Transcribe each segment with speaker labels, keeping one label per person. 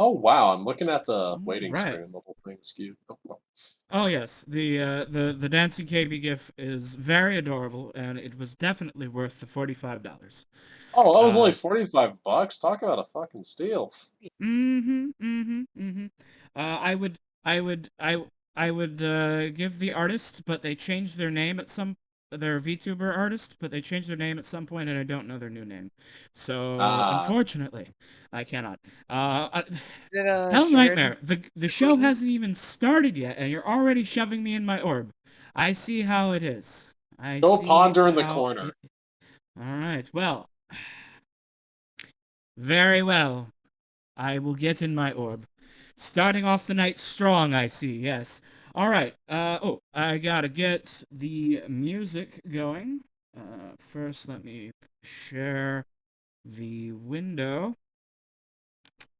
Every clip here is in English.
Speaker 1: Oh, wow, I'm looking at the waiting
Speaker 2: Right.
Speaker 1: screen, the whole thing's cute. Oh, well.
Speaker 2: Oh yes, the dancing KB GIF is very adorable, and it was definitely worth the $45.
Speaker 1: Oh, that was only
Speaker 2: Uh,
Speaker 1: 45 bucks? Talk about a fucking steal.
Speaker 2: mm-hmm. I would, I would, I would give the artist, but they changed their name at some. They're a VTuber artist, but they changed their name at some point, and I don't know their new name. So
Speaker 1: Ah,
Speaker 2: unfortunately, I cannot. Uh,
Speaker 3: Is it
Speaker 2: Hell
Speaker 3: Jared
Speaker 2: Nightmare, the show hasn't
Speaker 3: Queens?
Speaker 2: even started yet, and you're already shoving me in my orb. I see how it is. I
Speaker 1: go
Speaker 2: see
Speaker 1: ponder in the
Speaker 2: how
Speaker 1: corner.
Speaker 2: it... All right, well, very well. I will get in my orb. Starting off the night strong, I see, yes. All right, oh, I gotta get the music going. First, let me share the window.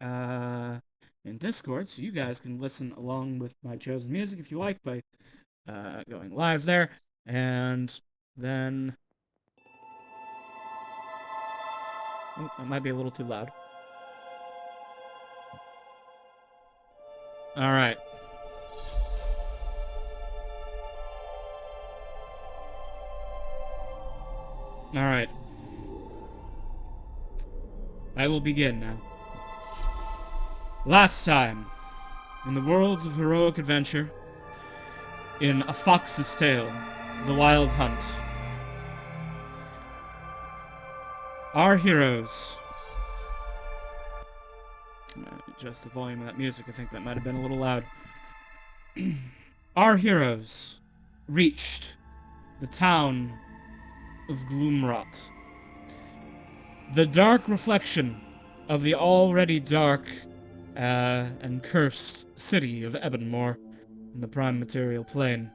Speaker 2: Uh, in Discord, so you guys can listen along with my chosen music if you like by going live there. And then... Oh, that might be a little too loud. Alright. Alright. I will begin now. Last time, in the worlds of heroic adventure, in A Fox's Tale, The Wild Hunt, our heroes... Adjust the volume of that music, I think that might have been a little loud. Our heroes reached the town of Gloomrot. The dark reflection of the already dark and cursed city of Ebonmore in the Prime Material Plane.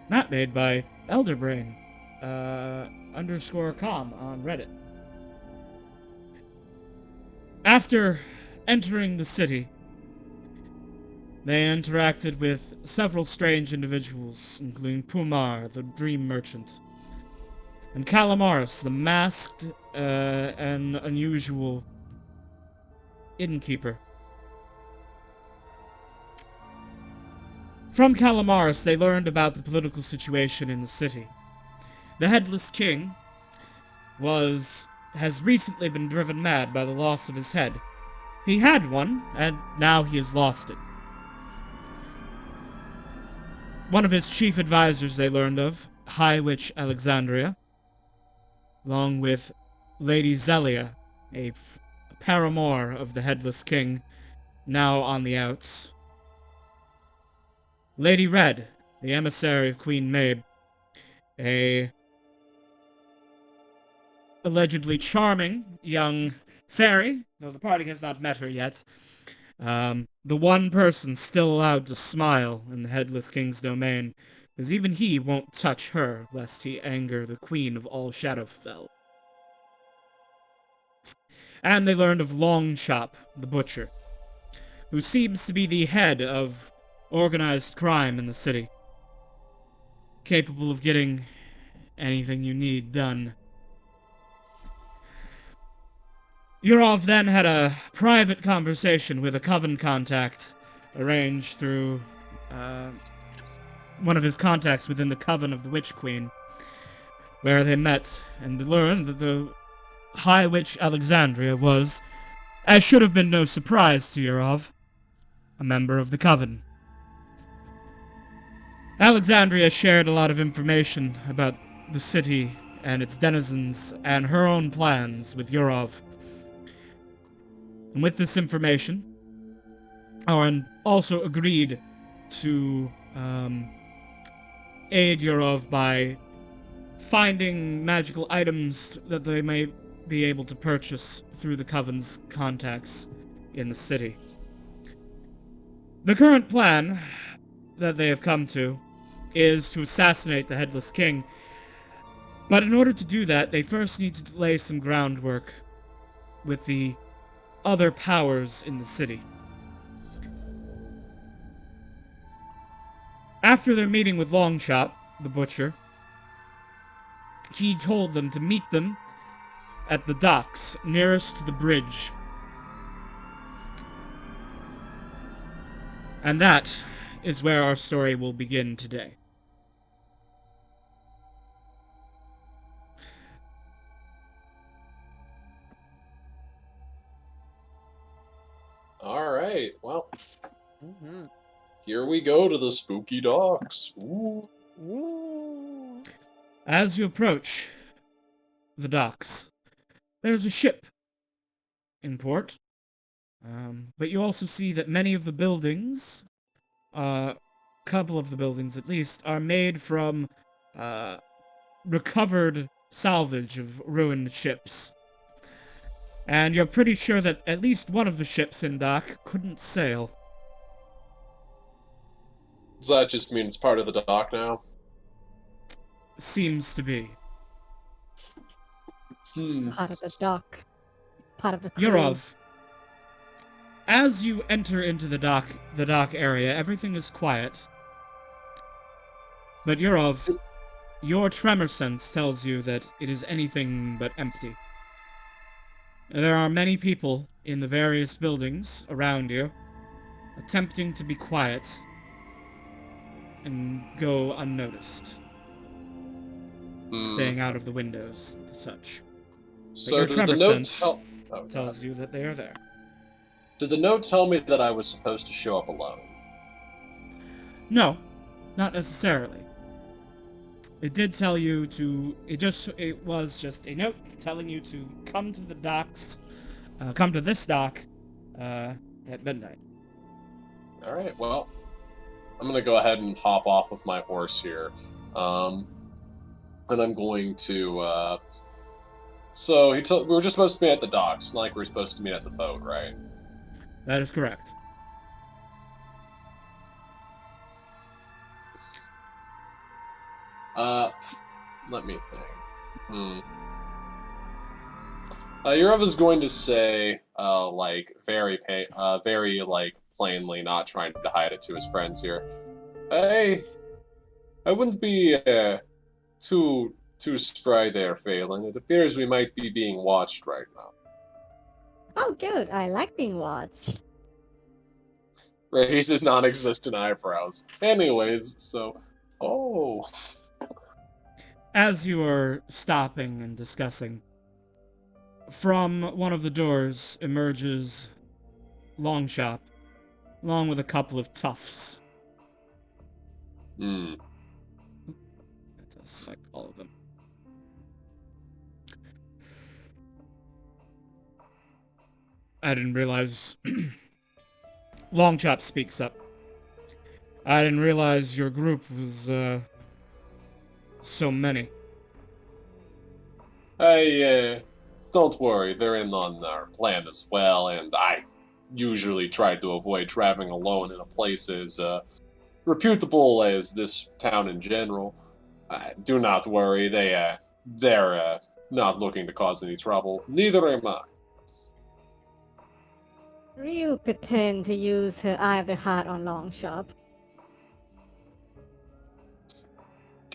Speaker 2: Map made by Elderbrain, _com on Reddit. After entering the city, they interacted with several strange individuals, including Pumar, the dream merchant, and Calamaris, the masked and unusual innkeeper. From Calamaris, they learned about the political situation in the city. The Headless King has recently been driven mad by the loss of his head. He had one, and now he has lost it. One of his chief advisors they learned of, High Witch Alexandria, along with Lady Zelia, a paramour of the Headless King, now on the outs. Lady Red, the emissary of Queen Mabe, a allegedly charming young fairy, though the party has not met her yet. The one person still allowed to smile in the Headless King's domain, because even he won't touch her, lest he anger the Queen of all Shadowfell. And they learned of Longchop, the butcher, who seems to be the head of organized crime in the city, capable of getting anything you need done. Yurov then had a private conversation with a coven contact, arranged through one of his contacts within the coven of the Witch Queen, where they met and learned that the High Witch Alexandria was, as should have been no surprise to Yurov, a member of the coven. Alexandria shared a lot of information about the city and its denizens and her own plans with Yurov. And with this information, Aaron also agreed to aid Yurov by finding magical items that they may be able to purchase through the Coven's contacts in the city. The current plan that they have come to is to assassinate the Headless King, but in order to do that, they first need to lay some groundwork with the other powers in the city. After their meeting with Longchop, the butcher, he told them to meet them at the docks nearest to the bridge. And that is where our story will begin today.
Speaker 1: All right. Well,
Speaker 3: Mm-hmm.
Speaker 1: here we go to the spooky docks. Ooh.
Speaker 3: Ooh.
Speaker 2: As you approach the docks, there's a ship in port. But you also see that many of the buildings, a couple of the buildings at least, are made from recovered salvage of ruined ships. And you're pretty sure that at least one of the ships in dock couldn't sail.
Speaker 1: Does that just mean it's part of the dock now?
Speaker 2: Seems to be.
Speaker 4: Part of the dock. Part of the crew.
Speaker 2: Yurov, as you enter into the dock area, everything is quiet. But Yurov, your tremor sense tells you that it is anything but empty. There are many people in the various buildings around you, attempting to be quiet and go unnoticed, staying out of the windows and such.
Speaker 1: So
Speaker 2: your
Speaker 1: did
Speaker 2: tremor
Speaker 1: the note
Speaker 2: sense
Speaker 1: tell? Oh,
Speaker 2: tells you that they are there.
Speaker 1: Did the note tell me that I was supposed to show up alone?
Speaker 2: No, not necessarily. It did tell you to. It was just a note telling you to come to the docks, come to this dock, at midnight.
Speaker 1: All right. Well, I'm gonna go ahead and hop off of my horse here, and I'm going to. So we were just supposed to be at the docks, not like we were supposed to meet at the boat, right?
Speaker 2: That is correct.
Speaker 1: Let me think. Yureva's going to say, like, very, like, plainly, not trying to hide it to his friends here. I wouldn't be, too spry there, Phelan. It appears we might be being watched right now.
Speaker 4: Oh, good. I like being watched.
Speaker 1: Raises non-existent eyebrows. Anyways, so... Oh...
Speaker 2: As you are stopping and discussing, from one of the doors emerges Longshot, along with a couple of toughs.
Speaker 1: Hmm.
Speaker 2: Let's select all of them. I didn't realize... Longchop speaks up. I didn't realize your group was, so many.
Speaker 1: Don't worry, they're in on our plan as well, and I usually try to avoid traveling alone in a place as reputable as this town in general. Do not worry, they're not looking to cause any trouble. Neither am I.
Speaker 4: Ryu pretend to use her Eye of the Heart on Longshot.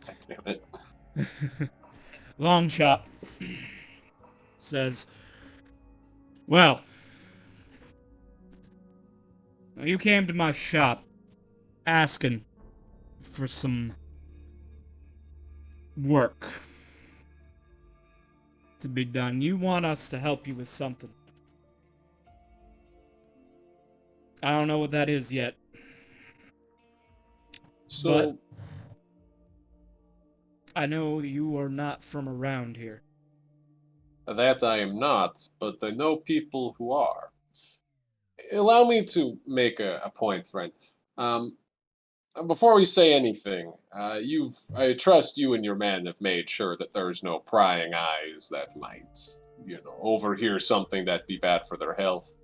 Speaker 1: God damn it.
Speaker 2: Longshot says, well, you came to my shop asking for some work to be done. You want us to help you with something. I don't know what that is yet.
Speaker 1: So,
Speaker 2: I know you are not from around here.
Speaker 1: that I am not, but I know people who are. Allow me to make a point, friend. Before we say anything, I trust you and your men have made sure that there's no prying eyes that might, overhear something that'd be bad for their health.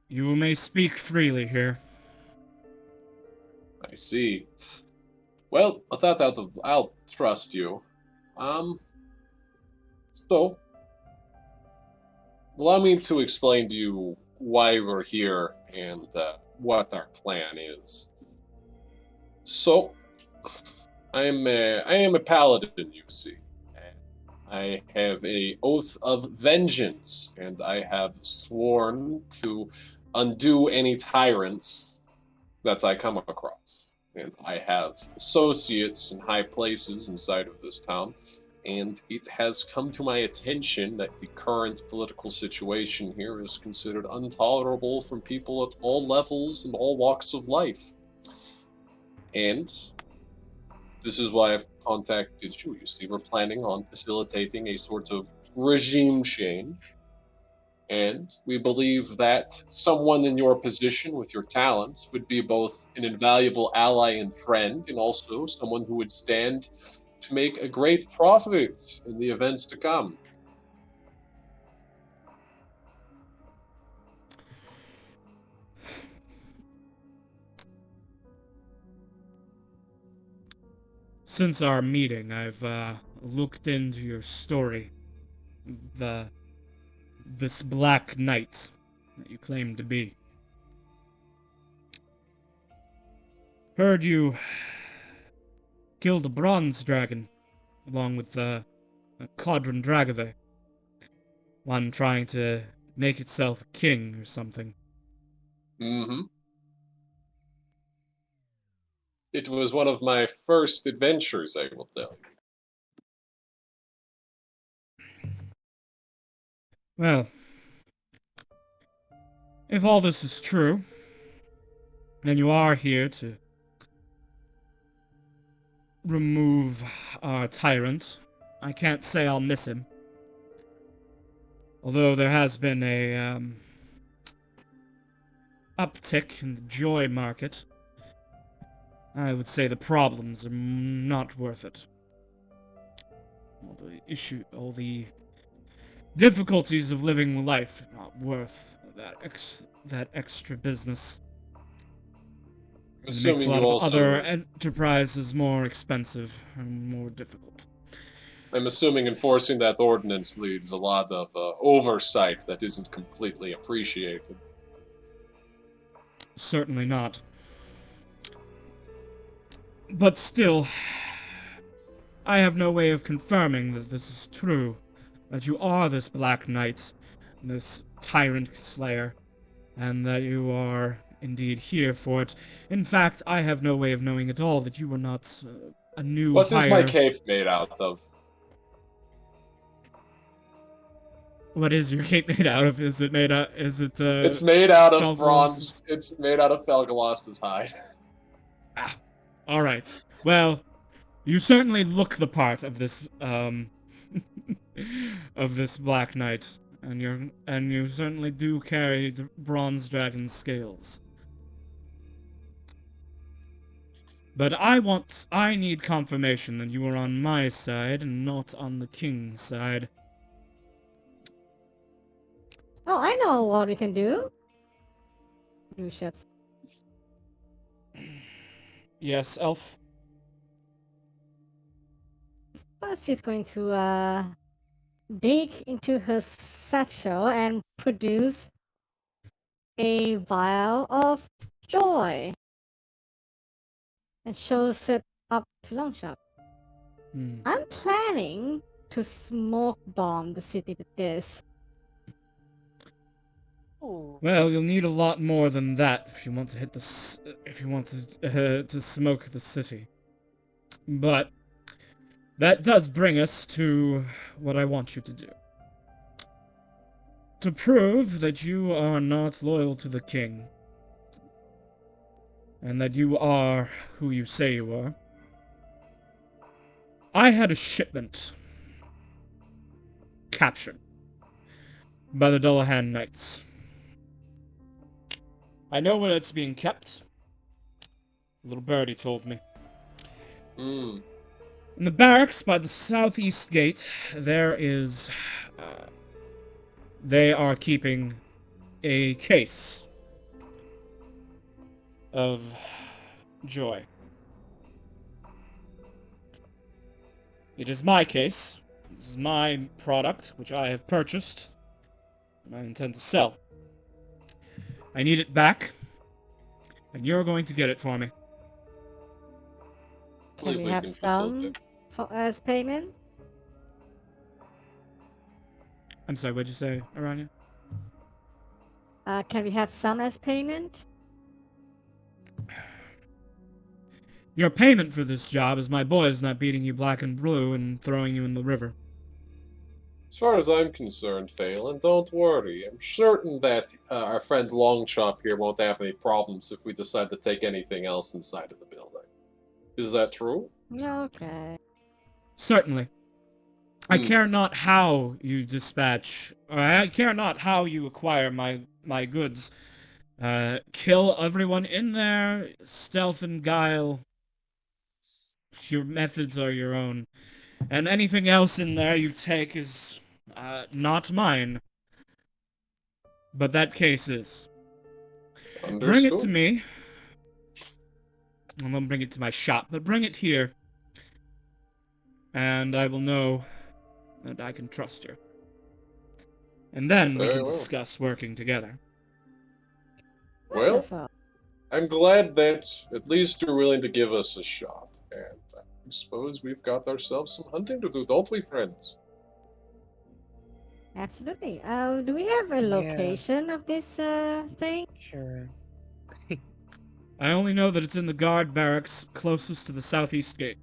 Speaker 2: You may speak freely here.
Speaker 1: I see. Well, with that out of, I'll trust you. So, allow me to explain to you why we're here and what our plan is. So, I am a paladin, you see. I have a oath of vengeance, and I have sworn to undo any tyrants that I come across. And I have associates in high places inside of this town, and it has come to my attention that the current political situation here is considered intolerable from people at all levels and all walks of life. And this is why I've contacted you. You see, we're planning on facilitating a sort of regime change. And we believe that someone in your position with your talents would be both an invaluable ally and friend, and also someone who would stand to make a great profit in the events to come.
Speaker 2: Since our meeting, I've looked into your story. This Black Knight that you claim to be. Heard you killed a bronze dragon, along with a Quadrant Dragave. One trying to make itself a king or something.
Speaker 1: Mm-hmm. It was one of my first adventures, I will tell you.
Speaker 2: Well, if all this is true, then you are here to remove our tyrant. I can't say I'll miss him. Although there has been a uptick in the joy market, I would say the problems are not worth it. All the difficulties of living life are not worth that extra business. It makes a
Speaker 1: Assuming
Speaker 2: lot
Speaker 1: you
Speaker 2: of
Speaker 1: also,
Speaker 2: other enterprises more expensive and more difficult.
Speaker 1: I'm assuming enforcing that ordinance leads a lot of oversight that isn't completely appreciated.
Speaker 2: Certainly not. But still, I have no way of confirming that this is true. That you are this Black Knight, this Tyrant Slayer, and that you are indeed here for it. In fact, I have no way of knowing at all that you are not a new
Speaker 1: What is my
Speaker 2: hire.
Speaker 1: cape made out of?
Speaker 2: What is your cape made out of? Is it made out? Is it?
Speaker 1: It's made out of
Speaker 2: Falgos's-
Speaker 1: bronze. It's made out of Felgaloss's hide.
Speaker 2: All right. Well, you certainly look the part of this of this Black Knight, and you certainly do carry the bronze dragon scales. But I need confirmation that you are on my side and not on the king's side.
Speaker 4: Oh, I know what we can do. Do ships.
Speaker 2: Yes, Elf?
Speaker 4: First, she's going to dig into her satchel and produce a vial of joy, and shows it up to Longshot.
Speaker 2: Hmm.
Speaker 4: I'm planning to smoke bomb the city with this.
Speaker 3: Ooh.
Speaker 2: Well, you'll need a lot more than that if you want to hit if you want to smoke the city. But that does bring us to what I want you to do. To prove that you are not loyal to the king, and that you are who you say you are, I had a shipment captured by the Dullahan Knights. I know where it's being kept. Little birdie told me.
Speaker 1: Hmm.
Speaker 2: In the barracks by the southeast gate, there is... they are keeping a case of joy. It is my case. This is my product, which I have purchased, and I intend to sell. I need it back, and you're going to get it for me.
Speaker 4: Can
Speaker 1: Believe
Speaker 4: we
Speaker 1: we
Speaker 4: have
Speaker 1: can
Speaker 4: some
Speaker 1: facilitate.
Speaker 4: as payment?
Speaker 2: I'm sorry, what'd you say, Aranya?
Speaker 4: Can we have some as payment?
Speaker 2: Your payment for this job is my boys not beating you black and blue and throwing you in the river.
Speaker 1: As far as I'm concerned, Phelan, don't worry. I'm certain that our friend Longchop here won't have any problems if we decide to take anything else inside of the building. Is that true?
Speaker 4: Okay.
Speaker 2: Certainly. I
Speaker 1: Hmm.
Speaker 2: care not how you dispatch, or I care not how you acquire my goods. Kill everyone in there, stealth and guile. Your methods are your own. And anything else in there you take is, not mine. But that case is. Bring it to
Speaker 1: Understood.
Speaker 2: me. I'm gonna bring it to my shop, but bring it here. And I will know that I can trust you. And then we
Speaker 1: Very
Speaker 2: can
Speaker 1: well.
Speaker 2: discuss working together.
Speaker 1: Well,
Speaker 4: Wonderful.
Speaker 1: I'm glad that at least you're willing to give us a shot. And I suppose we've got ourselves some hunting to do, don't we, friends?
Speaker 4: Absolutely. Do we have a
Speaker 3: Yeah.
Speaker 4: location of this thing?
Speaker 3: Sure.
Speaker 2: I only know that it's in the guard barracks closest to the southeast gate.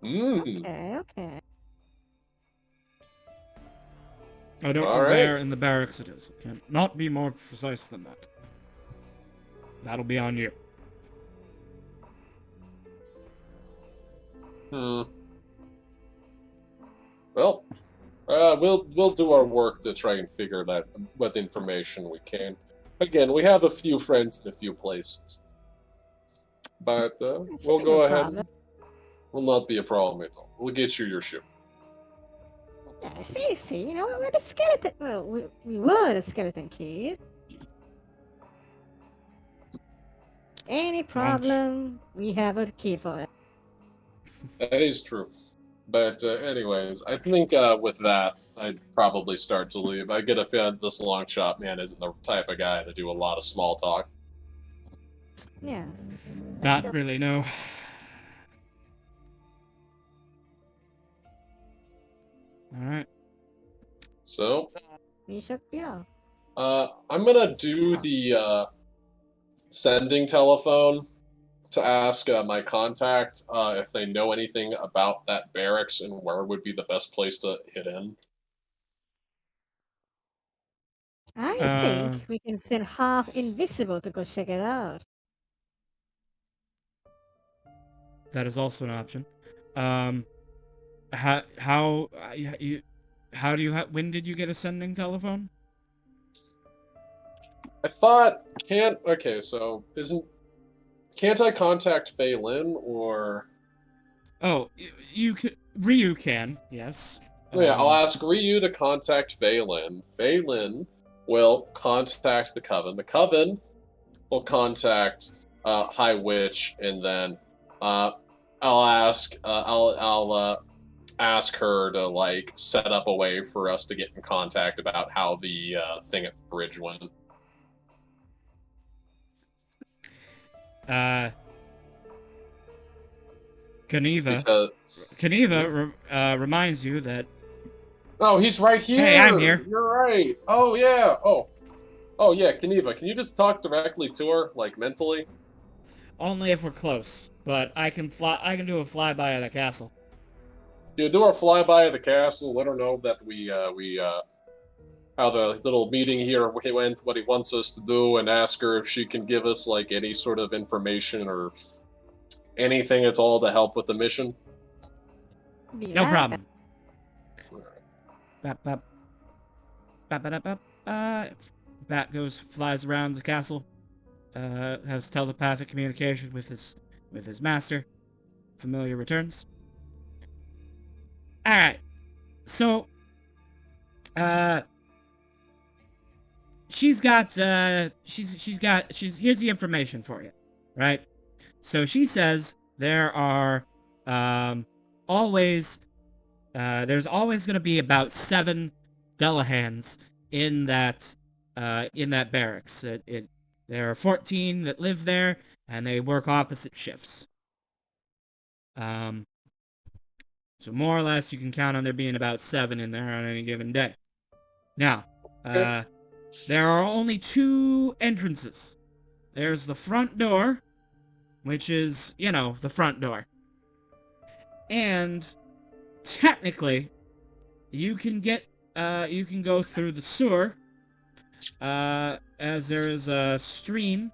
Speaker 1: Hmm.
Speaker 4: Okay.
Speaker 2: I don't know
Speaker 1: All right.
Speaker 2: where in the barracks it is. I can't not be more precise than that. That'll be on you.
Speaker 1: Hmm. Well, we'll do our work to try and figure that what information we can. Again, we have a few friends in a few places, but
Speaker 4: That should
Speaker 1: we'll
Speaker 4: be no
Speaker 1: go ahead.
Speaker 4: problem.
Speaker 1: Will not be a problem at all. We'll get you your ship.
Speaker 4: Yeah, see, you know, we're the skeleton. Well, we were the skeleton keys. Any problem, we have a key for it.
Speaker 1: That is true. But anyways, I think with that, I'd probably start to leave. I get a feeling this long shot man isn't the type of guy to do a lot of small talk.
Speaker 4: Yeah.
Speaker 2: Not really, no. Alright.
Speaker 1: So,
Speaker 4: We should go.
Speaker 1: I'm gonna do the sending telephone to ask my contact if they know anything about that barracks and where would be the best place to hit in.
Speaker 4: I
Speaker 2: Uh,
Speaker 4: think we can send half invisible to go check it out.
Speaker 2: that is also an option. How when did you get a sending telephone?
Speaker 1: I thought can't I contact Fei Lin or
Speaker 2: Oh, Ryu can, yes.
Speaker 1: oh, yeah, I'll ask Ryu to contact Fei Lin. Fei Lin will contact the Coven. The Coven will contact High Witch, and then I'll ask her to like set up a way for us to get in contact about how the thing at the bridge went.
Speaker 2: Kaniva
Speaker 1: Because
Speaker 2: reminds you that.
Speaker 1: oh, he's right here.
Speaker 2: Hey, I'm here.
Speaker 1: You're right. Oh yeah. Oh yeah, Kaniva, can you just talk directly to her, like mentally?
Speaker 2: Only if we're close, but I can fly. I can do a flyby of the castle.
Speaker 1: You do our flyby of the castle. Let her know that we how the little meeting here went, what he wants us to do, and ask her if she can give us like any sort of information or anything at all to help with the mission.
Speaker 4: Be
Speaker 2: No
Speaker 4: right
Speaker 2: problem. Bap, bap. Bap, bap, bap, bap. Bat flies around the castle. Has telepathic communication with his master. Familiar returns. All right. So, here's the information for you, right? So she says there are always there's always going to be about 7 Delahans in that barracks. There are 14 that live there, and they work opposite shifts. So more or less, you can count on there being about 7 in there on any given day. Now,
Speaker 1: Okay.
Speaker 2: there are only 2 entrances. There's the front door, which is, the front door. And technically, you can go through the sewer, as there is a stream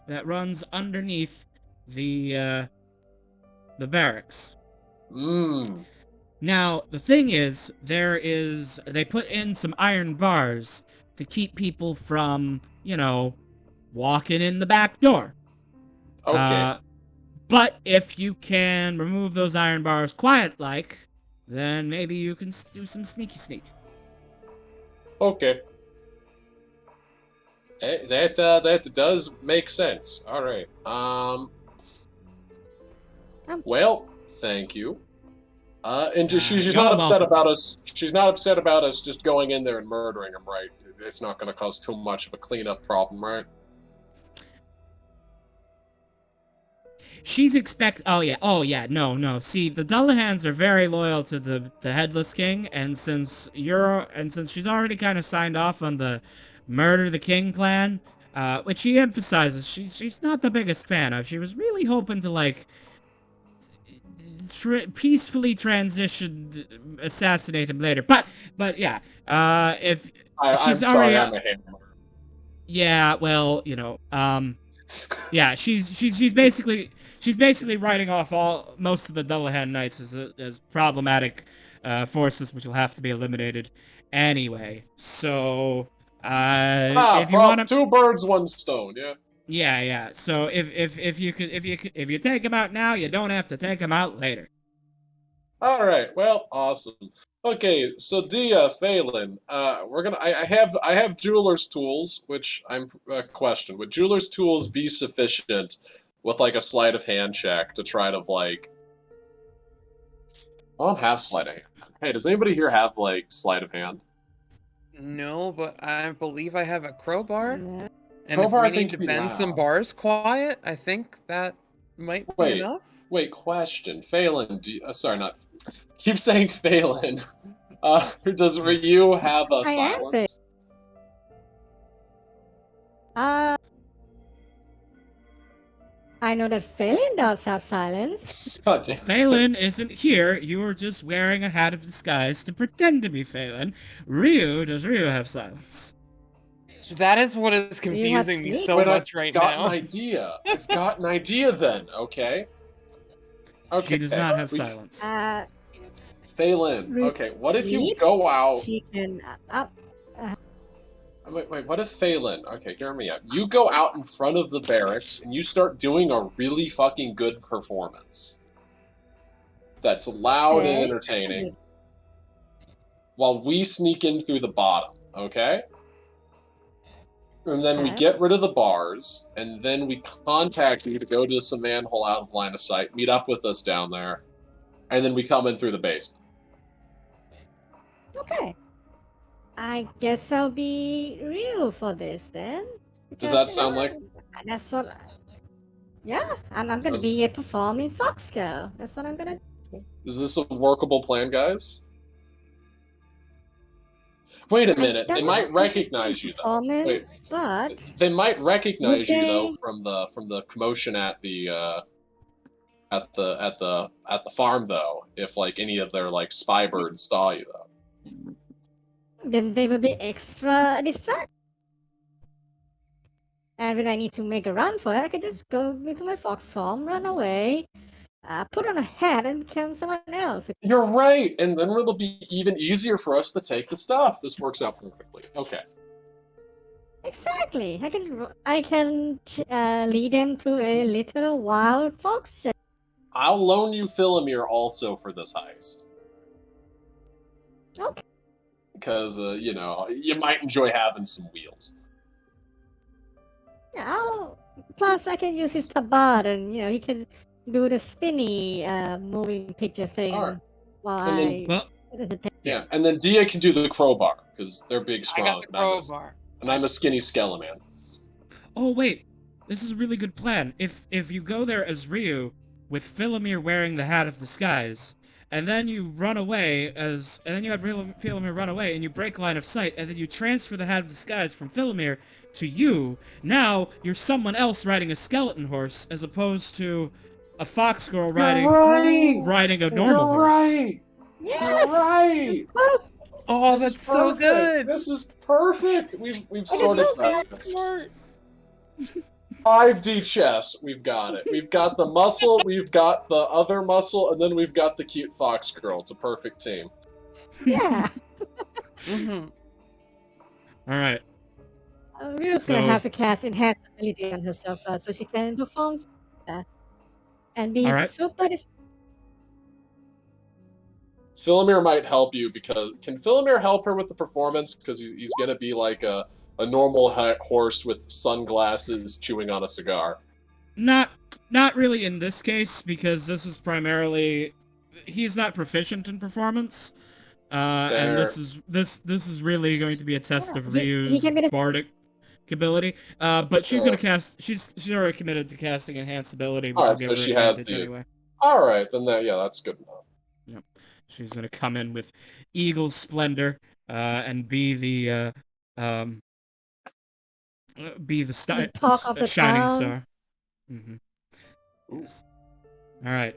Speaker 2: that runs underneath the barracks.
Speaker 1: Mmm.
Speaker 2: Now, the thing is, they put in some iron bars to keep people from, walking in the back door.
Speaker 1: Okay.
Speaker 2: But if you can remove those iron bars quiet-like, then maybe you can do some sneaky sneak.
Speaker 1: Okay. That does make sense. All right. Well, thank you. And she's
Speaker 2: You're
Speaker 1: not upset
Speaker 2: welcome.
Speaker 1: about us. She's not upset about us just going in there and murdering him, right? It's not going to cause too much of a cleanup problem, right?
Speaker 2: She's oh yeah, no. See, the Dullahans are very loyal to the Headless King, and since she's already kind of signed off on the murder the king plan, which she emphasizes she's not the biggest fan of. She was really hoping to peacefully assassinate him later. But yeah, if
Speaker 1: I'm
Speaker 2: she's
Speaker 1: sorry,
Speaker 2: already
Speaker 1: I'm a hammer.
Speaker 2: yeah, well, yeah, she's basically writing off most of the Dullahan Knights as problematic forces, which will have to be eliminated anyway. So, if you want to,
Speaker 1: 2 birds, 1 stone. Yeah.
Speaker 2: yeah. So if you take him out now, you don't have to take him out later.
Speaker 1: All right. Well, awesome. Okay, so Dia, Phelan, we're gonna. I have jeweler's tools, which I'm question. Would jeweler's tools be sufficient with like a sleight of hand check to try to like? I don't have sleight of hand. Hey, does anybody here have like sleight of hand?
Speaker 3: No, but I believe I have a crowbar.
Speaker 4: Yeah.
Speaker 3: And
Speaker 1: Crowbar, I
Speaker 3: if we
Speaker 1: think,
Speaker 3: need to
Speaker 1: could be
Speaker 3: bend some
Speaker 1: loud.
Speaker 3: bars quiet, I think that might be
Speaker 1: Wait,
Speaker 3: enough.
Speaker 1: wait. Question, Phelan. Sorry, not. Keep saying Phelan. Does Ryu have a
Speaker 4: I am fit.
Speaker 1: silence?
Speaker 4: I know that Phelan does have silence.
Speaker 1: God damn.
Speaker 2: Phelan isn't here. You were just wearing a hat of disguise to pretend to be Phelan. Does Ryu have silence?
Speaker 3: That is what is confusing me
Speaker 4: sleep?
Speaker 3: so
Speaker 1: Wait,
Speaker 3: much
Speaker 1: I've
Speaker 3: right
Speaker 1: got
Speaker 3: now.
Speaker 1: an idea. I've got an idea then. Okay. Okay.
Speaker 2: She does not have
Speaker 1: we-
Speaker 2: silence.
Speaker 1: Phelan.
Speaker 4: Ryu
Speaker 1: Okay. What if you
Speaker 4: sleep?
Speaker 1: go out?
Speaker 4: She can.
Speaker 1: Wait. What if Phelan? Okay, hear me out. You go out in front of the barracks and you start doing a really fucking good performance. That's loud and
Speaker 4: Okay.
Speaker 1: entertaining. While we sneak in through the bottom. Okay. And then we
Speaker 4: Okay.
Speaker 1: get rid of the bars, and then we contact you to go to some manhole out of line of sight, meet up with us down there, and then we come in through the basement.
Speaker 4: Okay. I guess I'll be real for this then.
Speaker 1: Does that sound like?
Speaker 4: That's what. Yeah, I'm gonna
Speaker 1: Sounds-
Speaker 4: be a performing fox girl. That's what I'm gonna.
Speaker 1: Is this a workable plan, guys? Wait a minute. They might recognize you though. Wait.
Speaker 4: But
Speaker 1: They might recognize you though
Speaker 4: Okay.
Speaker 1: from the commotion at the farm though. If like any of their like spy birds saw you though.
Speaker 4: then they will be extra distracted. And when I need to make a run for it, I can just go into my fox form, run away, put on a hat, and become someone else.
Speaker 1: You're right, and then it'll be even easier for us to take the stuff. This works out perfectly. Okay.
Speaker 4: Exactly. I can lead them to a little wild fox chase.
Speaker 1: I'll loan you Philomere also for this heist.
Speaker 4: Okay.
Speaker 1: Because, you might enjoy having some wheels.
Speaker 4: Plus, I can use his tabard, and he can do the spinny moving picture thing
Speaker 1: Alright.
Speaker 4: while
Speaker 1: And then-
Speaker 4: I.
Speaker 2: Well,
Speaker 1: Yeah, and then Dia can do the crowbar, because they're big,
Speaker 3: I
Speaker 1: strong.
Speaker 3: got the crowbar.
Speaker 1: And I'm a skinny skeleman.
Speaker 2: oh wait, this is a really good plan. If you go there as Ryu, with Philomere wearing the hat of disguise, and then you run away and then you have Philomir run away, and you break line of sight, and then you transfer the hat of disguise from Philomir to you. Now you're someone else riding a skeleton horse, as opposed to a fox girl riding a normal
Speaker 1: You're
Speaker 2: horse.
Speaker 1: right.
Speaker 4: Yes.
Speaker 1: You're right.
Speaker 3: Oh,
Speaker 1: This is
Speaker 3: that's so
Speaker 1: perfect.
Speaker 3: good.
Speaker 1: This is perfect. We've
Speaker 4: It
Speaker 1: sorted
Speaker 4: is so
Speaker 1: out
Speaker 4: good.
Speaker 1: this.
Speaker 3: Smart.
Speaker 1: 5D chess. We've got it. We've got the muscle. We've got the other muscle, and then we've got the cute fox girl. It's a perfect team.
Speaker 4: Yeah.
Speaker 3: Mm-hmm.
Speaker 2: All right.
Speaker 4: We're just gonna have to cast enhance ability on herself so she can perform and be
Speaker 2: All right.
Speaker 4: super.
Speaker 1: Philomir might help you because can Philomir help her with the performance? Because he's gonna be like a normal horse with sunglasses chewing on a cigar.
Speaker 2: Not really in this case, because this is primarily he's not proficient in performance. And
Speaker 1: Fair.
Speaker 2: this is really going to be a test of
Speaker 4: He
Speaker 2: Ryu's
Speaker 4: can be the
Speaker 2: bardic ability. But she's
Speaker 1: Sure.
Speaker 2: gonna cast. She's already committed to casting enhanced ability, which will
Speaker 1: Alright,
Speaker 2: give
Speaker 1: so
Speaker 2: her
Speaker 1: she has
Speaker 2: advantage
Speaker 1: the.
Speaker 2: anyway.
Speaker 1: Alright, then that's good enough.
Speaker 2: Yep. She's gonna come in with eagle splendor, and be the
Speaker 4: talk of the
Speaker 2: shining
Speaker 4: town.
Speaker 2: star. Mm-hmm. Yes. All right.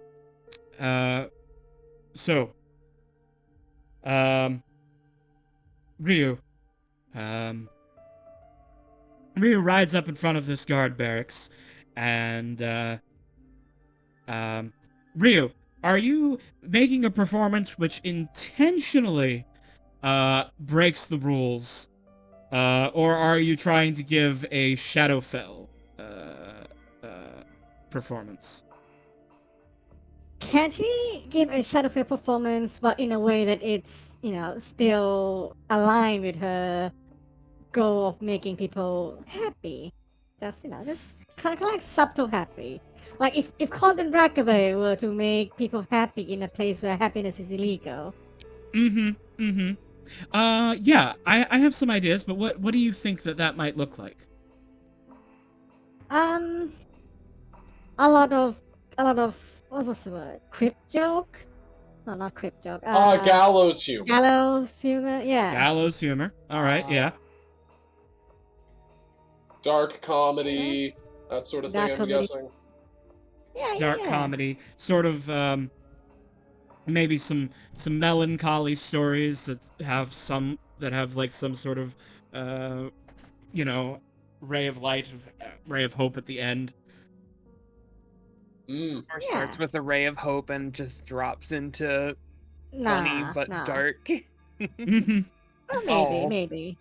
Speaker 2: So, Ryu, Ryu rides up in front of this guard barracks, and, Ryu, are you making a performance which intentionally, breaks the rules, or are you trying to give a Shadowfell, performance?
Speaker 4: Can she give a Shadowfell performance, but in a way that it's, still aligned with her goal of making people happy? Just, just kind of like subtle happy. Like if Content Breakaway were to make people happy in a place where happiness is illegal.
Speaker 2: Mm-hmm, mm-hmm. Yeah, I have some ideas, but what do you think that might look like?
Speaker 4: A lot of, what was the word? Crip joke? No, not crip joke.
Speaker 1: Gallows humor.
Speaker 4: Gallows humor, yeah.
Speaker 2: Gallows humor. All right, yeah.
Speaker 1: Dark comedy, that sort of thing,
Speaker 4: Dark
Speaker 1: I'm
Speaker 4: comedy.
Speaker 1: guessing.
Speaker 4: Yeah,
Speaker 2: Dark comedy, sort of, maybe some melancholy stories that have like some sort of, ray of light, ray of hope at the end.
Speaker 3: Or starts with a ray of hope and just drops into funny but
Speaker 4: nah.
Speaker 3: dark.
Speaker 2: Mm-hmm.
Speaker 4: Well, maybe.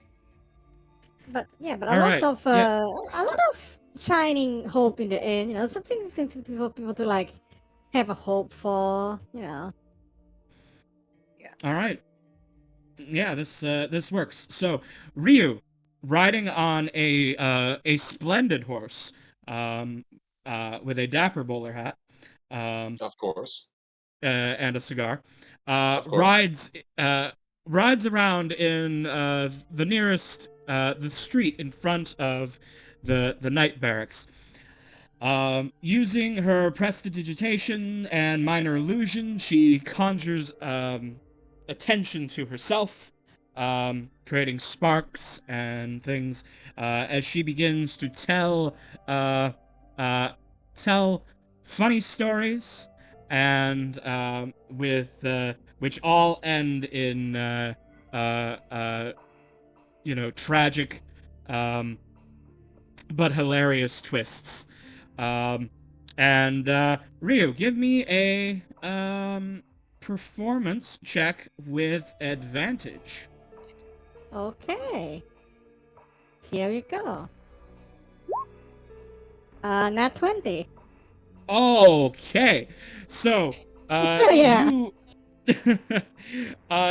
Speaker 4: But yeah, but
Speaker 2: All right,
Speaker 4: a lot of shining hope in the end. Something for people to like have a hope for.
Speaker 2: All right. Yeah, this works. So Ryu, riding on a splendid horse, with a dapper bowler hat,
Speaker 1: Of course.
Speaker 2: and a cigar,
Speaker 1: Of course.
Speaker 2: rides around in the nearest the street in front of the night barracks. Using her prestidigitation and minor illusion, she conjures attention to herself, creating sparks and things, as she begins to tell funny stories, and which all end in tragic but hilarious twists. Ryu, give me a performance check with advantage.
Speaker 4: Okay. Here we go. Nat 20.
Speaker 2: Okay. So,
Speaker 4: Yeah.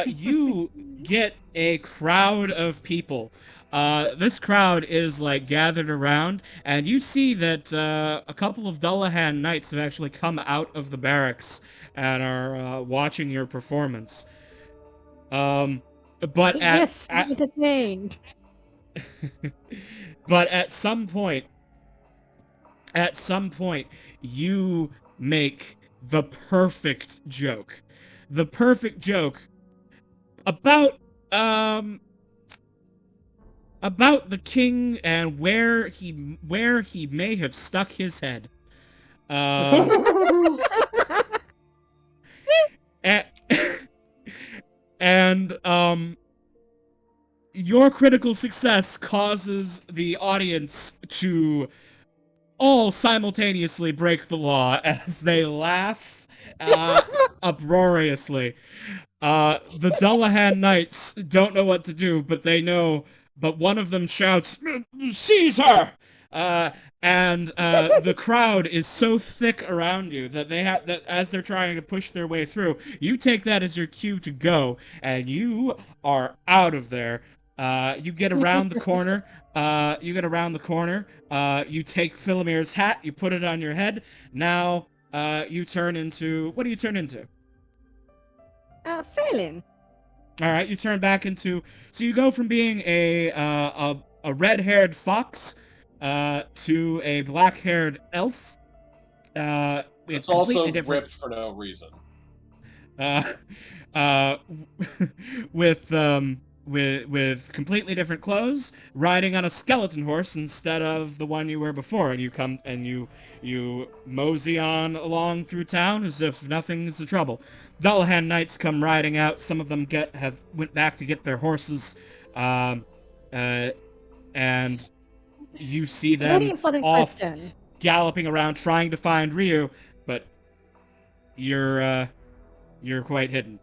Speaker 2: you get a crowd of people. This crowd is like gathered around, and you see that a couple of Dullahan knights have actually come out of the barracks and are watching your performance. But
Speaker 4: Yes, entertained.
Speaker 2: but at some point, you make the perfect joke. the perfect joke about the king and where he may have stuck his head. And, and your critical success causes the audience to all simultaneously break the law as they laugh uproariously. The Dullahan Knights don't know what to do, but one of them shouts, "Seize her!" And the crowd is so thick around you that that as they're trying to push their way through, you take that as your cue to go, and you are out of there. You get around the corner. You take Philomere's hat. You put it on your head. Now you turn into. What do you turn into?
Speaker 4: Phelan.
Speaker 2: All right, you turn back into. So you go from being a red-haired fox to a black-haired elf.
Speaker 1: It's also ripped for no reason.
Speaker 2: With completely different clothes, riding on a skeleton horse instead of the one you were before, and you mosey on along through town as if nothing's the trouble. Dullahan Knights come riding out. Some of them went back to get their horses, and you see
Speaker 4: Very
Speaker 2: them
Speaker 4: important
Speaker 2: off
Speaker 4: question.
Speaker 2: galloping around trying to find Ryu, but you're quite hidden.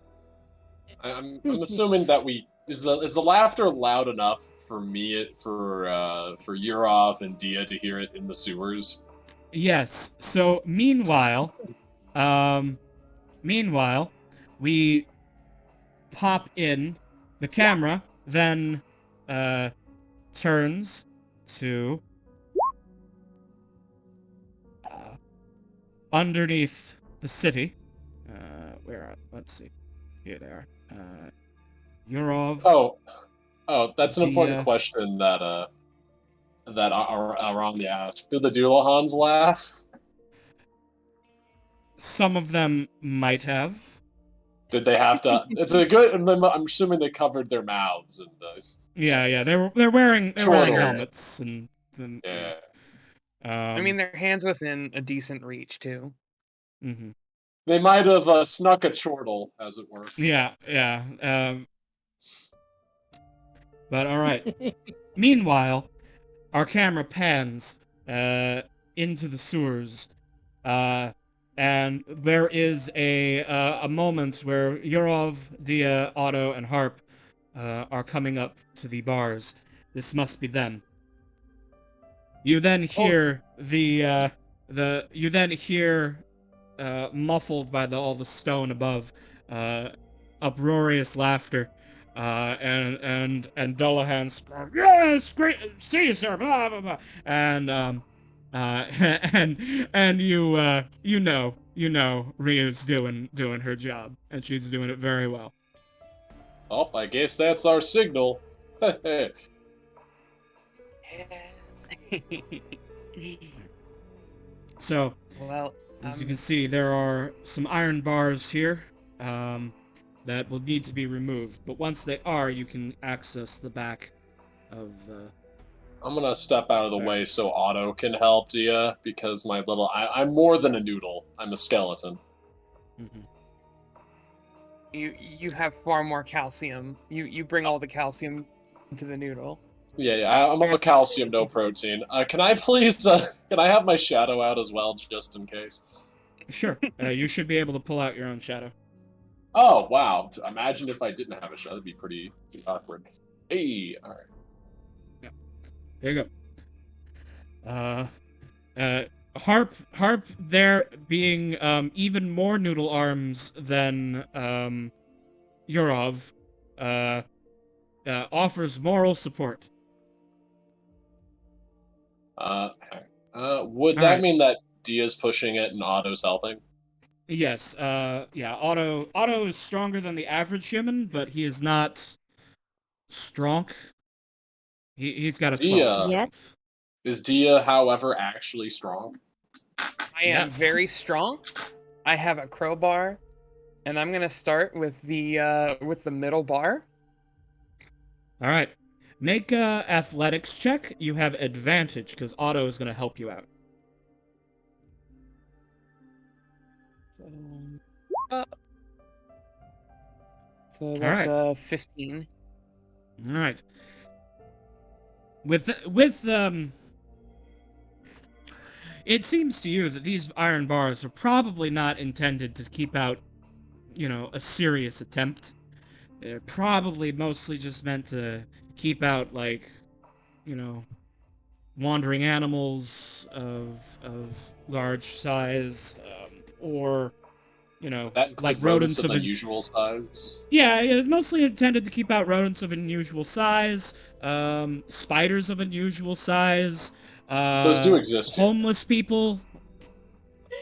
Speaker 1: I'm assuming that is the laughter loud enough for Yurov and Dia to hear it in the sewers?
Speaker 2: Yes. So meanwhile, we pop in. The camera then turns to underneath the city. Let's see. Here they are. Yurov.
Speaker 1: Oh, that's an important question that Arami asked. Do the Doolahans laugh?
Speaker 2: Some of them might have.
Speaker 1: Did they have to? It's a good. I'm assuming they covered their mouths and.
Speaker 2: Yeah. They're wearing helmets and
Speaker 1: yeah.
Speaker 3: I mean, their hands within a decent reach too.
Speaker 2: Mm-hmm.
Speaker 1: They might have snuck a chortle, as it were.
Speaker 2: Yeah. But all right. Meanwhile, our camera pans into the sewers, and there is a moment where Yurov, Dia, Otto, and Harp are coming up to the bars. This must be them. You then hear muffled by all the stone above, uproarious laughter, and Dullahan's, "Yes, great, see you, sir," blah blah blah, and you know Ryu's doing her job, and she's doing it very well.
Speaker 1: Oh, I guess that's our signal.
Speaker 2: So,
Speaker 3: well,
Speaker 2: as you can see, there are some iron bars here that will need to be removed. But once they are, you can access the back of the...
Speaker 1: I'm gonna step out of the way so Otto can help Dia, because I'm more than a noodle. I'm a skeleton.
Speaker 2: Mm-hmm.
Speaker 3: You have far more calcium. You bring all the calcium into the noodle.
Speaker 1: Yeah, I'm all calcium, no protein. Can I please, can I have my shadow out as well, just in case?
Speaker 2: Sure. You should be able to pull out your own shadow.
Speaker 1: Oh, wow. Imagine if I didn't have a shadow. That'd be pretty awkward. Hey, alright.
Speaker 2: Yeah. There you go. Harp there being even more noodle arms than Yurov, offers moral support.
Speaker 1: Would that mean that Dia's pushing it and Otto's helping?
Speaker 2: Yes, yeah, Otto is stronger than the average human, but he is not strong. He's got a 12.
Speaker 4: Yes.
Speaker 1: Is Dia, however, actually strong?
Speaker 3: I am very strong. I have a crowbar, And I'm gonna start with the middle bar.
Speaker 2: All right. Make a athletics check. You have advantage because Otto is going to help you out.
Speaker 3: So, uh, so
Speaker 2: All
Speaker 3: that's
Speaker 2: right.
Speaker 3: 15.
Speaker 2: All right. With it seems to you that these iron bars are probably not intended to keep out, a serious attempt. They're probably mostly just meant to keep out, like, wandering animals of large size, or,
Speaker 1: That
Speaker 2: like
Speaker 1: includes rodents
Speaker 2: rodents
Speaker 1: of
Speaker 2: of
Speaker 1: unusual size.
Speaker 2: yeah, it's mostly intended to keep out rodents of unusual size, spiders of unusual size,
Speaker 1: Those do exist here.
Speaker 2: homeless people,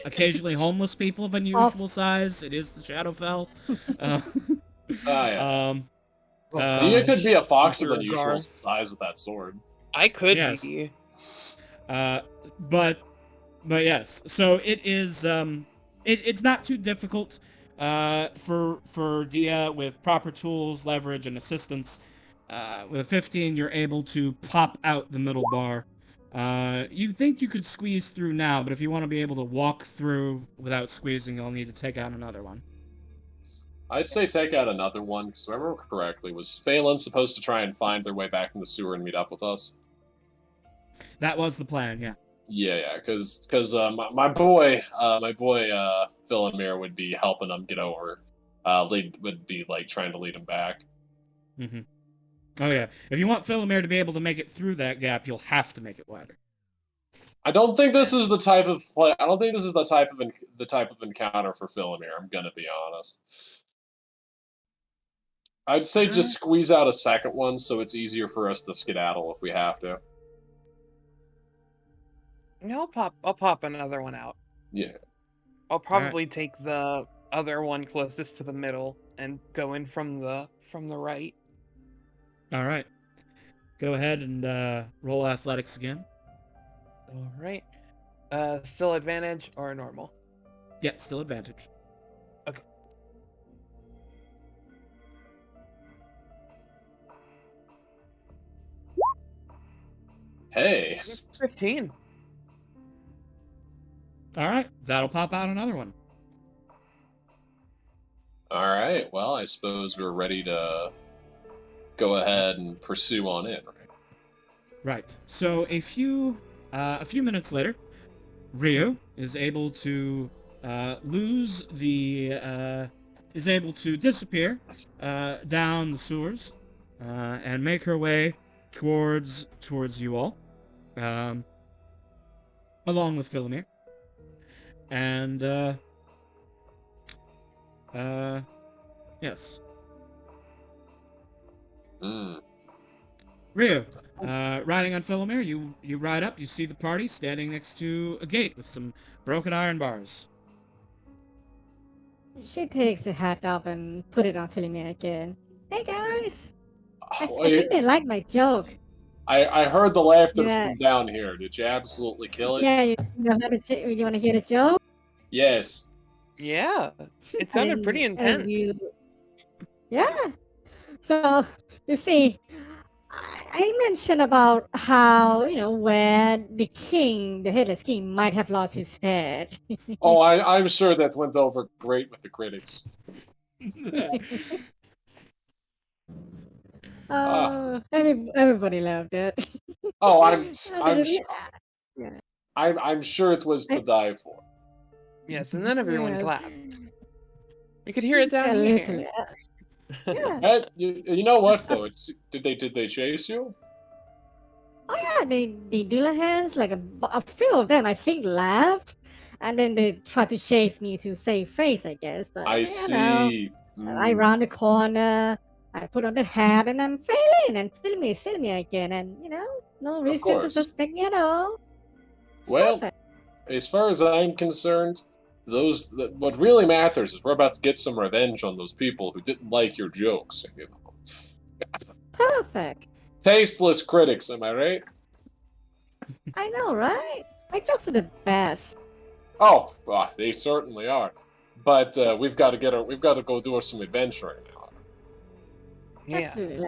Speaker 2: occasionally homeless people of
Speaker 4: Off.
Speaker 2: unusual size. It is the Shadowfell. Uh,
Speaker 1: Ah, yeah.
Speaker 2: um,
Speaker 3: Oh
Speaker 1: Dia could be a
Speaker 3: gosh,
Speaker 1: fox of
Speaker 3: Mr.
Speaker 1: unusual
Speaker 3: Agar.
Speaker 1: size with that sword.
Speaker 3: I could
Speaker 2: yes.
Speaker 3: be.
Speaker 2: Uh, but yes. So it is. It's not too difficult. For Dia with proper tools, leverage, and assistance. With a 15, you're able to pop out the middle bar. You think you could squeeze through now, but if you want to be able to walk through without squeezing, you'll need to take out another one.
Speaker 1: I'd say take out another one, because if I remember correctly, was Phelan supposed to try and find their way back in the sewer and meet up with us?
Speaker 2: That was the plan, yeah.
Speaker 1: Yeah, because my boy Philemir would be helping him get over. Would be like trying to lead him back.
Speaker 2: Mm-hmm. Oh yeah. If you want Philomere to be able to make it through that gap, you'll have to make it wider.
Speaker 1: I don't think this is the type of play. I don't think this is the type of encounter for Philemir. I'm gonna be honest. I'd say just squeeze out a second one so it's easier for us to skedaddle if we have to.
Speaker 3: No, I'll pop another one out.
Speaker 1: Yeah.
Speaker 3: I'll probably take the other one closest to the middle and go in from the right.
Speaker 2: All right. Go ahead and roll athletics again.
Speaker 3: All right. Still advantage or normal?
Speaker 2: Yeah, still advantage.
Speaker 3: Okay.
Speaker 1: Hey.
Speaker 3: 15.
Speaker 2: All right. That'll pop out another one.
Speaker 1: All right. Well, I suppose we're ready to go ahead and pursue on in, right?
Speaker 2: Right. So a few minutes later, Ryu is able to is able to disappear down the sewers and make her way towards you all, along with Philomere. And yes. Ryu, riding on Philomere, you ride up, you see the party standing next to a gate with some broken iron bars.
Speaker 4: She takes the hat off and put it on Philomere again. Hey guys! I
Speaker 1: Oh,
Speaker 4: think they like my joke.
Speaker 1: I heard the laughter
Speaker 4: Yeah.
Speaker 1: from down here. Did you absolutely kill it?
Speaker 4: Yeah, you know how to you want to hear the joke?
Speaker 1: Yes.
Speaker 3: Yeah, it sounded pretty intense.
Speaker 4: Yeah. So you see, I mentioned about how where the headless king, might have lost his head.
Speaker 1: Oh, I'm sure that went over great with the critics.
Speaker 4: Everybody loved it.
Speaker 1: Oh,
Speaker 4: Yeah.
Speaker 1: I'm sure it was to die for.
Speaker 3: Yes, and then everyone
Speaker 4: Yes.
Speaker 3: clapped. We could hear it down
Speaker 4: Yeah,
Speaker 3: here.
Speaker 4: literally. Yeah.
Speaker 1: Hey, you know what though? Did they chase you?
Speaker 4: Oh yeah, they do their hands like a few of them I think laughed, and then they tried to chase me to save face, I guess. But
Speaker 1: I see.
Speaker 4: I round the corner, I put on the hat, and I'm failing, and film me again, and no reason to
Speaker 1: course.
Speaker 4: suspect me at all. It's
Speaker 1: Well,
Speaker 4: perfect.
Speaker 1: as far as I'm concerned, what really matters is we're about to get some revenge on those people who didn't like your jokes.
Speaker 4: Perfect.
Speaker 1: Tasteless critics, am I right?
Speaker 4: I know, right? My jokes are the best.
Speaker 1: Oh, well, they certainly are. But we've got to go do some adventuring now.
Speaker 3: Yeah.
Speaker 4: Absolutely.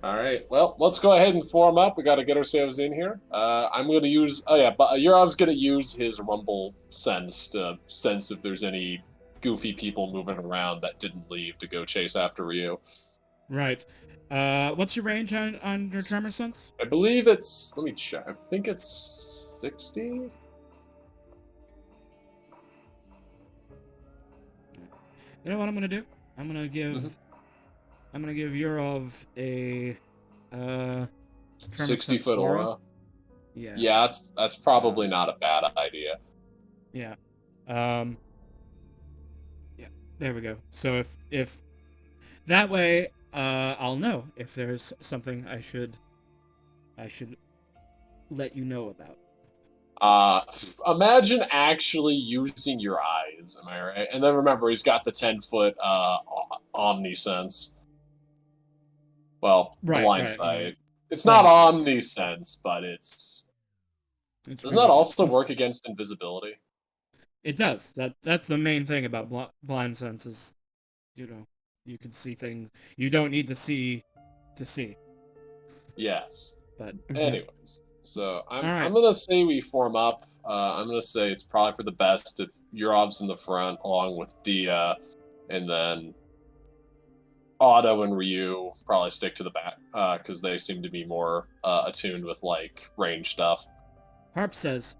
Speaker 1: All right. Well, let's go ahead and form up. We got to get ourselves in here. I'm going to use. Oh yeah, but Yurov's going to use his rumble sense to sense if there's any goofy people moving around that didn't leave to go chase after Ryu.
Speaker 2: Right. What's your range on your tremor sense?
Speaker 1: I believe it's. Let me check. I think it's 60.
Speaker 2: You know what I'm gonna do? I'm gonna give
Speaker 1: Mhm.
Speaker 2: Yurov a tremor
Speaker 1: 60
Speaker 2: sense
Speaker 1: foot
Speaker 2: aura.
Speaker 1: aura.
Speaker 2: Yeah.
Speaker 1: Yeah, that's probably not a bad idea.
Speaker 2: Yeah. Um. Yeah. There we go. So if that way, I'll know if there's something I should let you know about.
Speaker 1: Imagine actually using your eyes. Am I right? And then remember, he's got the 10-foot omnisense. Well,
Speaker 2: Right.
Speaker 1: blind
Speaker 2: Right. Yeah.
Speaker 1: sight. It's not
Speaker 2: Blind sight.
Speaker 1: omnisense, but it's.
Speaker 2: It's
Speaker 1: Doesn't that
Speaker 2: really
Speaker 1: also work against invisibility?
Speaker 2: It does. That's the main thing about blind sense is, you can see things you don't need to see to see.
Speaker 1: Yes.
Speaker 2: But
Speaker 1: Anyways, so
Speaker 2: All
Speaker 1: I'm
Speaker 2: right.
Speaker 1: gonna say we form up. I'm gonna say it's probably for the best if Yurov's in the front along with Dia, and then Otto and Ryu probably stick to the back because they seem to be more attuned with like range stuff.
Speaker 2: Harp says,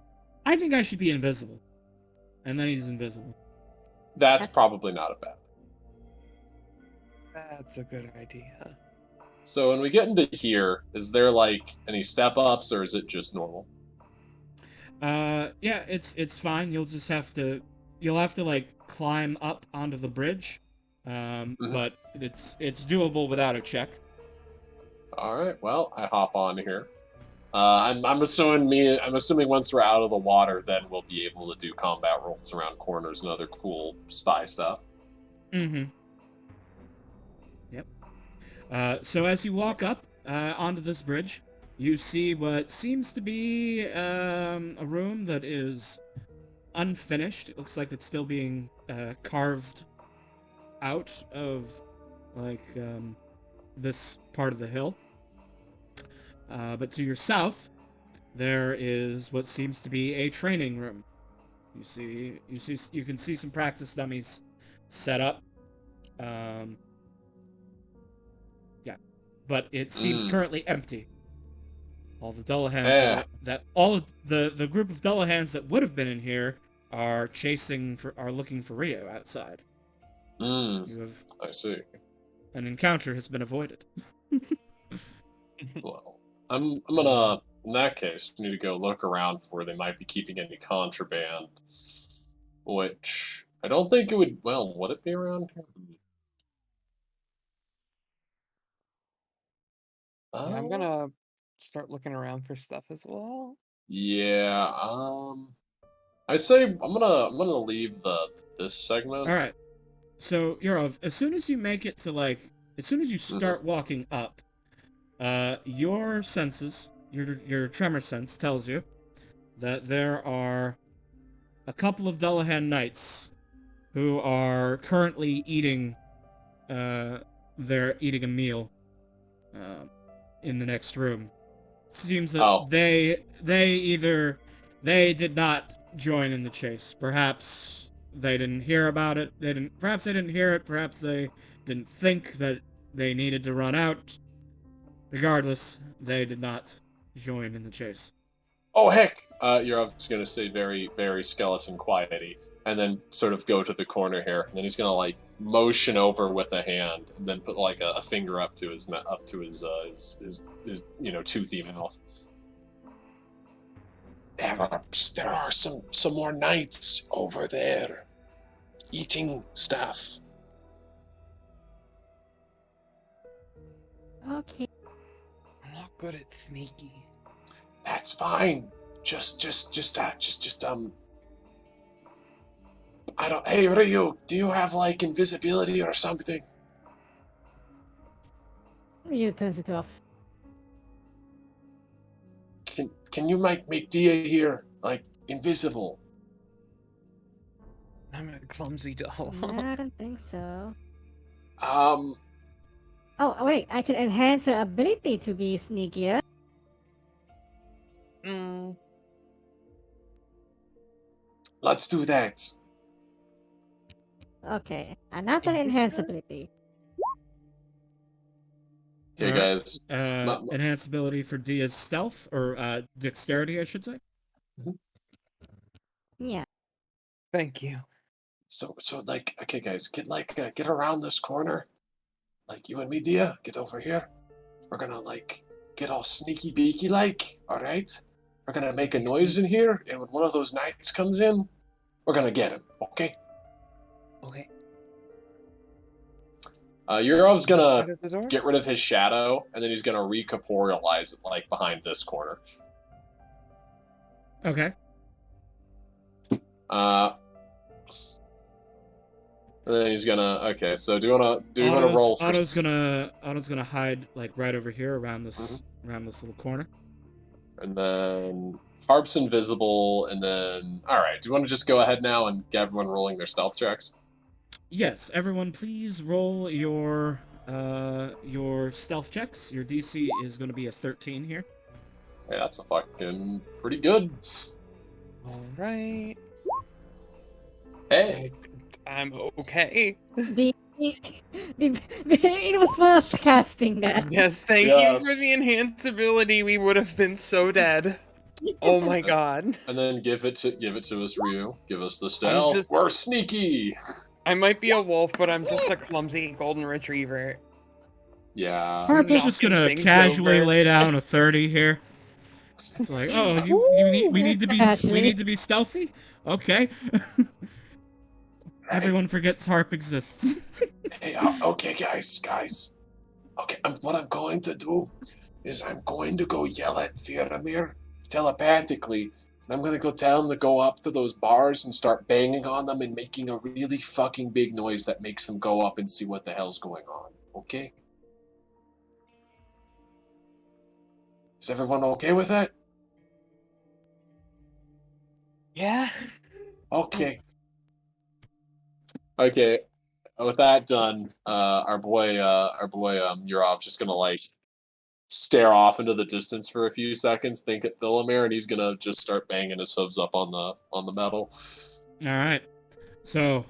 Speaker 2: "I think I should be invisible," and then he's invisible.
Speaker 1: That's
Speaker 4: That's-
Speaker 1: probably not a bad.
Speaker 3: That's a good idea.
Speaker 1: So when we get into here, is there like any step ups or is it just normal?
Speaker 2: Yeah, it's fine. You'll have to like climb up onto the bridge,
Speaker 1: Mhm.
Speaker 2: but it's doable without a check.
Speaker 1: All right. Well, I hop on here. I'm assuming once we're out of the water, then we'll be able to do combat rolls around corners and other cool spy stuff.
Speaker 2: Mm-hmm. Yep. So as you walk up onto this bridge, you see what seems to be a room that is unfinished. It looks like it's still being carved out of like this part of the hill. But to your south, there is what seems to be a training room. You can see some practice dummies set up. Yeah, but it seems
Speaker 1: Mm.
Speaker 2: currently empty. All the Dullahans
Speaker 1: Eh.
Speaker 2: all of the group of Dullahans that would have been in here are looking for Rio outside.
Speaker 1: Mm.
Speaker 2: You have
Speaker 1: I see.
Speaker 2: An encounter has been avoided.
Speaker 1: Well, I'm gonna in that case need to go look around for where they might be keeping any contraband. Which I don't think it would. Well, would it be around here?
Speaker 3: Yeah, I'm gonna start looking around for stuff as well.
Speaker 1: Yeah. I say I'm gonna leave this segment.
Speaker 2: All right. So, Yurov, as soon as you
Speaker 1: Mhm.
Speaker 2: start walking up, your senses, your tremor sense tells you that there are a couple of Dullahan knights who are currently eating, they're eating a meal, uh, in the next room. Seems that
Speaker 1: Oh.
Speaker 2: they did not join in the chase. Perhaps they didn't hear about it. Perhaps they didn't hear it. Perhaps they didn't think that they needed to run out. Regardless, they did not join in the chase.
Speaker 1: Oh heck! You're obviously gonna say very, very skeleton quiety, and then sort of go to the corner here, and then he's gonna like motion over with a hand, and then put like a finger up to his toothy mouth. There are some more knights over there eating stuff.
Speaker 4: Okay.
Speaker 3: I'm not good at sneaky.
Speaker 1: That's fine. I don't. Hey Ryu, do you have like invisibility or something?
Speaker 4: You turns it off.
Speaker 1: Can you make Dia here like invisible?
Speaker 3: I'm a clumsy doll.
Speaker 4: I don't think so.
Speaker 1: Um,
Speaker 4: Oh, wait, I could enhance her ability to be sneakier.
Speaker 3: Mm,
Speaker 1: let's do that.
Speaker 4: Okay, another enhance ability.
Speaker 1: Okay,
Speaker 2: Alright.
Speaker 1: guys.
Speaker 2: Enhance ability for Dia's stealth, or dexterity, I should say.
Speaker 4: Yeah.
Speaker 3: thank you.
Speaker 1: So like, okay, guys, get around this corner. Like you and me, Dia, get over here. We're gonna like get all sneaky beaky like. All right. We're gonna make a noise in here, and when one of those knights comes in, we're gonna get him. Okay.
Speaker 3: Okay.
Speaker 1: Yurov's
Speaker 3: Out
Speaker 1: gonna
Speaker 3: of the door?
Speaker 1: get rid of his shadow, and then he's gonna recorporealize it like behind this corner.
Speaker 2: Okay.
Speaker 1: And then he's gonna. Okay, so do you wanna roll for?
Speaker 2: Otto's gonna hide like right over here around this little corner.
Speaker 1: And then Harp's invisible, and then all right. Do you want to just go ahead now and get everyone rolling their stealth checks?
Speaker 2: Yes, everyone, please roll your stealth checks. Your DC is going to be a 13 here.
Speaker 1: Yeah, that's a fucking pretty good.
Speaker 3: All right.
Speaker 1: Hey,
Speaker 3: I'm okay.
Speaker 4: It was worth casting that.
Speaker 3: Yes, thank you for the enhanceability. We would have been so dead. Oh my god.
Speaker 1: and then give it to us, Ryu. Give us the stealth. We're sneaky.
Speaker 3: I might be a wolf, but I'm just a clumsy golden retriever.
Speaker 1: Yeah.
Speaker 2: Harp's
Speaker 3: Knocking
Speaker 2: just gonna
Speaker 3: things
Speaker 2: casually
Speaker 3: over.
Speaker 2: lay down a 30 here. It's like, oh, we need to be stealthy. Okay. Everyone forgets Harp exists.
Speaker 1: Hey, okay, guys. Okay, what I'm going to do is I'm going to go yell at Viramir telepathically. I'm going to go tell him to go up to those bars and start banging on them and making a really fucking big noise that makes them go up and see what the hell's going on. Okay? Is everyone okay with that?
Speaker 3: Yeah.
Speaker 1: Okay. Okay. With that done, our boy Yurov's just gonna like stare off into the distance for a few seconds, think at Philomer, and he's gonna just start banging his hooves up on the metal.
Speaker 2: All right. So,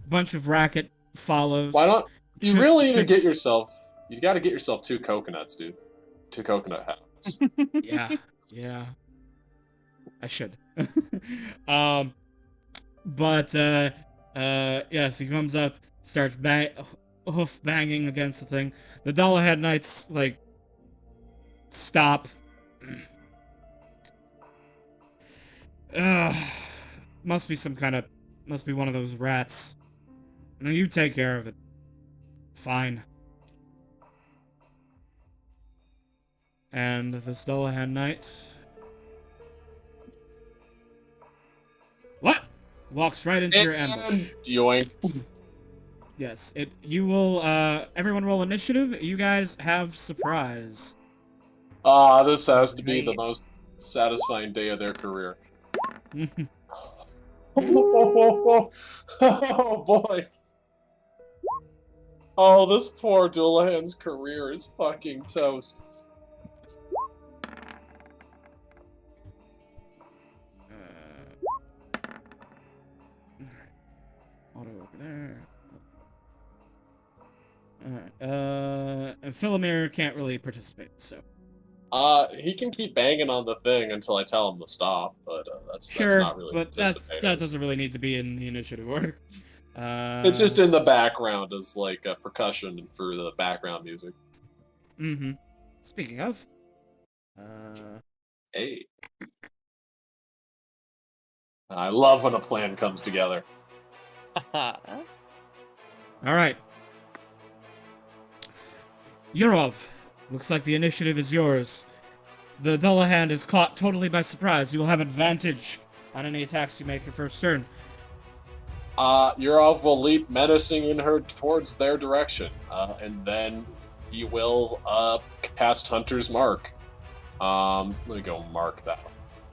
Speaker 2: bunch of racket follows.
Speaker 1: Why not? You really need to get yourself. You got to get yourself 2 coconuts, dude. 2 coconut halves.
Speaker 2: Yeah. I should. But yes, he comes up, starts hoof banging against the thing. The Dullahan Knights like stop. Must be one of those rats. No, you take care of it. Fine. And the Dullahan Knight. What? Walks right into your ambush.
Speaker 1: Yoink.
Speaker 2: Yes, you will, everyone roll initiative. You guys have surprise.
Speaker 1: This has to be the most satisfying day of their career. Oh boy. Oh, this poor Dullahan's career is fucking toast.
Speaker 2: Auto over there. Alright, and Philomere can't really participate, so.
Speaker 1: He can keep banging on the thing until I tell him to stop, but that's not really.
Speaker 2: But that doesn't really need to be in the initiative order.
Speaker 1: It's just in the background as like a percussion for the background music.
Speaker 2: Mm-hmm. Speaking of,
Speaker 1: hey, I love when a plan comes together.
Speaker 2: all right, Yurov. Looks like the initiative is yours. The Dullahan is caught totally by surprise. You will have advantage on any attacks you make your first turn.
Speaker 1: Yurov will leap menacing in her towards their direction, and then he will cast Hunter's Mark. Let me go mark that.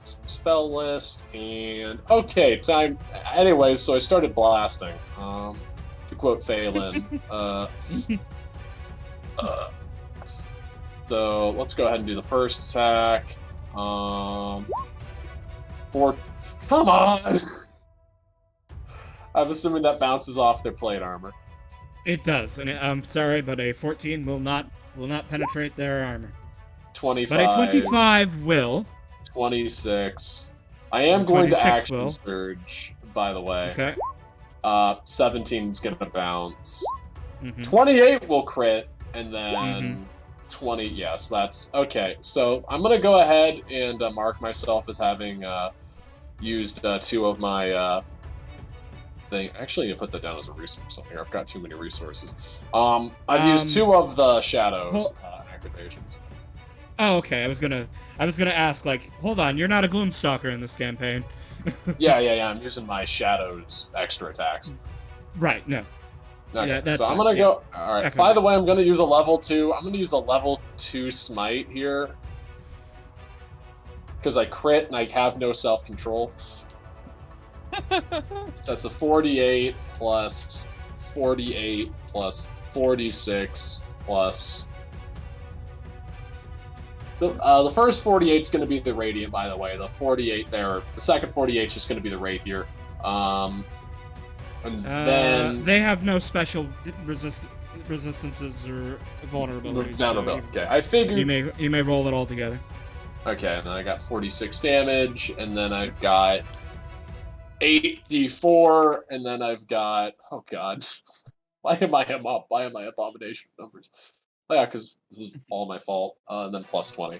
Speaker 1: spell list, and okay, time. Anyways, so I started blasting. To quote Phelan, so let's go ahead and do the first attack. Four. Come on. I'm assuming that bounces off their plate armor.
Speaker 2: It does, and I'm sorry, but a 14 will not penetrate their armor.
Speaker 1: 25.
Speaker 2: But a 25 will.
Speaker 1: 26. I am going to
Speaker 2: 26
Speaker 1: action
Speaker 2: will.
Speaker 1: surge, by the way.
Speaker 2: Okay.
Speaker 1: 17's gonna bounce.
Speaker 2: Mhm.
Speaker 1: 28 will crit, and then 20. Yes, that's okay. So I'm gonna go ahead and mark myself as having used 2 of my thing. Actually, I need to put that down as a resource on here. I've got too many resources. I've used 2 of the shadows activations.
Speaker 2: Oh, okay. I was gonna ask, like, hold on, you're not a Gloomstalker in this campaign.
Speaker 1: Yeah. I'm using my shadows extra attacks.
Speaker 2: Right. No.
Speaker 1: Okay,
Speaker 2: Yeah, that's
Speaker 1: so I'm
Speaker 2: fine,
Speaker 1: gonna go. All right.
Speaker 2: Okay.
Speaker 1: By the way, I'm gonna use a level 2. I'm gonna use a level 2 smite here because I crit and I have no self-control. So that's a 48 plus 48 plus 46 plus. The first 48 is going to be the radiant, by the way. The 48 there, the second 48 is just going to be the rapier. And then
Speaker 2: they have no special resistances or vulnerabilities.
Speaker 1: vulnerability.
Speaker 2: So
Speaker 1: Okay, I figured.
Speaker 2: you may roll it all together.
Speaker 1: Okay, and then I got 46 damage, and then I've got 8d4, and then I've got, oh god, why am I up? Why am I abomination numbers? Oh, yeah, because this is all my fault. And then plus 20.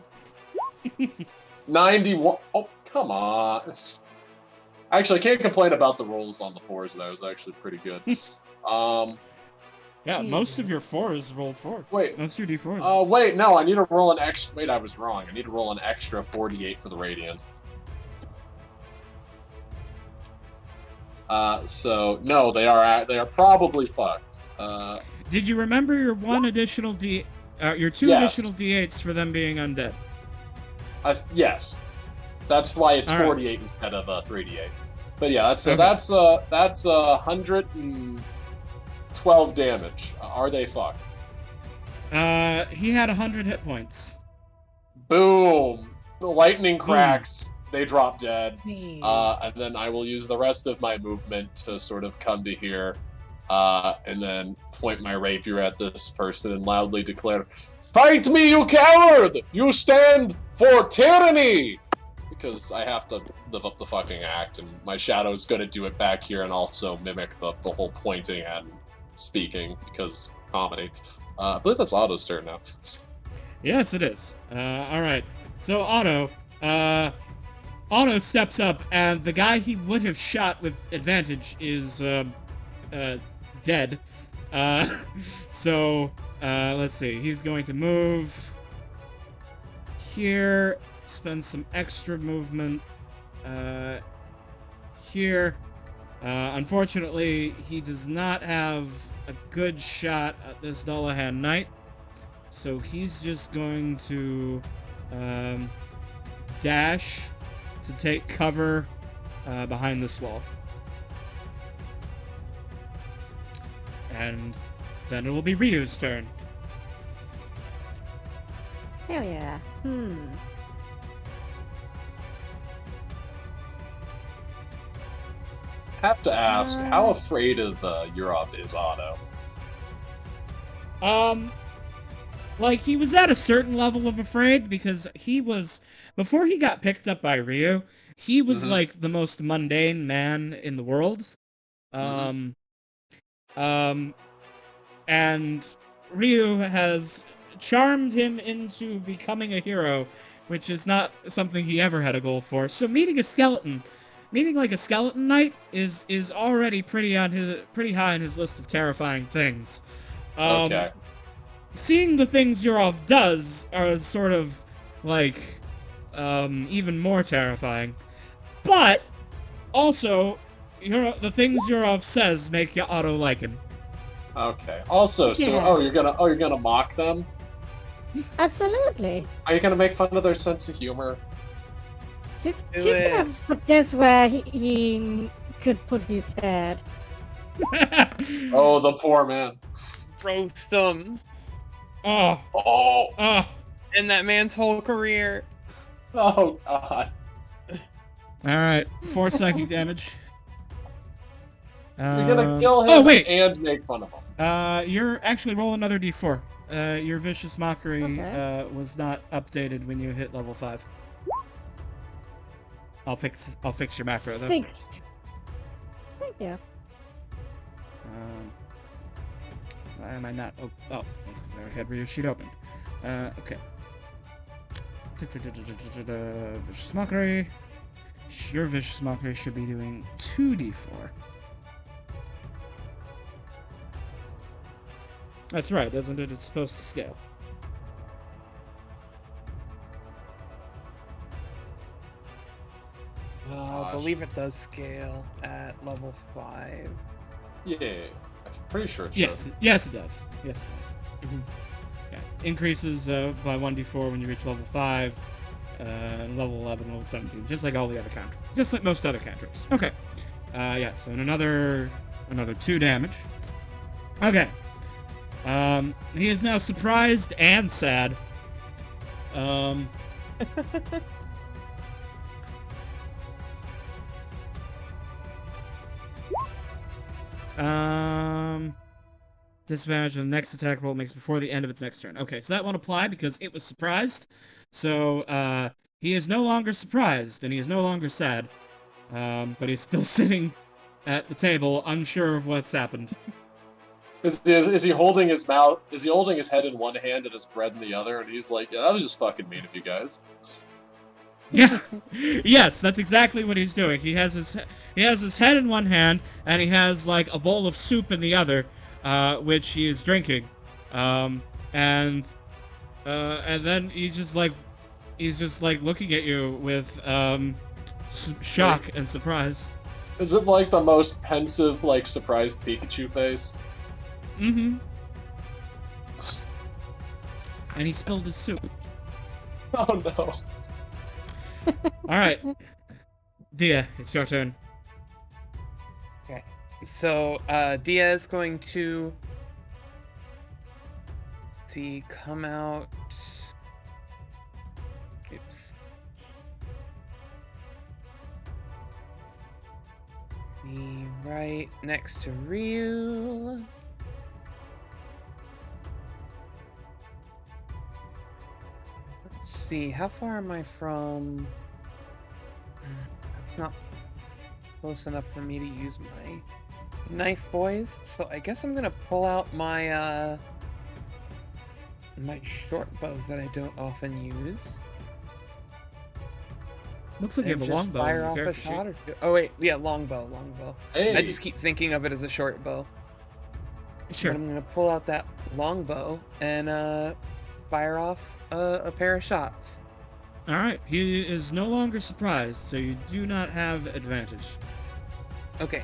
Speaker 1: 91. Oh, come on. Actually, I can't complain about the rolls on the 4s. That was actually pretty good.
Speaker 2: Yeah, most of your 4s rolled 4.
Speaker 1: Wait.
Speaker 2: Most of your d4s.
Speaker 1: Wait, no, I need to roll an extra. Wait, I was wrong. I need to roll an extra 48 for the radiant. So no, they are probably fucked.
Speaker 2: Did you remember your one additional your 2
Speaker 1: Yes.
Speaker 2: additional d8s for them being undead?
Speaker 1: Yes, that's why it's
Speaker 2: All right.
Speaker 1: 48 instead of 3d8. But yeah, that's
Speaker 2: Okay.
Speaker 1: that's 112 damage. Are they fucked?
Speaker 2: He had 100 hit points.
Speaker 1: Boom! The lightning cracks. They drop dead.
Speaker 3: Hey.
Speaker 1: And then I will use the rest of my movement to sort of come to here, and then point my rapier at this person and loudly declare, "Fight me, you coward! You stand for tyranny!" Because I have to live up the fucking act, and my shadow's gonna do it back here and also mimic the whole pointing and speaking, because comedy. I believe that's Otto's turn now.
Speaker 2: Yes, it is. Alright. So, Otto steps up, and the guy he would have shot with advantage is, dead. So, let's see. He's going to move here, spend some extra movement, here. Unfortunately, he does not have a good shot at this Dullahan Knight, so he's just going to, dash to take cover behind this wall. And then it will be Ryu's turn.
Speaker 4: Hell yeah.
Speaker 1: Have to ask, how afraid of Yurov is Otto?
Speaker 2: Like, he was at a certain level of afraid because he was, before he got picked up by Ryu, he was like the most mundane man in the world. And Ryu has charmed him into becoming a hero, which is not something he ever had a goal for. So meeting like a skeleton knight is already pretty high on his list of terrifying things.
Speaker 1: Okay.
Speaker 2: Seeing the things Yurov does are sort of like even more terrifying. But also, the things Yurov says make Otto like him.
Speaker 1: Okay. Also, so
Speaker 4: Yeah.
Speaker 1: you're gonna mock them?
Speaker 4: Absolutely.
Speaker 1: Are you gonna make fun of their sense of humor?
Speaker 4: She's
Speaker 3: Do
Speaker 4: she's
Speaker 3: it.
Speaker 4: gonna suggest where he could put his head.
Speaker 1: Oh, the poor man.
Speaker 3: Roast him.
Speaker 2: Oh,
Speaker 1: Oh,
Speaker 2: oh.
Speaker 3: And that man's whole career.
Speaker 1: oh God.
Speaker 2: Alright, 4 psychic damage.
Speaker 1: You're gonna kill him
Speaker 2: Oh, wait!
Speaker 1: and make fun of him.
Speaker 2: You're actually roll another d4. Your Vicious Mockery
Speaker 4: Okay.
Speaker 2: was not updated when you hit level 5. I'll fix your macro though.
Speaker 4: 6. Thank you.
Speaker 2: Why am I not? Oh, that's because I had your sheet open. Okay. Vicious Mockery. Your Vicious Mockery should be doing 2d4. That's right, isn't it? It's supposed to scale.
Speaker 3: I
Speaker 1: Gosh.
Speaker 3: believe it does scale at level 5.
Speaker 1: Yeah, I'm pretty sure it
Speaker 2: Yes,
Speaker 1: should.
Speaker 2: yes, it does. Yes, it does. Yeah, increases by 1d4 when you reach level 5, and level 11, level 17, just like all the other cantrips. Just like most other cantrips. Okay. Yeah, so another 2 damage. Okay. He is now surprised and sad. Disadvantage on the next attack roll it makes before the end of its next turn. Okay, so that won't apply because it was surprised. So, he is no longer surprised, and he is no longer sad. But he's still sitting at the table, unsure of what's happened.
Speaker 1: Is he holding his mouth? Is he holding his head in one hand and his bread in the other? And he's like, "Yeah, that was just fucking mean of you guys."
Speaker 2: Yeah, yes, that's exactly what he's doing. He has his head in one hand, and he has like a bowl of soup in the other, which he is drinking, and then he's just like looking at you with shock and surprise.
Speaker 1: Is it like the most pensive, like surprised Pikachu face?
Speaker 2: Mm-hmm. And he spilled his soup.
Speaker 1: Oh no.
Speaker 2: All right, Dia, it's your turn.
Speaker 3: Okay. So, Dia is going to come out. Oops. Be right next to Ryu. Let's see, how far am I from? That's not close enough for me to use my knife, boys. So I guess I'm gonna pull out my my short bow that I don't often use.
Speaker 2: Looks like you
Speaker 3: And
Speaker 2: have a
Speaker 3: just
Speaker 2: longbow in
Speaker 3: fire
Speaker 2: your
Speaker 3: off a
Speaker 2: character sheet.
Speaker 3: shot or two. Oh wait, yeah, longbow.
Speaker 1: Hey.
Speaker 3: I just keep thinking of it as a short bow.
Speaker 2: Sure.
Speaker 3: But I'm gonna pull out that longbow and fire off a pair of shots.
Speaker 2: All right, he is no longer surprised, so you do not have advantage.
Speaker 3: Okay.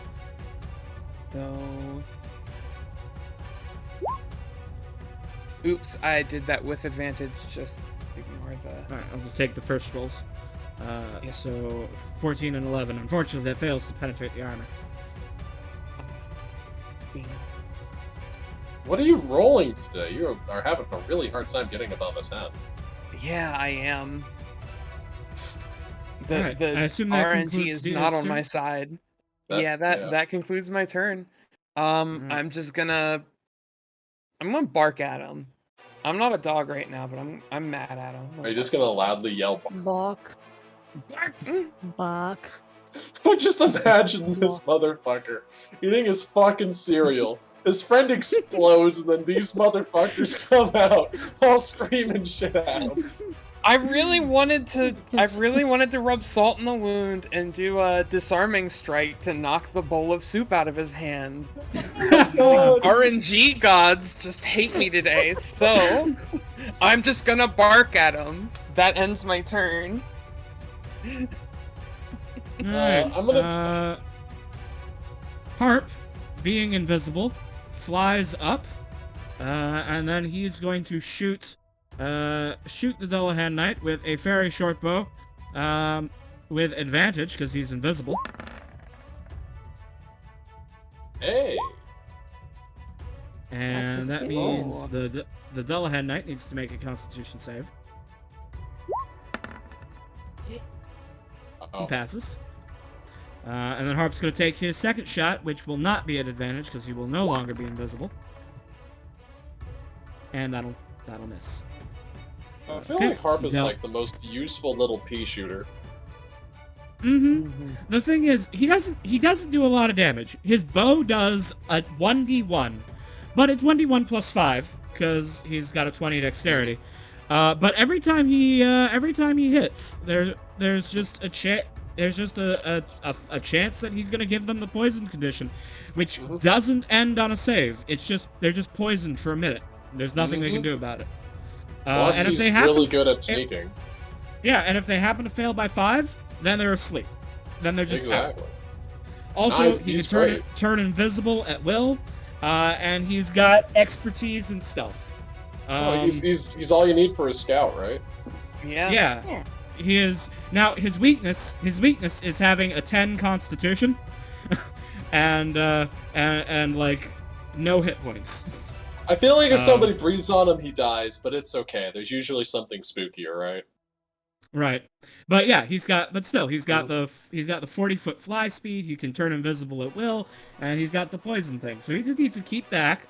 Speaker 3: So. Oops, I did that with advantage. Just ignore the.
Speaker 2: All right, I'll just take the first rolls.
Speaker 3: Yes.
Speaker 2: So 14 and 11. Unfortunately, that fails to penetrate the armor.
Speaker 1: What are you rolling today? You are having a really hard time getting above a 10.
Speaker 3: Yeah, I am.
Speaker 2: Alright,
Speaker 3: The
Speaker 2: I assume that
Speaker 3: RNG
Speaker 2: concludes
Speaker 3: is
Speaker 2: Dia's
Speaker 3: not on
Speaker 2: turn?
Speaker 3: my side.
Speaker 1: Yeah.
Speaker 3: That concludes my turn.
Speaker 2: Alright.
Speaker 3: I'm gonna bark at him. I'm not a dog right now, but I'm mad at him.
Speaker 1: Are you just gonna loudly yell?
Speaker 4: Bark.
Speaker 3: Bark.
Speaker 4: Bark.
Speaker 1: Just imagine this motherfucker eating his fucking cereal. His friend explodes, and then these motherfuckers come out all screaming shit at him.
Speaker 3: I really wanted to rub salt in the wound and do a disarming strike to knock the bowl of soup out of his hand.
Speaker 1: God.
Speaker 3: RNG gods just hate me today, so I'm just gonna bark at him. That ends my turn.
Speaker 2: Alright,
Speaker 1: I'm gonna-
Speaker 2: Harp, being invisible, flies up, and then he's going to shoot the Dullahan Knight with a very short bow. with advantage because he's invisible.
Speaker 1: Hey.
Speaker 2: And that
Speaker 4: pretty
Speaker 2: means
Speaker 3: good.
Speaker 2: the Dullahan Knight needs to make a Constitution save. He
Speaker 1: Oh.
Speaker 2: passes. And then Harp's going to take his second shot, which will not be at advantage because he will no longer be invisible. And that'll miss.
Speaker 1: I feel
Speaker 2: Okay.
Speaker 1: like Harp is
Speaker 2: Now-
Speaker 1: like the most useful little pea shooter.
Speaker 2: Mm-hmm. The thing is, he doesn't do a lot of damage. His bow does a 1d1, but it's 1d1 plus 5 because he's got a 20 dexterity. But every time he hits, there's just a chance that he's gonna give them the poison condition, which doesn't end on a save. It's just they're just poisoned for a minute. There's nothing they can do about it.
Speaker 1: Plus,
Speaker 2: and if
Speaker 1: he's
Speaker 2: they happen,
Speaker 1: really good at sneaking.
Speaker 2: yeah, and if they happen to fail by 5, then they're asleep. Then they're just out.
Speaker 1: Exactly.
Speaker 2: Also,
Speaker 1: No,
Speaker 2: he
Speaker 1: he's
Speaker 2: can
Speaker 1: great.
Speaker 2: turn invisible at will, and he's got expertise in stealth.
Speaker 1: He's all you need for a scout, right?
Speaker 3: Yeah.
Speaker 2: Yeah. He is now his weakness is having a 10 constitution and like no hit points.
Speaker 1: I feel like if somebody breathes on him, he dies, but it's okay. There's usually something spookier, right?
Speaker 2: Right. But yeah, he's got the 40-foot fly speed, he can turn invisible at will, and he's got the poison thing. So he just needs to keep back,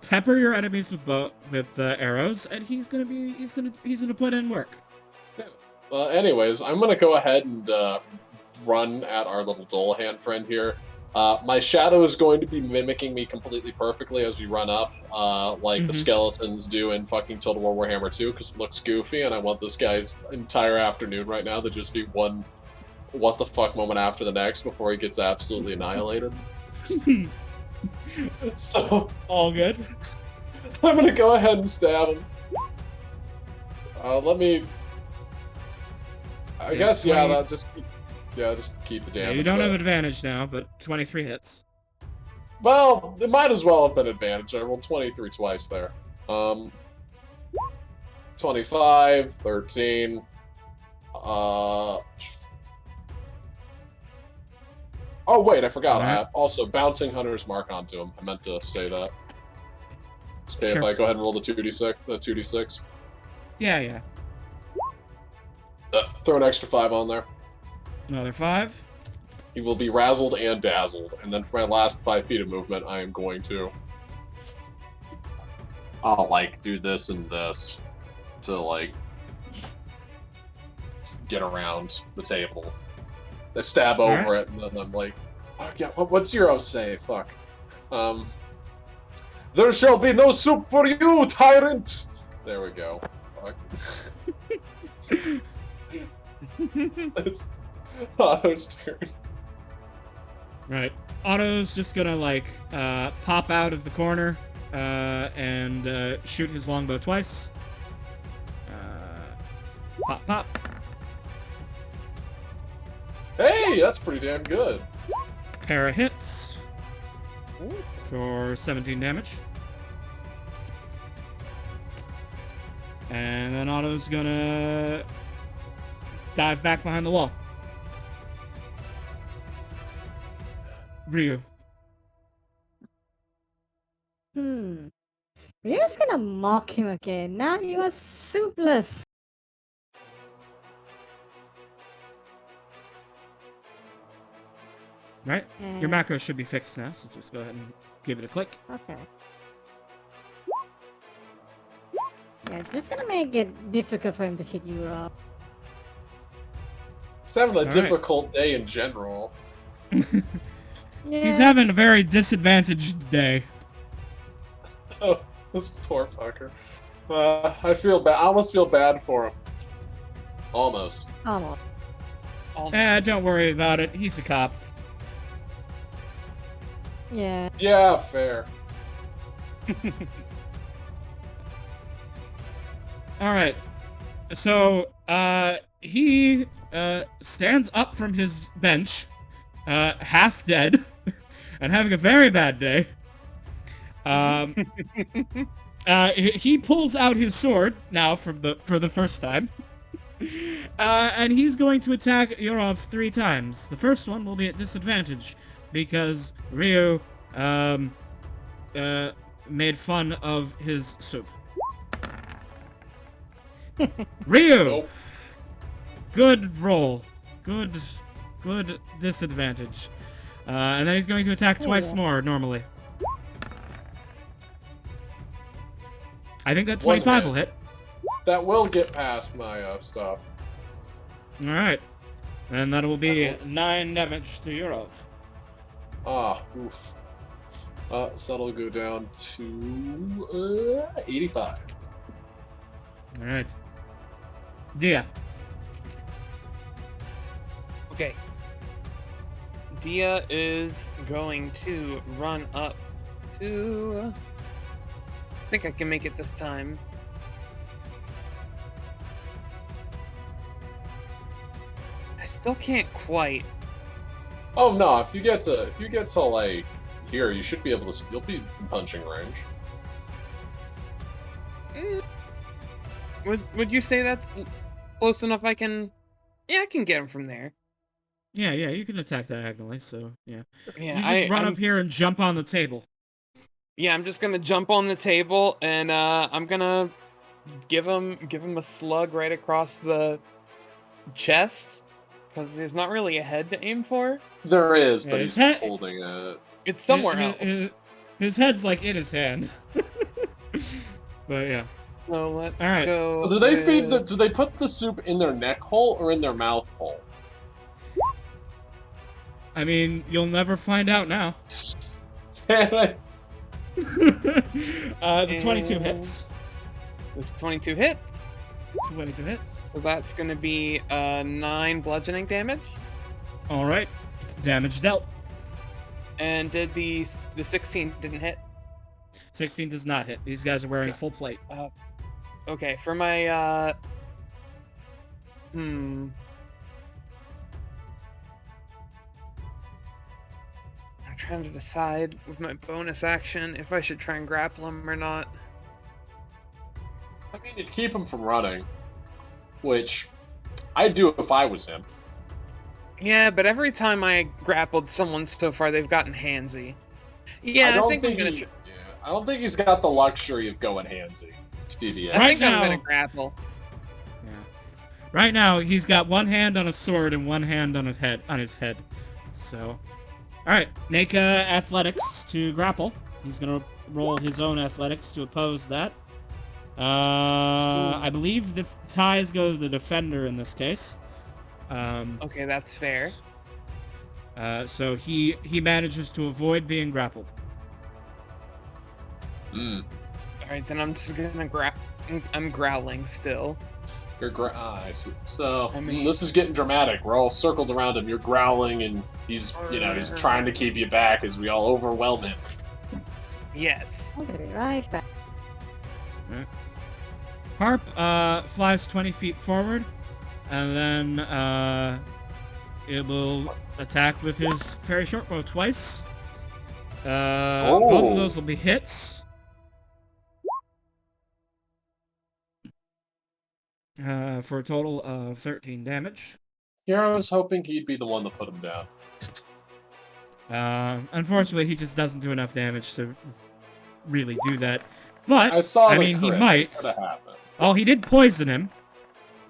Speaker 2: pepper your enemies with arrows, and he's gonna put in work.
Speaker 1: Yeah. Well, anyways, I'm gonna go ahead and run at our little Dullahan friend here. My shadow is going to be mimicking me completely perfectly as we run up, like the skeletons do in fucking Total War Warhammer 2, because it looks goofy, and I want this guy's entire afternoon right now to just be one what the fuck moment after the next before he gets absolutely annihilated. So,
Speaker 2: all good.
Speaker 1: I'm gonna go ahead and stab him. I guess,
Speaker 2: 20.
Speaker 1: just keep the damage.
Speaker 2: Yeah, you don't
Speaker 1: up.
Speaker 2: have advantage now, but 23 hits.
Speaker 1: Well, it might as well have been advantage. I rolled 23 twice there. 25, 13. Oh wait, I forgot.
Speaker 2: Alright.
Speaker 1: Also, bouncing Hunter's Mark onto him. I meant to say that. Okay, if
Speaker 2: Sure.
Speaker 1: I go ahead and roll the 2d6.
Speaker 2: Yeah.
Speaker 1: Throw an extra 5 on there.
Speaker 2: Another 5.
Speaker 1: He will be razzled and dazzled. And then for my last 5 feet of movement, I am going to... I'll, do this and this to, get around the table. I stab over it, and then I'm like, oh, yeah, what's your say? Fuck. There shall be no soup for you, tyrant! There we go. Fuck. It's Otto's turn.
Speaker 2: Right. Otto's just gonna pop out of the corner and shoot his longbow twice. Pop.
Speaker 1: Hey, that's pretty damn good.
Speaker 2: Pair of hits for 17 damage. And then Otto's gonna dive back behind the wall. Ryu.
Speaker 4: Ryu's gonna mock him again. Now you are soupless.
Speaker 2: Right? Your macro should be fixed now, so just go ahead and give it a click.
Speaker 4: Okay. Yeah, it's just gonna make it difficult for him to hit you, Rob.
Speaker 1: He's having a
Speaker 2: All right.
Speaker 1: difficult day in general.
Speaker 4: Yeah.
Speaker 2: He's having a very disadvantaged day.
Speaker 1: Oh, this poor fucker. I feel bad. I almost feel bad for him. Almost.
Speaker 4: Almost.
Speaker 2: Don't worry about it. He's a cop.
Speaker 4: Yeah.
Speaker 1: Yeah, fair.
Speaker 2: Alright. So, he stands up from his bench, half dead, and having a very bad day. He pulls out his sword now for the first time. And he's going to attack Yurov 3 times. The first one will be at disadvantage because Ryu made fun of his soup. Ryu!
Speaker 1: Nope.
Speaker 2: Good roll. Good disadvantage. And then he's going to attack twice more normally. I think that 25 will hit.
Speaker 1: That will get past my stuff.
Speaker 2: Alright. And that will be 9 damage to Yurov.
Speaker 1: Ah, oof. So that'll go down to 85.
Speaker 2: Alright. Dia.
Speaker 3: Okay. Dia is going to run up to... I think I can make it this time. I still can't quite.
Speaker 1: Oh no! If you get to like here, you should be able to. You'll be in punching range.
Speaker 3: Would you say that's close enough? I can. Yeah, I can get him from there.
Speaker 2: Yeah, you can attack diagonally, so yeah.
Speaker 3: Yeah,
Speaker 2: you just run up here and jump on the table.
Speaker 3: Yeah, I'm just gonna jump on the table and I'm gonna give him a slug right across the chest because there's not really a head to aim for.
Speaker 1: There is,
Speaker 2: Yeah,
Speaker 1: but
Speaker 2: his
Speaker 1: he's
Speaker 2: head-
Speaker 1: holding it.
Speaker 3: It's somewhere else.
Speaker 2: His head's like in his hand. But yeah.
Speaker 3: So let's
Speaker 2: All right.
Speaker 3: go.
Speaker 1: Do they feed the? Do they put the soup in their neck hole or in their mouth hole?
Speaker 2: I mean, you'll never find out now.
Speaker 1: Damn it!
Speaker 2: The 22 hits.
Speaker 3: This 22 hits.
Speaker 2: 22 hits.
Speaker 3: So that's gonna be 9 bludgeoning damage.
Speaker 2: All right. Damage dealt.
Speaker 3: And did the 16 didn't hit?
Speaker 2: 16 does not hit. These guys are wearing full plate.
Speaker 3: Okay, for my I'm trying to decide with my bonus action if I should try and grapple him or not.
Speaker 1: I mean, it'd keep him from running, which I'd do if I was him.
Speaker 3: Yeah, but every time I grappled someone so far, they've gotten handsy. Yeah, I think I'm gonna.
Speaker 1: I don't think he's got the luxury of going handsy. TBA.
Speaker 3: I think
Speaker 2: Right
Speaker 3: I'm gonna
Speaker 2: now-
Speaker 3: grapple.
Speaker 2: Yeah. Right now, he's got one hand on a sword and one hand on his head. So, all right, make athletics to grapple. He's gonna roll his own athletics to oppose that. I believe the ties go to the defender in this case.
Speaker 3: Okay, that's fair.
Speaker 2: So he manages to avoid being grappled.
Speaker 1: Mm.
Speaker 3: All right, then I'm just gonna I'm growling still.
Speaker 1: I see. So
Speaker 3: I mean-
Speaker 1: this is getting dramatic. We're all circled around him. You're growling, and he's trying to keep you back as we all overwhelm him.
Speaker 3: Yes.
Speaker 4: I'm gonna be right back.
Speaker 2: Harp flies 20 feet forward, and then it will attack with his fairy shortbow twice. Both of those will be hits. For a total of 13 damage.
Speaker 1: Here I was hoping he'd be the one to put him down.
Speaker 2: Unfortunately, he just doesn't do enough damage to really do that. But
Speaker 1: I
Speaker 2: mean, he
Speaker 1: crit.
Speaker 2: might.
Speaker 1: Could have happened.
Speaker 2: Oh, he did poison him.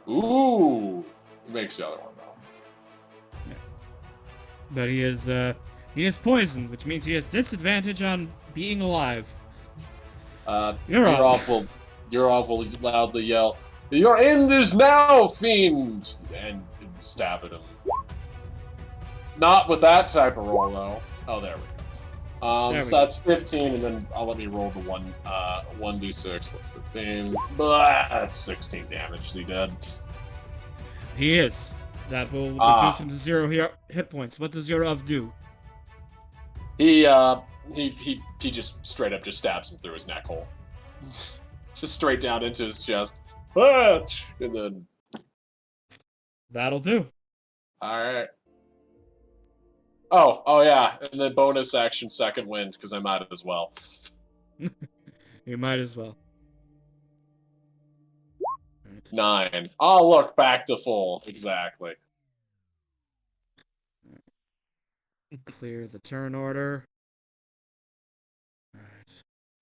Speaker 1: Ooh, he makes the other one though.
Speaker 2: But he is poisoned, which means he has disadvantage on being alive.
Speaker 1: You're awful. You're awful. Loudly yell, "Your end is now, fiend!" and stab at him. Not with that type of roll though. Oh, there we go.
Speaker 2: There we
Speaker 1: So
Speaker 2: go.
Speaker 1: that's 15, and then I'll let me roll the 1d6 with 15. Blah, that's 16 damage. Is he dead?
Speaker 2: He is. That will reduce him to 0 hit points. What does Yurov do?
Speaker 1: He just straight up just stabs him through his neck hole. Just straight down into his chest. And then,
Speaker 2: That'll do.
Speaker 1: alright. Oh yeah, and then bonus action second wind, because I might as well.
Speaker 2: You might as well. Alright.
Speaker 1: 9. Oh, look, back to full. Exactly.
Speaker 2: Clear the turn order.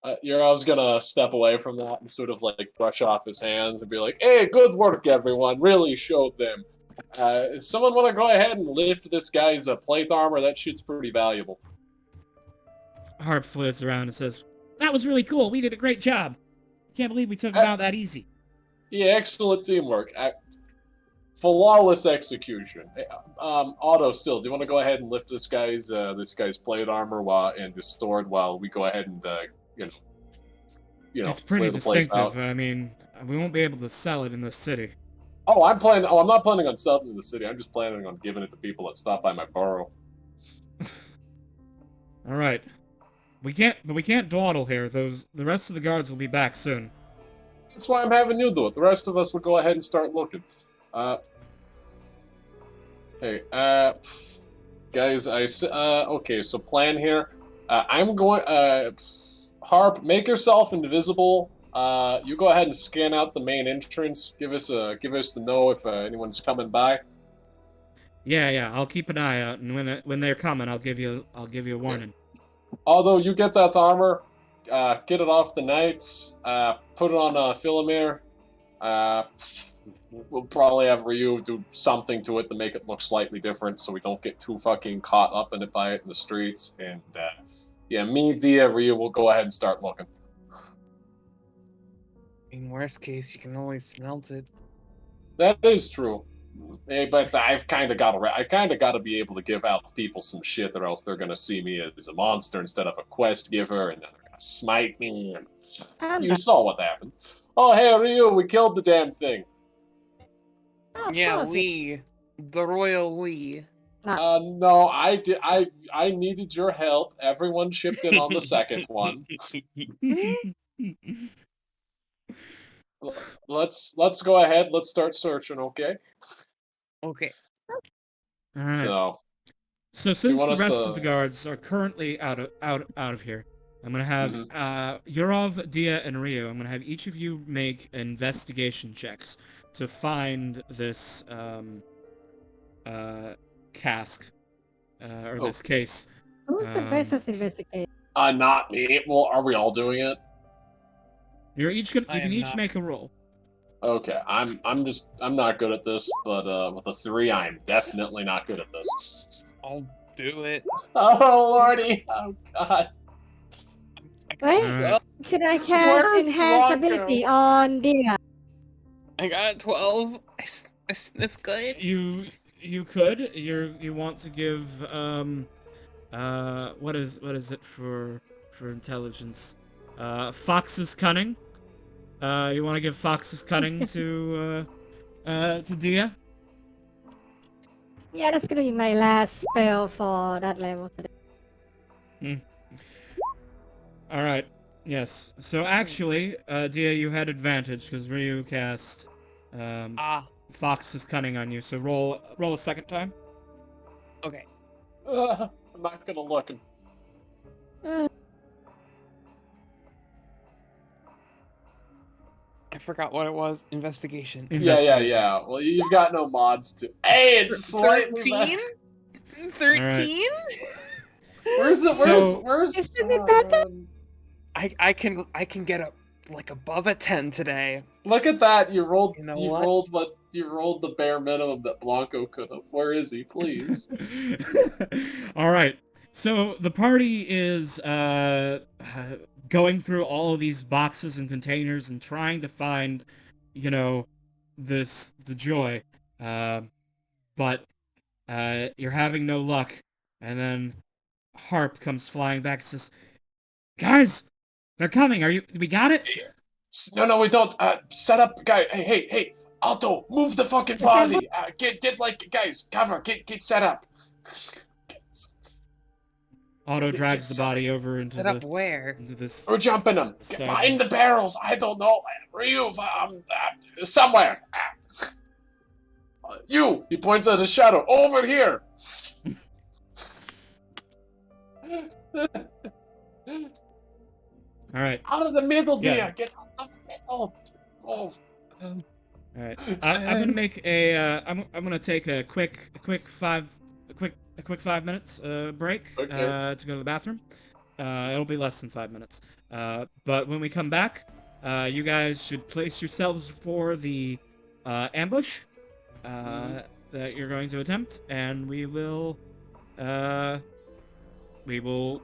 Speaker 2: Alright.
Speaker 1: I was gonna step away from that and sort of like brush off his hands and be like, "Hey, good work, everyone! Really showed them." Someone want to go ahead and lift this guy's plate armor? That shit's pretty valuable.
Speaker 2: Harp flips around and says, "That was really cool. We did a great job. Can't believe we took him out that easy."
Speaker 1: Yeah, excellent teamwork. Flawless execution. Otto, still, do you want to go ahead and lift this guy's plate armor and his sword while we go ahead and
Speaker 2: It's pretty
Speaker 1: clear the place
Speaker 2: distinctive.
Speaker 1: out?
Speaker 2: I mean, we won't be able to sell it in this city.
Speaker 1: Oh, I'm not planning on selling it in the city. I'm just planning on giving it to people that stop by my burrow.
Speaker 2: All right. We can't dawdle here. The rest of the guards will be back soon.
Speaker 1: That's why I'm having you do it. The rest of us will go ahead and start looking. Hey, guys, okay, so plan here. I'm going, Harp, make yourself invisible. You go ahead and scan out the main entrance. Give us the know if anyone's coming by.
Speaker 2: Yeah. I'll keep an eye out, and when they're coming, I'll give you a warning.
Speaker 1: Although you get that armor, get it off the knights, put it on Philomir. We'll probably have Ryu do something to it to make it look slightly different, so we don't get too fucking caught up in it by it in the streets. And me, Dia, Ryu will go ahead and start looking.
Speaker 3: In worst case, you can always smelt it.
Speaker 1: That is true. Hey, but I've kind of got to be able to give out to people some shit, or else they're gonna see me as a monster instead of a quest giver, and then they're gonna smite me. And you saw what happened. Oh, hey, Ryu, we killed the damn thing.
Speaker 4: Oh, of
Speaker 3: Yeah,
Speaker 4: course,
Speaker 3: Lee. The Royal Lee.
Speaker 1: No, I did. I needed your help. Everyone chipped in on the second one. Let's go ahead. Let's start searching, okay?
Speaker 3: Okay.
Speaker 2: All right. So since the rest of the guards are currently out of here, I'm gonna have Yurov, Dia, and Ryu. I'm gonna have each of you make investigation checks to find this cask or this case.
Speaker 4: Who's the best investigator?
Speaker 1: Not me. Well, are we all doing it?
Speaker 2: You can each make a roll.
Speaker 1: Okay, I'm not good at this, but with a 3, I'm definitely not good at this.
Speaker 3: I'll do it.
Speaker 1: Oh lordy! Oh god!
Speaker 4: Wait,
Speaker 2: Alright.
Speaker 4: can I cast enhance ability on Dina?
Speaker 3: I got 12. I sniff good.
Speaker 2: You could. You want to give what is it for intelligence? Fox's cunning. You want to give Fox's cunning to Dia?
Speaker 4: Yeah, that's gonna be my last spell for that level today.
Speaker 2: All right. Yes. So actually, Dia, you had advantage because Ryu cast Fox's cunning on you. So roll a second time.
Speaker 3: Okay.
Speaker 1: I'm not gonna look.
Speaker 3: I forgot what it was. Investigation.
Speaker 1: Yeah. Well, you've got no mods to. Hey, it's slightly
Speaker 3: 13? 13?
Speaker 1: Where's it? Where's?
Speaker 4: Is it better?
Speaker 3: I can get above a 10 today.
Speaker 1: Look at that! You rolled.
Speaker 3: You know
Speaker 1: you
Speaker 3: what?
Speaker 1: rolled the bare minimum that Blanco could have. Where is he? Please.
Speaker 2: All right. So the party is going through all of these boxes and containers and trying to find, the joy, but you're having no luck. And then Harp comes flying back and says, "Guys, they're coming. We got it?"
Speaker 1: No, we don't. Set up, guy. Hey, Alto, move the fucking body. Get guys, cover. Get set up.
Speaker 2: Otto drags the body over into
Speaker 3: Set up where?
Speaker 2: into this.
Speaker 1: We're jumping them. Behind the barrels. I don't know. Ryu, somewhere. You. He points at his shadow. Over here.
Speaker 2: All right.
Speaker 1: Out of the middle, dear.
Speaker 2: Yeah.
Speaker 1: Get out of the middle. Oh.
Speaker 2: All right. I'm gonna make a. I'm gonna take a quick 5 minutes break
Speaker 1: Okay.
Speaker 2: to go to the bathroom. It'll be less than 5 minutes. But when we come back, you guys should place yourselves for the ambush that you're going to attempt, and uh, we will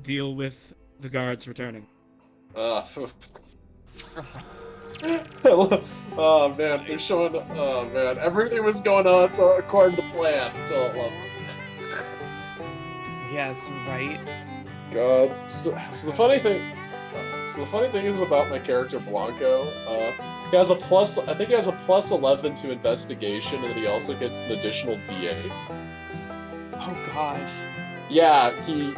Speaker 2: deal with the guards returning.
Speaker 1: Uh, oh man, they're showing. Oh man, everything was going on according to plan until it wasn't.
Speaker 3: Yes, right.
Speaker 1: God. So the funny thing. So the funny thing is about my character Blanco. He has a plus. I think he has a plus 11 to investigation, and then he also gets an additional D8.
Speaker 3: Oh gosh.
Speaker 1: Yeah, he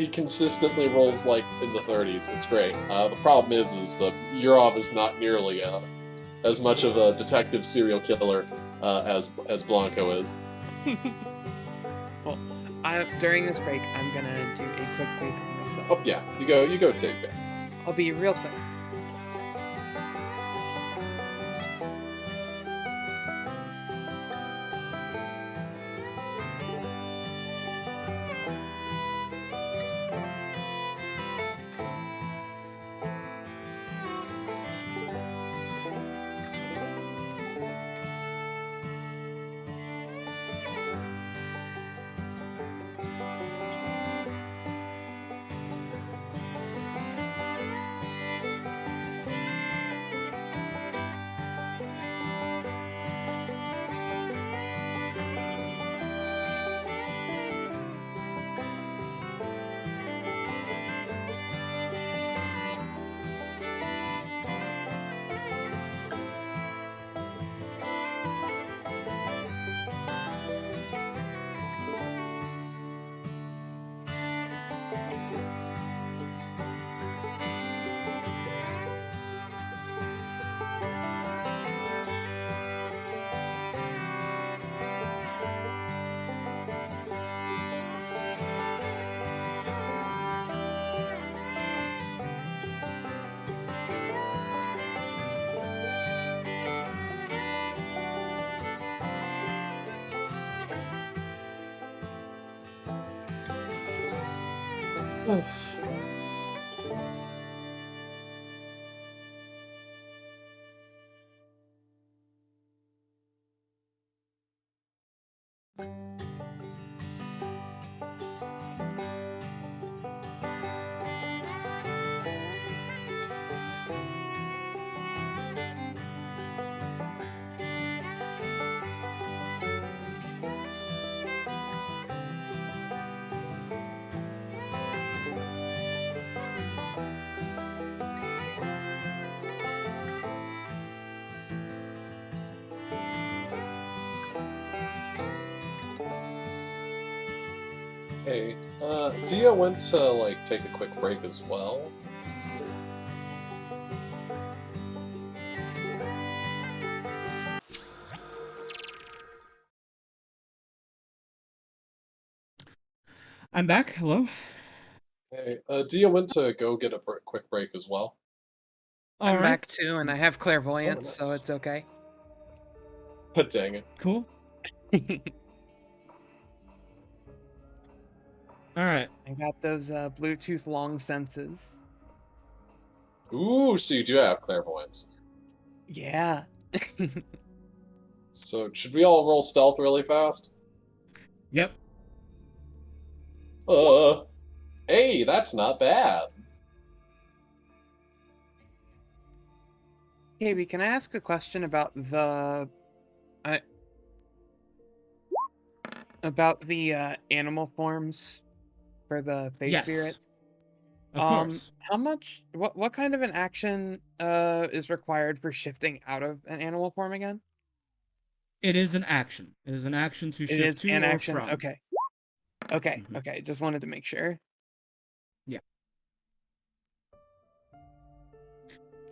Speaker 1: consistently rolls like in the 30s. It's great. The problem is the Yurov is not nearly as much of a detective serial killer as Blanco is.
Speaker 3: Well, during this break, I'm gonna do a quick break on myself.
Speaker 1: Oh yeah, you go take it.
Speaker 3: I'll be real quick.
Speaker 1: Hey, Dia went to like take a quick break as well.
Speaker 2: I'm back. Hello.
Speaker 1: Hey, Dia went to go get a quick break as well.
Speaker 2: All
Speaker 3: I'm
Speaker 2: right.
Speaker 3: back too, and I have clairvoyance,
Speaker 1: Oh,
Speaker 3: so
Speaker 1: nice.
Speaker 3: it's okay.
Speaker 1: Dang it.
Speaker 2: Cool. All right.
Speaker 3: I got those Bluetooth long senses.
Speaker 1: Ooh, so you do have clairvoyance.
Speaker 3: Yeah.
Speaker 1: So should we all roll stealth really fast?
Speaker 2: Yep.
Speaker 1: Uh, hey, that's not bad.
Speaker 3: Katie, can I ask a question about uh, the animal forms for the face
Speaker 2: Yes.
Speaker 3: spirits?
Speaker 2: Of course.
Speaker 3: How much? What kind of an action is required for shifting out of an animal form again?
Speaker 2: It is an action. It is an action to
Speaker 3: It
Speaker 2: shift
Speaker 3: is
Speaker 2: to
Speaker 3: an
Speaker 2: or
Speaker 3: action.
Speaker 2: from.
Speaker 3: Okay. Okay.
Speaker 2: Mhm.
Speaker 3: Okay. Just wanted to make sure.
Speaker 2: Yeah.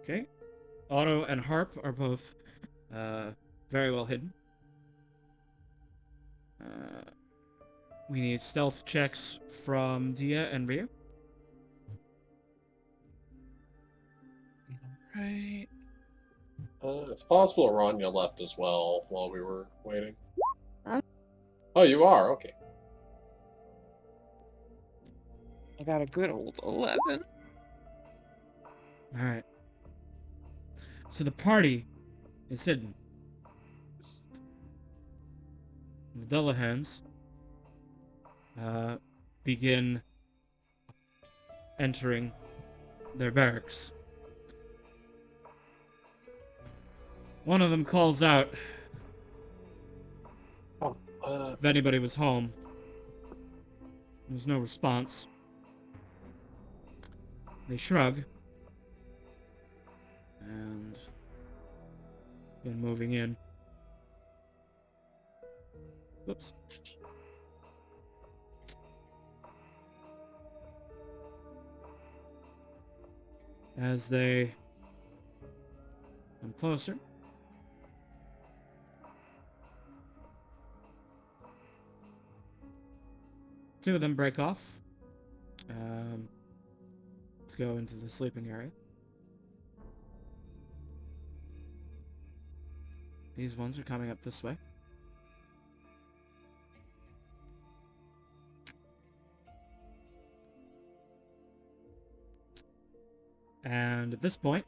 Speaker 2: Okay. Otto and Harp are both very well hidden. We need stealth checks from Dia and Ria.
Speaker 3: Right.
Speaker 1: It's possible Rania left as well while we were waiting.
Speaker 4: Um.
Speaker 1: Oh, you are? Okay.
Speaker 3: I got a good old 11.
Speaker 2: Alright. So the party is hidden. The Dullahans begin entering their barracks. One of them calls out if anybody was home. There was no response. They shrug and begin moving in. Whoops. As they come closer, two of them break off. Let's go into the sleeping area. These ones are coming up this way. And at this point,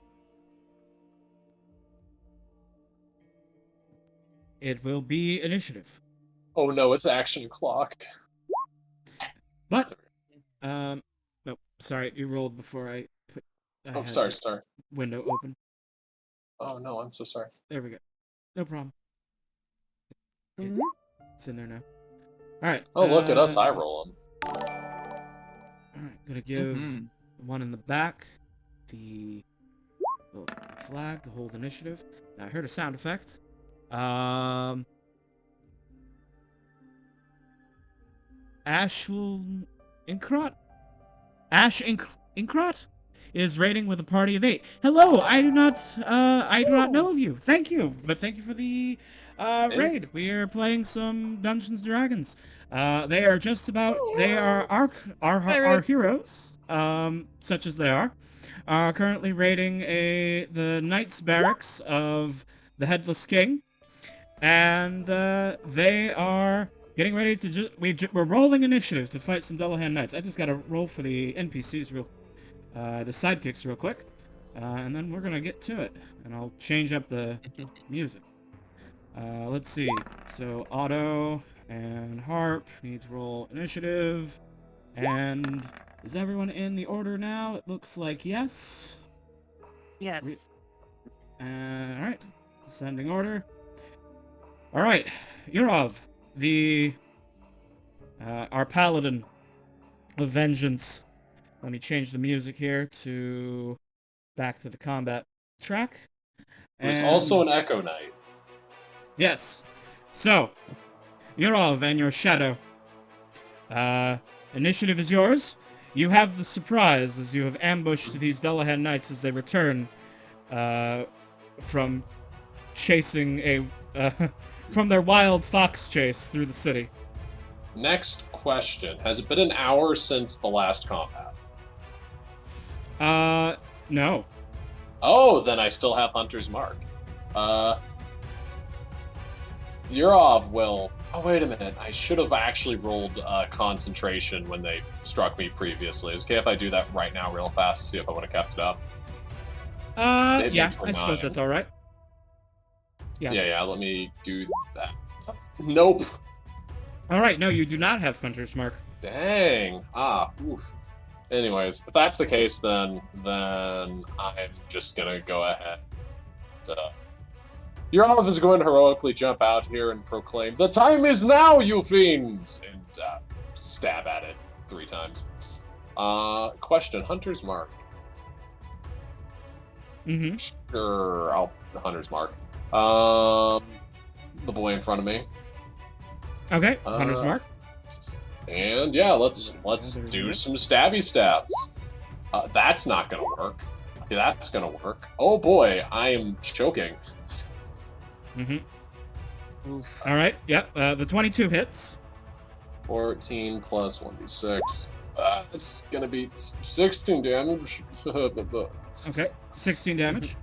Speaker 2: it will be initiative.
Speaker 1: Oh no, it's action clock.
Speaker 2: But, no, sorry, you rolled before I put. I had
Speaker 1: Sorry.
Speaker 2: the window open.
Speaker 1: Oh no, I'm so sorry.
Speaker 2: There we go. No problem.
Speaker 3: Mhm.
Speaker 2: It's in there now. All right.
Speaker 1: Oh, look at us, I roll them.
Speaker 2: All right, gonna give
Speaker 3: Mhm.
Speaker 2: the one in the back the flag to hold initiative. Now I heard a sound effect. Ash Inkrot is raiding with a party of 8. Hello, I do not know of you. Thank you, but thank you for the raid. We are playing some Dungeons & Dragons. They are just about. They are our heroes, such as they are currently raiding the Knights Barracks of the Headless King, and they are getting ready to. We're rolling initiative to fight some Dullahan Knights. I just got to roll for the NPCs the sidekicks real quick, and then we're gonna get to it. And I'll change up the music. Let's see. So Otto and Harp need to roll initiative. And is everyone in the order now? It looks like yes.
Speaker 5: Yes.
Speaker 2: All right. Descending order. All right. Yurov, our paladin of vengeance. Let me change the music here to back to the combat track.
Speaker 1: There's also an Echo Knight.
Speaker 2: Yes. So, Yurov and your shadow. Initiative is yours. You have the surprise as you have ambushed these Dullahan Knights as they return from chasing from their wild fox chase through the city.
Speaker 1: Next question. Has it been an hour since the last combat?
Speaker 2: No.
Speaker 1: Oh, then I still have Hunter's Mark. Yurov will... Oh, wait a minute. I should have actually rolled concentration when they struck me previously. Is it okay if I do that right now real fast to see if I would have kept it up?
Speaker 2: Yeah, I suppose that's alright.
Speaker 1: Yeah, let me do that. Nope.
Speaker 2: Alright, no, you do not have Hunter's Mark.
Speaker 1: Dang. Oof. Anyways, if that's the case, then I'm just gonna go ahead. Yurov is going to heroically jump out here and proclaim, "The time is now, you fiends!" And stab at it 3 times. Question, Hunter's Mark.
Speaker 2: Mm-hmm.
Speaker 1: Sure, Hunter's Mark. The boy in front of me.
Speaker 2: Okay, Hunter's Mark.
Speaker 1: And yeah, let's do some stabby stabs. That's not gonna work. Yeah, that's gonna work. Oh boy, I am choking.
Speaker 2: Mm-hmm. Oof. All right. Yep. The 22 hits.
Speaker 1: 14 plus 1d6. It's gonna be 16 damage.
Speaker 2: Okay. 16 damage.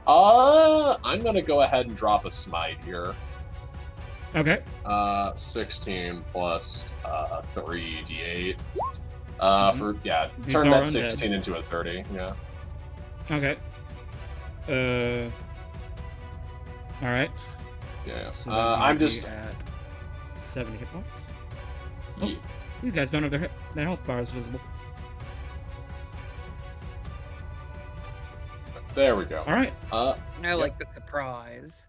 Speaker 1: I'm gonna go ahead and drop a smite here.
Speaker 2: Okay.
Speaker 1: 16 plus 3d8. For
Speaker 2: These
Speaker 1: turn
Speaker 2: are
Speaker 1: that
Speaker 2: undead.
Speaker 1: 16 into a 30. Yeah.
Speaker 2: Okay. All right.
Speaker 1: Yeah.
Speaker 2: So then
Speaker 1: I'm
Speaker 2: he'd be
Speaker 1: just.
Speaker 2: at 70 hit points. Oh,
Speaker 1: Ye-
Speaker 2: these guys don't have their health bars visible.
Speaker 1: There we go.
Speaker 2: All right.
Speaker 3: I
Speaker 1: Yep.
Speaker 3: like the surprise.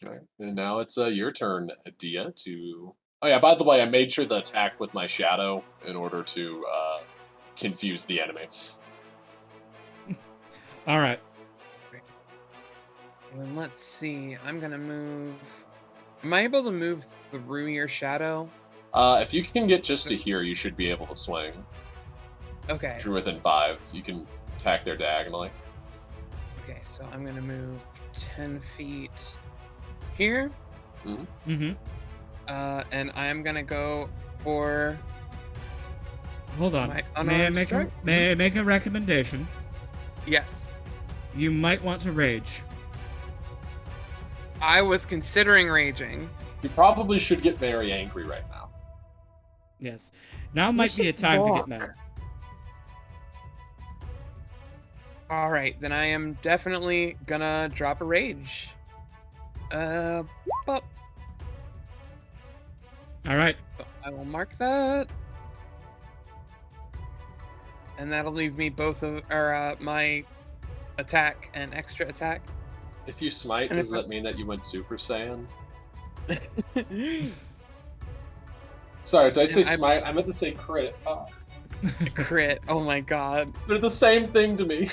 Speaker 1: Okay. And now it's your turn, Dia. To. Oh yeah. By the way, I made sure to attack with my shadow in order to confuse the enemy.
Speaker 2: All right.
Speaker 3: Then let's see. I'm gonna move. Am I able to move through your shadow?
Speaker 1: If you can get just to here, you should be able to swing.
Speaker 3: Okay.
Speaker 1: If you're within 5, you can attack there diagonally.
Speaker 3: Okay, so I'm gonna move 10 feet here.
Speaker 2: Mm-hmm.
Speaker 3: And I'm gonna go for
Speaker 2: Hold on.
Speaker 3: my
Speaker 2: May I
Speaker 3: unarmed
Speaker 2: make
Speaker 3: strike.
Speaker 2: may I make a recommendation?
Speaker 3: Yes.
Speaker 2: You might want to rage.
Speaker 3: I was considering raging.
Speaker 1: You probably should get very angry right now.
Speaker 2: Yes. Now might be a
Speaker 4: should
Speaker 2: time to
Speaker 4: walk.
Speaker 2: get mad.
Speaker 3: All right, then I am definitely gonna drop a rage. But
Speaker 2: All right.
Speaker 3: so I will mark that, and that'll leave me both of my attack and extra attack.
Speaker 1: If you smite,
Speaker 3: And
Speaker 1: does
Speaker 3: if I-
Speaker 1: that mean that you went Super Saiyan? Sorry, did I say
Speaker 3: And I-
Speaker 1: smite? I meant to say crit. Oh.
Speaker 3: Crit. Oh my god.
Speaker 1: They're the same thing to me.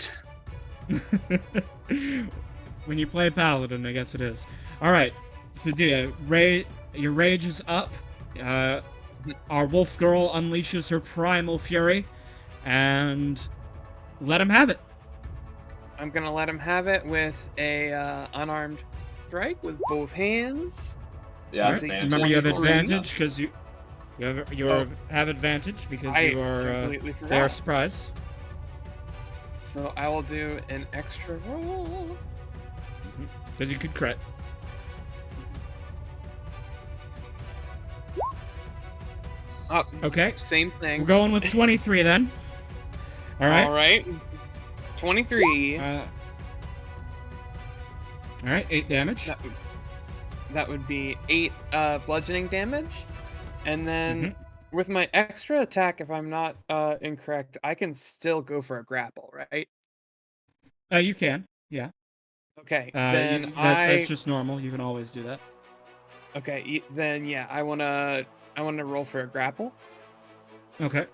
Speaker 2: When you play Paladin, I guess it is. All right. So, Dia, your rage is up. Our wolf girl unleashes her primal fury, and let him have it.
Speaker 3: I'm gonna let him have it with a unarmed strike with both hands.
Speaker 1: Yeah,
Speaker 2: All right.
Speaker 1: advantage.
Speaker 2: Remember, you have
Speaker 3: Three.
Speaker 2: advantage because you have advantage because
Speaker 3: I
Speaker 2: you are
Speaker 3: completely
Speaker 2: they are
Speaker 3: forgot.
Speaker 2: surprised.
Speaker 3: So I will do an extra roll.
Speaker 2: Because you could crit. Okay.
Speaker 3: Same thing.
Speaker 2: We're going with 23 then. All right.
Speaker 3: All right. 23.
Speaker 2: All right, 8 damage.
Speaker 3: That would be 8 bludgeoning damage. And then with my extra attack, if I'm not incorrect, I can still go for a grapple, right?
Speaker 2: You can. Yeah.
Speaker 3: Okay. Then
Speaker 2: that's just normal. You can always do that.
Speaker 3: Okay. Then yeah, I wanna roll for a grapple.
Speaker 2: Okay.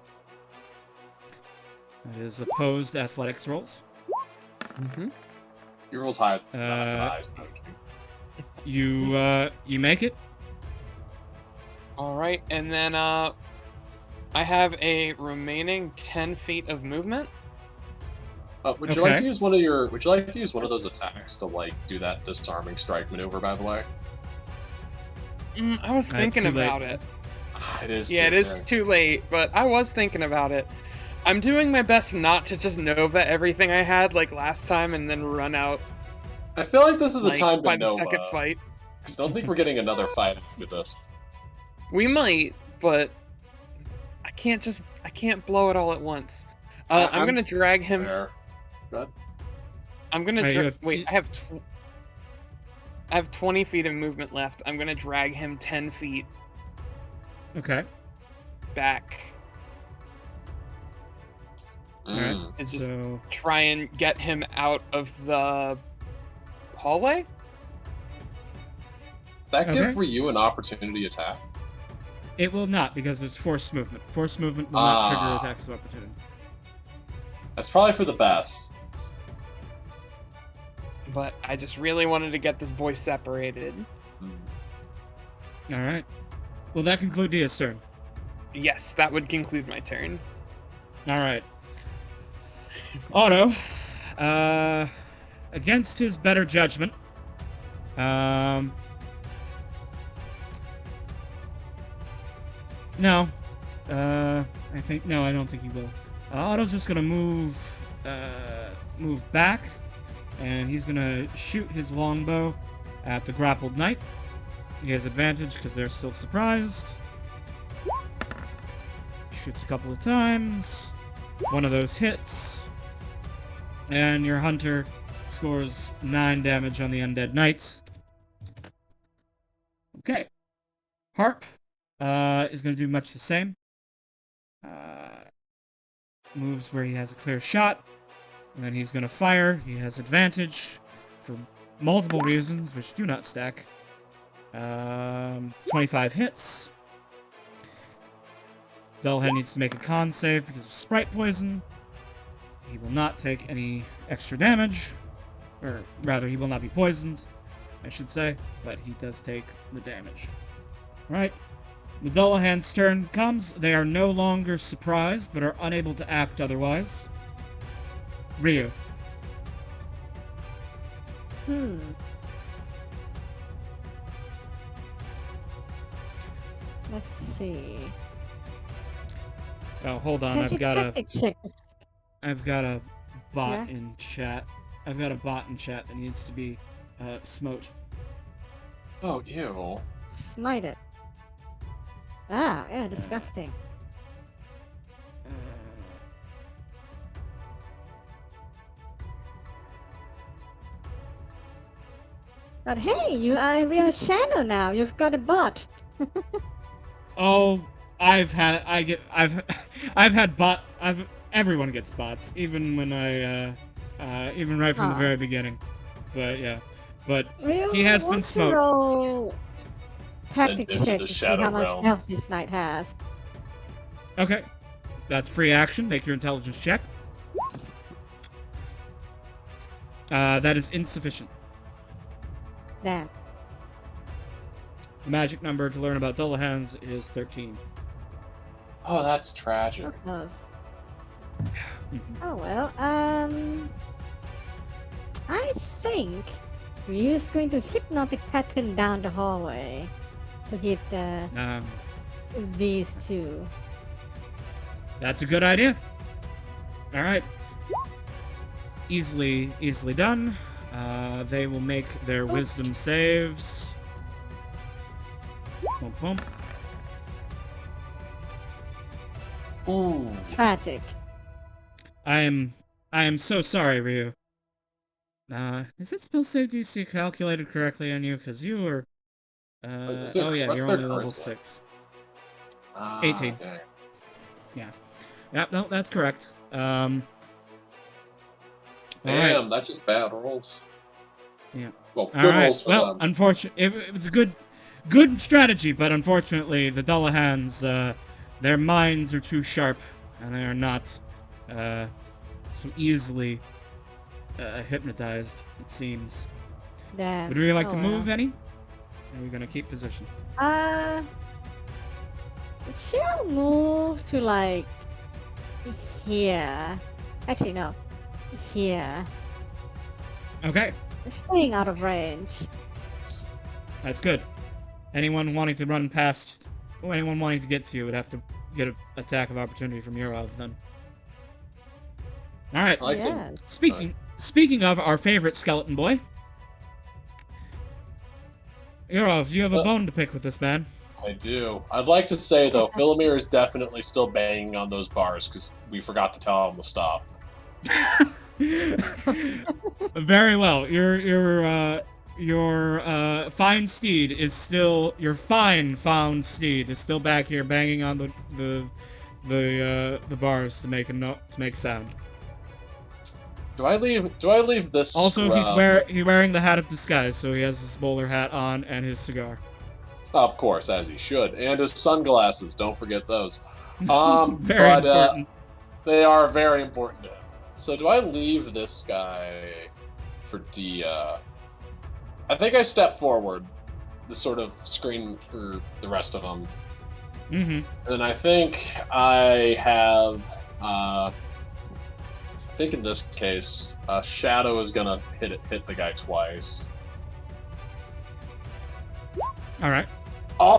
Speaker 2: That is opposed athletics rolls.
Speaker 3: Mm-hmm.
Speaker 1: Your roll's higher.
Speaker 2: You make it.
Speaker 3: All right, and then I have a remaining 10 feet of movement.
Speaker 1: Would you like
Speaker 2: Okay.
Speaker 1: to use one of your? Would you like to use one of those attacks to like do that disarming strike maneuver? By the way,
Speaker 3: I was
Speaker 2: It's
Speaker 3: thinking
Speaker 2: too late.
Speaker 3: about it.
Speaker 1: it is.
Speaker 3: Yeah, it is too late, but I was thinking about it. I'm doing my best not to just Nova everything I had like last time and then run out
Speaker 1: I feel like this is
Speaker 3: like,
Speaker 1: a time
Speaker 3: by
Speaker 1: to
Speaker 3: the
Speaker 1: Nova.
Speaker 3: second fight.
Speaker 1: Because I don't think we're getting another fight with this.
Speaker 3: We might, but I can't blow it all at once. I'm gonna drag him.
Speaker 1: There. Good.
Speaker 3: I'm gonna
Speaker 2: Right, you
Speaker 3: dra-
Speaker 2: have-
Speaker 3: wait. I have 20 feet of movement left. I'm gonna drag him 10 feet
Speaker 2: Okay.
Speaker 3: back
Speaker 2: Alright.
Speaker 1: Mm.
Speaker 3: and just
Speaker 2: So
Speaker 3: try and get him out of the hallway.
Speaker 1: That
Speaker 2: Okay.
Speaker 1: give for you an opportunity attack.
Speaker 2: it will not because it's forced movement. Forced movement will not trigger
Speaker 1: Ah.
Speaker 2: attacks of opportunity.
Speaker 1: That's probably for the best.
Speaker 3: But I just really wanted to get this boy separated.
Speaker 1: Mm.
Speaker 2: All right. Will that conclude Dia's turn?
Speaker 3: Yes, that would conclude my turn.
Speaker 2: All right. Otto, against his better judgment, no, I don't think he will. Otto's just gonna move move back, and he's gonna shoot his longbow at the grappled knight. He has advantage because they're still surprised. Shoots a couple of times. One of those hits. And your hunter scores 9 damage on the undead knight. Okay. Harp is going to do much the same. Moves where he has a clear shot. And then he's going to fire. He has advantage for multiple reasons, which do not stack. 25 hits. Dullhead needs to make a con save because of Sprite Poison. He will not take any extra damage. Or rather, he will not be poisoned, I should say. But he does take the damage. Alright. The Dullahan's turn comes. They are no longer surprised, but are unable to act otherwise. Ryu.
Speaker 4: Let's see.
Speaker 2: Oh, hold on.
Speaker 4: Magic tactic check.
Speaker 2: I've got a bot
Speaker 4: Yeah?
Speaker 2: in chat. I've got a bot in chat that needs to be smote.
Speaker 1: Oh, ew.
Speaker 4: Smite it. Ah, yeah, disgusting. But hey, you are a real shadow now. You've got a bot.
Speaker 2: Oh, I've had everyone gets bots, even when even right from the
Speaker 4: Aw.
Speaker 2: very beginning. But yeah, but
Speaker 4: Real,
Speaker 2: he has been
Speaker 4: wants to
Speaker 2: smoked.
Speaker 4: roll
Speaker 1: Sent
Speaker 4: tactic
Speaker 1: into
Speaker 4: check
Speaker 1: the
Speaker 4: to see
Speaker 1: shadow
Speaker 4: how much
Speaker 1: realm.
Speaker 4: health this knight has.
Speaker 2: Okay, that's free action. Make your intelligence check. That is insufficient.
Speaker 4: Damn.
Speaker 2: The magic number to learn about Dullahans is 13.
Speaker 1: Oh, that's tragic.
Speaker 4: So close.
Speaker 2: Mhm.
Speaker 4: Oh well, I think Ryu's going to hypnotic pattern down the hallway to hit these two.
Speaker 2: That's a good idea. All right. Easily done. They will make their wisdom saves. Bump, bump.
Speaker 1: Ooh.
Speaker 4: Tragic.
Speaker 2: I am so sorry, Ryu. Is that spell save DC calculated correctly on you? Because you were...
Speaker 1: Is there-
Speaker 2: oh yeah,
Speaker 1: what's
Speaker 2: you're
Speaker 1: their
Speaker 2: only level
Speaker 1: charisma?
Speaker 2: 6.
Speaker 1: Ah,
Speaker 2: 18.
Speaker 1: dang.
Speaker 2: Yeah, no, that's correct. Alright.
Speaker 1: Damn, that's just bad rolls.
Speaker 2: Yeah.
Speaker 1: Well, good
Speaker 2: Alright,
Speaker 1: rolls for
Speaker 2: well,
Speaker 1: them.
Speaker 2: unfortunately, it was a good strategy, but unfortunately, the Dullahans, their minds are too sharp, and they are not, so easily, hypnotized, it seems.
Speaker 4: Damn.
Speaker 2: Would you like
Speaker 4: Oh,
Speaker 2: to
Speaker 4: well.
Speaker 2: move any? Or are we gonna keep position?
Speaker 4: She'll move to like here. Actually, no. Here.
Speaker 2: Okay,
Speaker 4: Staying out of range.
Speaker 2: that's good. Anyone wanting to run past, or anyone wanting to get to you would have to get an attack of opportunity from Yurov then. Alright,
Speaker 1: I like to.
Speaker 4: Yes.
Speaker 2: speaking of our favorite skeleton boy, Yurov, you have a bone to pick with this man.
Speaker 1: I do. I'd like to say though, Philomir is definitely still banging on those bars because we forgot to tell him to stop.
Speaker 2: Very well. Your fine steed is still found steed is still back here banging on the bars to make sound.
Speaker 1: Do I leave this?
Speaker 2: Also,
Speaker 1: scrub?
Speaker 2: he's wearing the hat of disguise, so he has his bowler hat on and his cigar.
Speaker 1: Of course, as he should, and his sunglasses. Don't forget those.
Speaker 2: Very important.
Speaker 1: They are very important to him. So do I leave this guy for Dia? I think I step forward, the sort of screen for the rest of them.
Speaker 2: Mm-hmm.
Speaker 1: And then I think I have, I think in this case, Shadow is gonna hit the guy twice.
Speaker 2: All right.
Speaker 1: Oh,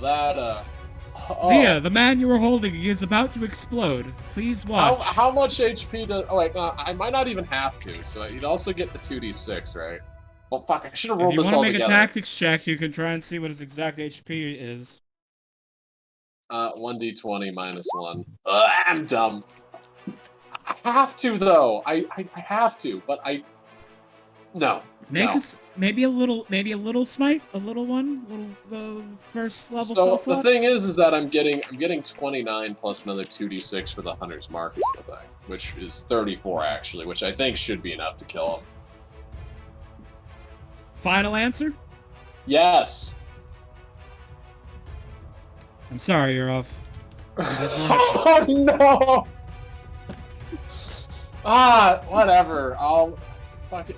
Speaker 1: that Oh,
Speaker 2: Dia, the man you were holding is about to explode. Please watch.
Speaker 1: how much HP does... Oh, wait, no, I might not even have to, so you'd also get the 2d6, right? Well, fuck, I should have
Speaker 2: If
Speaker 1: rolled
Speaker 2: you
Speaker 1: this
Speaker 2: want to
Speaker 1: all
Speaker 2: make
Speaker 1: together.
Speaker 2: a tactics check, you can try and see what his exact HP is.
Speaker 1: 1d20 minus 1. Ugh, I'm dumb. I have to, though. I have to, but I... No.
Speaker 2: Make
Speaker 1: No.
Speaker 2: us maybe a little smite, a little one, the first level
Speaker 1: So
Speaker 2: spell
Speaker 1: the
Speaker 2: slot.
Speaker 1: thing is that I'm getting 29 plus another 2d6 for the Hunter's Mark is the thing, which is 34 actually, which I think should be enough to kill him.
Speaker 2: Final answer?
Speaker 1: Yes.
Speaker 2: I'm sorry, you're off.
Speaker 1: Oh no! Whatever. I'll fuck it.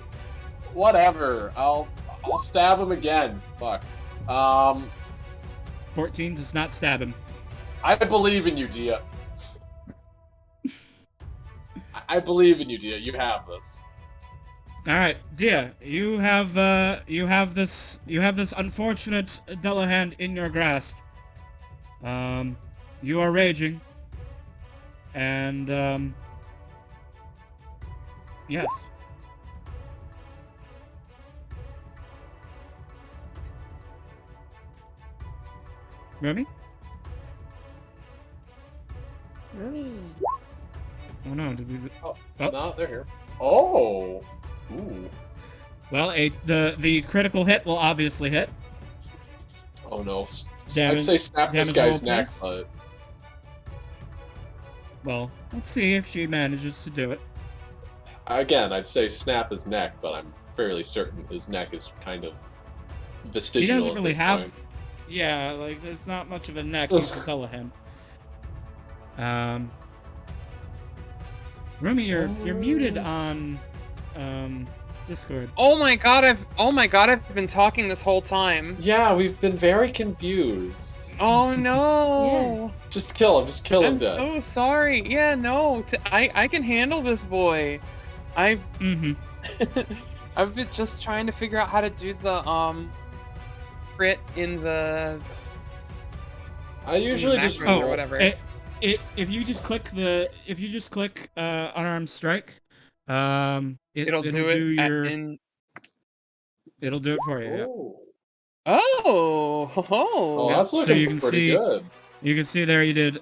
Speaker 1: Whatever. I'll stab him again. Fuck.
Speaker 2: 14 does not stab him.
Speaker 1: I believe in you, Dia. I believe in you, Dia. You have this.
Speaker 2: All right, Dia, you have this unfortunate Dullahan in your grasp. You are raging, and yes. Remy?
Speaker 4: Rumi.
Speaker 2: Oh no, did we?
Speaker 1: Oh,
Speaker 2: Oh.
Speaker 1: no, they're here. Oh. Ooh.
Speaker 2: Well, the critical hit will obviously hit.
Speaker 1: Oh no.
Speaker 2: Damage-
Speaker 1: I'd say snap this
Speaker 2: damage
Speaker 1: guy's
Speaker 2: roll,
Speaker 1: neck,
Speaker 2: please.
Speaker 1: but
Speaker 2: Well, let's see if she manages to do it.
Speaker 1: again, I'd say snap his neck, but I'm fairly certain his neck is kind of
Speaker 2: He
Speaker 1: vestigial
Speaker 2: doesn't
Speaker 1: at
Speaker 2: really
Speaker 1: this
Speaker 2: have.
Speaker 1: point.
Speaker 2: Yeah, like there's not much of a neck. He's a Dullahan. Rumi, you're muted on Discord.
Speaker 3: Oh my god, I've been talking this whole time.
Speaker 1: Yeah, we've been very confused.
Speaker 3: Oh no.
Speaker 1: Just kill him. Just kill him
Speaker 3: I'm
Speaker 1: dead.
Speaker 3: so sorry. Yeah, no. I can handle this boy.
Speaker 2: Mm-hmm.
Speaker 3: I've been just trying to figure out how to do the crit in the
Speaker 1: I usually just
Speaker 3: macros or
Speaker 1: roll.
Speaker 3: whatever.
Speaker 2: If you just click unarmed strike,
Speaker 3: It'll do it
Speaker 2: it'll do it for you. Yeah.
Speaker 1: Oh.
Speaker 3: Oh.
Speaker 1: Oh, that's
Speaker 2: So
Speaker 1: looking
Speaker 2: you can
Speaker 1: pretty
Speaker 2: see-
Speaker 1: good.
Speaker 2: You can see there you did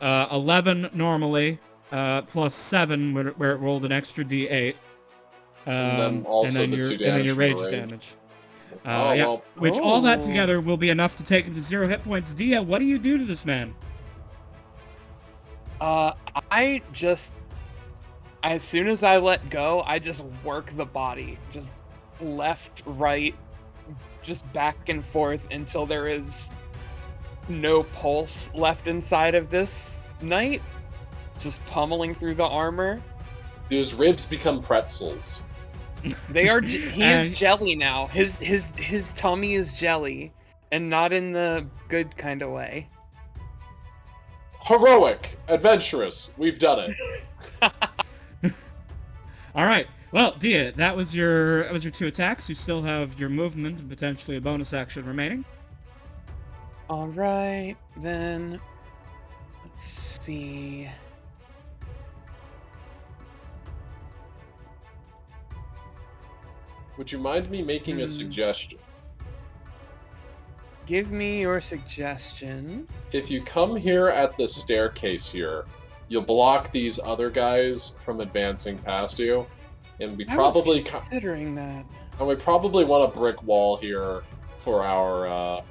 Speaker 2: 11 normally, plus 7 where it rolled an extra D8.
Speaker 1: And then also the 2 damage
Speaker 2: your
Speaker 1: from
Speaker 2: rage
Speaker 1: the rage.
Speaker 2: damage.
Speaker 1: Oh,
Speaker 2: Yeah.
Speaker 1: well.
Speaker 2: Which all that
Speaker 3: Oh.
Speaker 2: together will be enough to take him to 0 hit points. Dia, what do you do to this man?
Speaker 3: I just, as soon as I let go, I just work the body, just left, right, just back and forth until there is no pulse left inside of this knight. Just pummeling through the armor.
Speaker 1: Do his ribs become pretzels?
Speaker 3: They are. He
Speaker 2: And-
Speaker 3: is jelly now. His tummy is jelly, and not in the good kind of way.
Speaker 1: Heroic, adventurous. We've done it.
Speaker 2: All right. Well, Dia, that was your 2 attacks. You still have your movement and potentially a bonus action remaining.
Speaker 3: All right, then. Let's see.
Speaker 1: Would you mind me making a suggestion?
Speaker 3: Give me your suggestion.
Speaker 1: If you come here at the staircase here, you'll block these other guys from advancing past you, and we
Speaker 3: I
Speaker 1: probably
Speaker 3: was considering that.
Speaker 1: want a brick wall here for our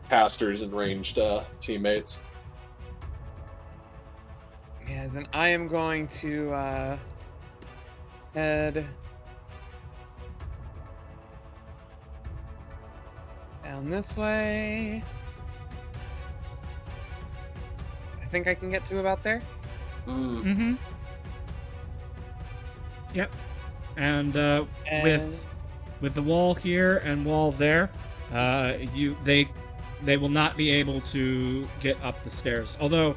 Speaker 1: casters and ranged teammates.
Speaker 3: Yeah, then I am going to head down this way. I think I can get to about there.
Speaker 1: Mm.
Speaker 2: Mm-hmm. Yep. And
Speaker 3: And
Speaker 2: with the wall here and wall there, they will not be able to get up the stairs. Although,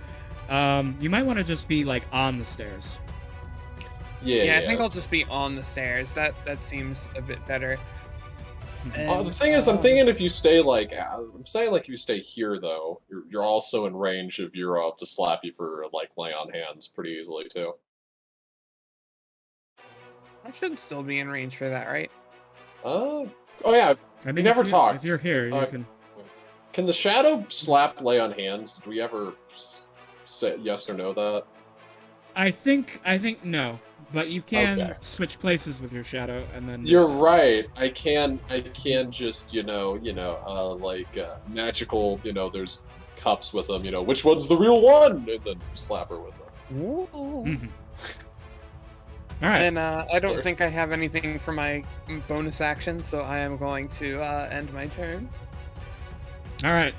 Speaker 2: you might want to just be like on the stairs.
Speaker 1: Yeah,
Speaker 3: yeah, I think I'll just be on the stairs. That seems a bit better. And
Speaker 1: The thing is, I'm thinking if you stay like, I'm saying like if you stay here though, you're also in range of Europe to slap you for like lay on hands pretty easily too.
Speaker 3: I should still be in range for that, right?
Speaker 1: Oh yeah,
Speaker 2: I
Speaker 1: we
Speaker 2: mean,
Speaker 1: never
Speaker 2: if
Speaker 1: talked.
Speaker 2: you're here, you
Speaker 1: Uh,
Speaker 2: can.
Speaker 1: Can the shadow slap lay on hands? Did we ever say yes or no that?
Speaker 2: I think no, but you can
Speaker 1: Okay.
Speaker 2: switch places with your shadow and then.
Speaker 1: You're right. I can just, magical, there's cups with them, which one's the real one? And then slap her with them.
Speaker 3: Ooh.
Speaker 2: Mhm. All right.
Speaker 3: And I don't think I
Speaker 1: First.
Speaker 3: have anything for my bonus action, so I am going to end my turn.
Speaker 2: All right.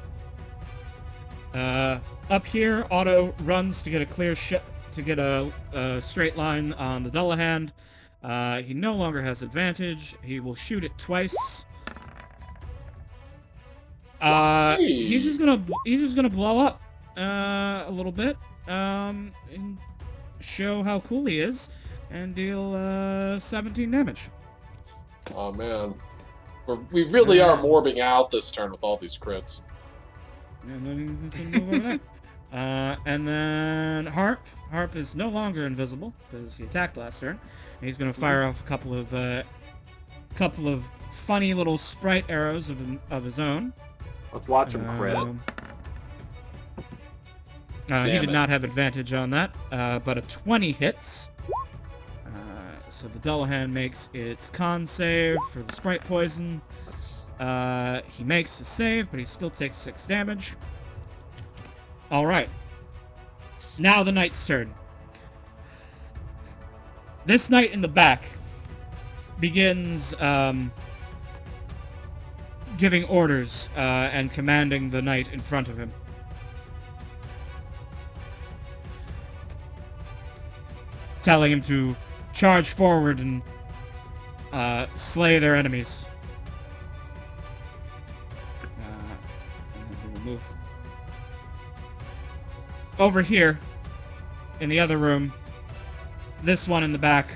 Speaker 2: Up here, Otto runs to get a clear to get a straight line on the Dullahan. He no longer has advantage. He will shoot it twice. He's just gonna blow up a little bit, and show how cool he is, and deal 17 damage.
Speaker 1: Oh man. We really are morbing out this turn with all these crits.
Speaker 2: And then he's gonna move over there. And then Harp. Harp is no longer invisible because he attacked last turn. And he's gonna fire off a couple of funny little sprite arrows of his own.
Speaker 6: Let's watch him crit.
Speaker 2: He did not have advantage on that, but a 20 hits. So the Dullahan makes its con save for the sprite poison. He makes the save, but he still takes 6 damage. Alright. Now the knight's turn. This knight in the back begins giving orders and commanding the knight in front of him. Telling him to charge forward and slay their enemies. And then he will move over here in the other room. This one in the back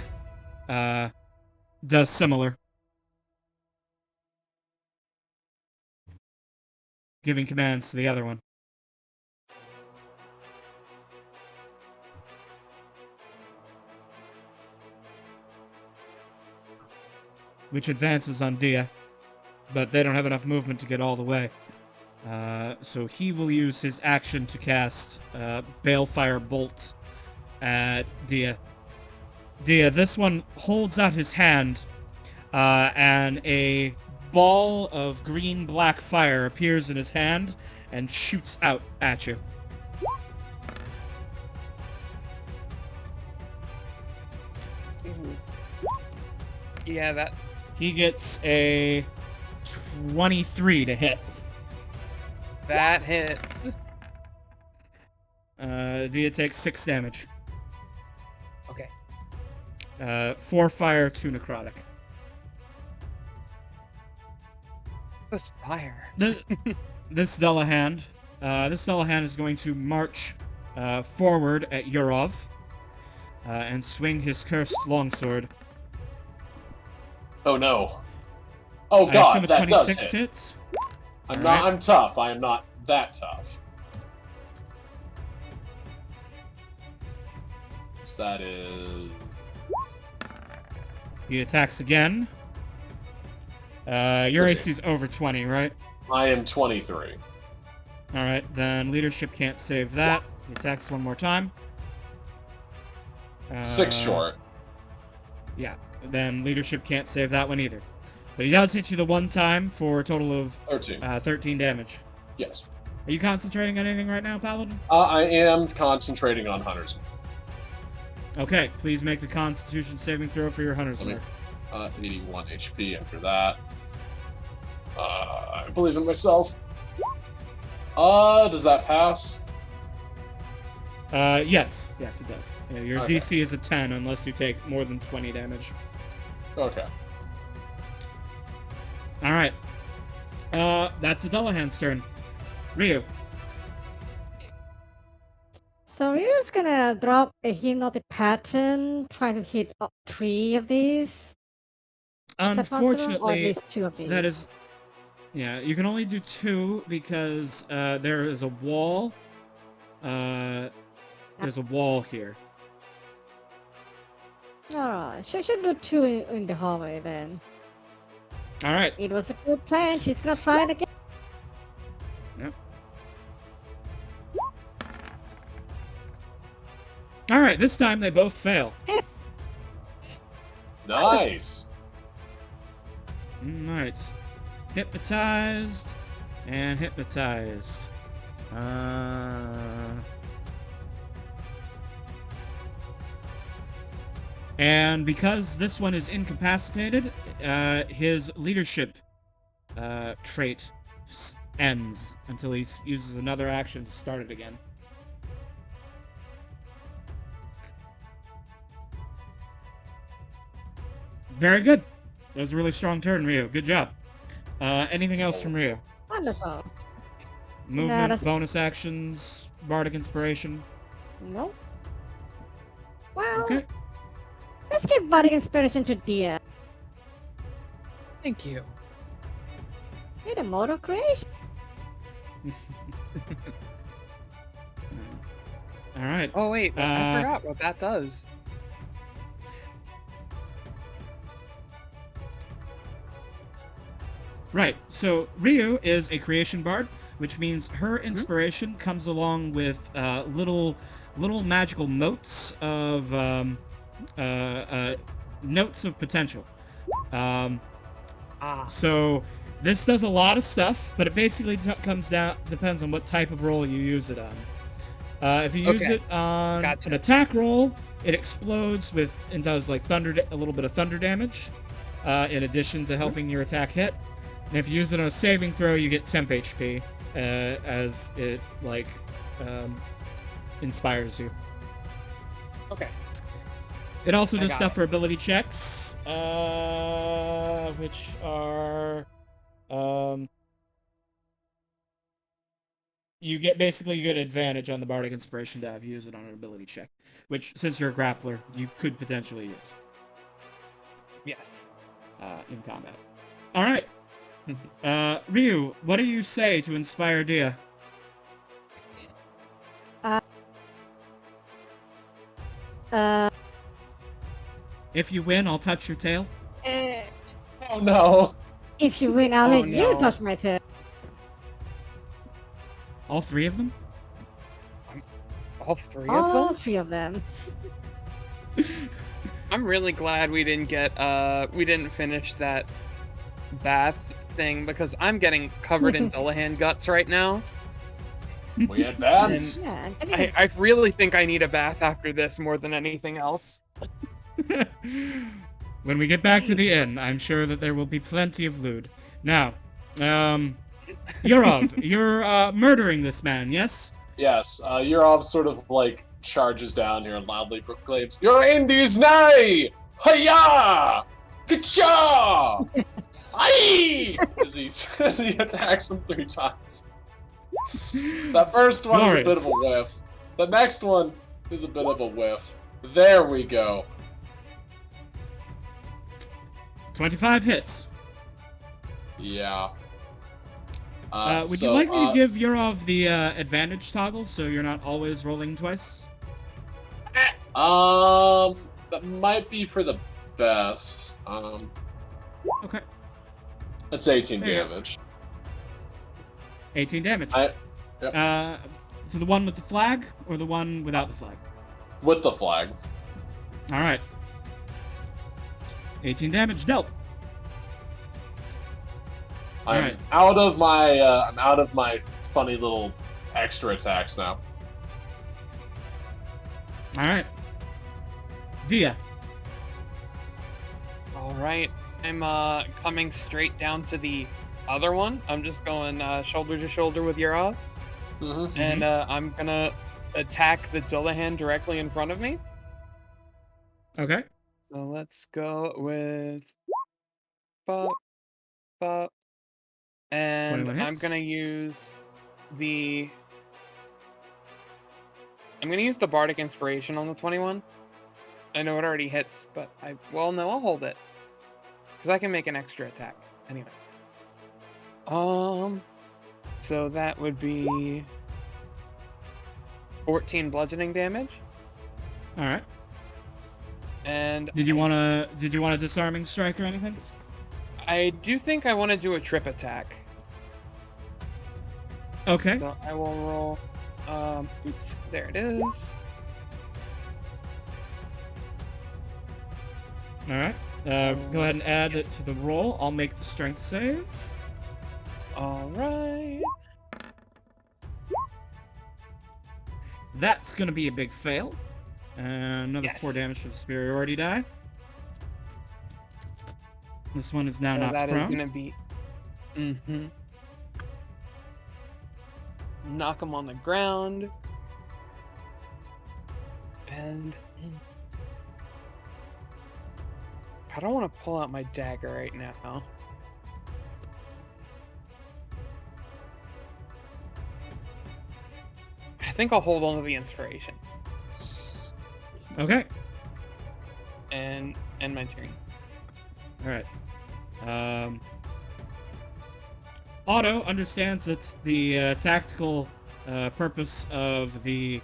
Speaker 2: does similar. Giving commands to the other one. Which advances on Dia, but they don't have enough movement to get all the way. So he will use his action to cast Balefire Bolt at Dia. Dia, this one holds out his hand, and a ball of green-black fire appears in his hand and shoots out at you.
Speaker 3: Yeah, that.
Speaker 2: He gets a 23 to hit.
Speaker 3: That hits.
Speaker 2: Dia takes 6 damage.
Speaker 3: Okay.
Speaker 2: 4 fire, 2 necrotic.
Speaker 3: This fire.
Speaker 2: This Dullahan is going to march forward at Yurov and swing his cursed longsword.
Speaker 1: Oh no. Oh
Speaker 2: I assume
Speaker 1: god,
Speaker 2: a
Speaker 1: that does
Speaker 2: 26
Speaker 1: hit.
Speaker 2: hits.
Speaker 1: I'm tough. I am not that tough. So that is...
Speaker 2: He attacks again. Your AC's over 20, right?
Speaker 1: I am 23.
Speaker 2: Alright, then leadership can't save that. He attacks one more time.
Speaker 1: 6 short.
Speaker 2: Yeah, then leadership can't save that one either. But he does hit you the one time for a total of 13 damage.
Speaker 1: Yes.
Speaker 2: Are you concentrating on anything right now, Paladin?
Speaker 1: I am concentrating on Hunter's.
Speaker 2: Okay, please make the Constitution saving throw for your Hunter's
Speaker 1: Let me-
Speaker 2: Mark.
Speaker 1: 81 HP after that. I believe in myself. Does that pass?
Speaker 2: Yes, it does. Yeah, your
Speaker 1: Okay.
Speaker 2: DC is a 10 unless you take more than 20 damage.
Speaker 1: Okay.
Speaker 2: Alright. That's the Dullahan's turn. Ryu.
Speaker 4: So Ryu's gonna drop a hypnotic pattern, trying to hit 3 of these. Is that possible? Or at
Speaker 2: Unfortunately,
Speaker 4: least two of these?
Speaker 2: that is... Yeah, you can only do 2 because there is a wall. There's a wall here.
Speaker 4: Alright, she should do 2 in the hallway then.
Speaker 2: Alright.
Speaker 4: It was a good plan. She's gonna try it again.
Speaker 2: Yep. Alright, this time they both fail.
Speaker 1: Nice.
Speaker 2: Alright. Hypnotized. And hypnotized. And because this one is incapacitated, his leadership trait ends until he uses another action to start it again. Very good. That was a really strong turn, Ryu. Good job. Anything else from Ryu?
Speaker 4: Wonderful.
Speaker 2: Movement,
Speaker 4: that's-
Speaker 2: bonus actions, bardic inspiration.
Speaker 4: Nope. Well,
Speaker 2: Okay.
Speaker 4: let's give bardic inspiration to Dia.
Speaker 3: Thank you.
Speaker 4: Need a motor creation.
Speaker 2: All right.
Speaker 3: Oh wait, I
Speaker 2: Uh,
Speaker 3: forgot what that does.
Speaker 2: Right. So Ryu is a creation bard, which means her inspiration comes along with little magical notes of notes of potential. So this does a lot of stuff, but it basically depends on what type of roll you use it on. If you use
Speaker 3: Okay.
Speaker 2: it on
Speaker 3: Gotcha.
Speaker 2: an attack roll, it explodes with and does like a little bit of thunder damage, in addition to helping your attack hit. And if you use it on a saving throw, you get temp HP, as it inspires you.
Speaker 3: Okay.
Speaker 2: It also
Speaker 3: I
Speaker 2: does
Speaker 3: got
Speaker 2: stuff
Speaker 3: it.
Speaker 2: for ability checks, which are, you get advantage on the bardic inspiration die if you use it on an ability check, which since you're a grappler, you could potentially use
Speaker 3: Yes.
Speaker 2: in combat. All right, Ryu, what do you say to inspire Dia? If you win, I'll touch your tail.
Speaker 1: Oh no.
Speaker 4: If you win, I'll
Speaker 3: Oh,
Speaker 4: let you
Speaker 3: no.
Speaker 4: touch my tail.
Speaker 2: All 3 of them?
Speaker 3: All 3 of
Speaker 4: All
Speaker 3: them?
Speaker 4: 3 of them.
Speaker 3: I'm really glad we didn't finish that bath thing because I'm getting covered in Dullahan guts right now.
Speaker 1: We advanced.
Speaker 4: Yeah, I'm getting-
Speaker 3: I really think I need a bath after this more than anything else.
Speaker 2: When we get back to the inn, I'm sure that there will be plenty of loot. Now, Yurov, you're murdering this man, yes?
Speaker 1: Yes, Yurov sort of like charges down here and loudly proclaims, "Your Indies nay! Hiya! Kacha! Aye!" as he attacks him 3 times. That first one is a bit of a whiff. The next one is a bit of a whiff. There we go.
Speaker 2: 25 hits.
Speaker 1: Yeah.
Speaker 2: Would you like me to give Yurov the advantage toggle so you're not always rolling twice?
Speaker 1: That might be for the best.
Speaker 2: Okay.
Speaker 1: That's 18
Speaker 2: There you go.
Speaker 1: damage.
Speaker 2: 18 damage.
Speaker 1: Yep.
Speaker 2: To the one with the flag or the one without the flag?
Speaker 1: With the flag.
Speaker 2: All right. 18 damage dealt.
Speaker 1: I'm
Speaker 2: Alright.
Speaker 1: out of my funny little extra attacks now.
Speaker 2: All right. Dia.
Speaker 3: All right, I'm coming straight down to the other one. I'm just going shoulder to shoulder with Yurov,
Speaker 1: Mm-hmm.
Speaker 3: and I'm gonna attack the Dullahan directly in front of me.
Speaker 2: Okay.
Speaker 3: So let's go with bop, bop, and
Speaker 2: 21
Speaker 3: I'm
Speaker 2: hits.
Speaker 3: gonna use the bardic inspiration on the 21. I know it already hits, but I'll hold it. because I can make an extra attack anyway. So that would be 14 bludgeoning damage.
Speaker 2: All right.
Speaker 3: And
Speaker 2: Did you want a disarming strike or anything?
Speaker 3: I do think I want to do a trip attack.
Speaker 2: Okay.
Speaker 3: So I will roll. Oops, there it is.
Speaker 2: All right. Go ahead and add it to the roll. I'll make the strength save.
Speaker 3: All right.
Speaker 2: That's gonna be a big fail. Another
Speaker 3: Yes.
Speaker 2: 4 damage for the superiority die. This one is now
Speaker 3: So
Speaker 2: knocked
Speaker 3: that
Speaker 2: prone.
Speaker 3: is gonna be. Knock him on the ground. And I don't want to pull out my dagger right now. I think I'll hold on to the inspiration
Speaker 2: Okay.
Speaker 3: and end my turn.
Speaker 2: All right. Otto understands that the tactical purpose of the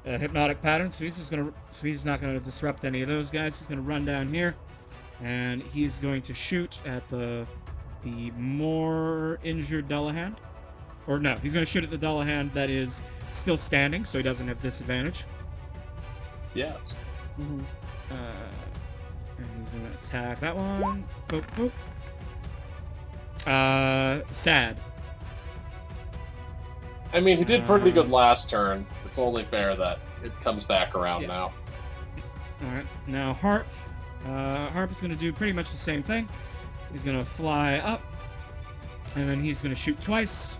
Speaker 2: hypnotic pattern, so he's not gonna disrupt any of those guys. He's gonna run down here, and he's going to shoot at the more injured Dullahan. Or no, he's gonna shoot at the Dullahan that is still standing, so he doesn't have disadvantage.
Speaker 1: Yes.
Speaker 3: Mm-hmm.
Speaker 2: And he's gonna attack that one. Boop, boop. Sad.
Speaker 1: I mean, he did pretty good last turn. It's only fair that it comes back around now.
Speaker 2: Alright, now Harp. Harp is gonna do pretty much the same thing. He's gonna fly up, and then he's gonna shoot twice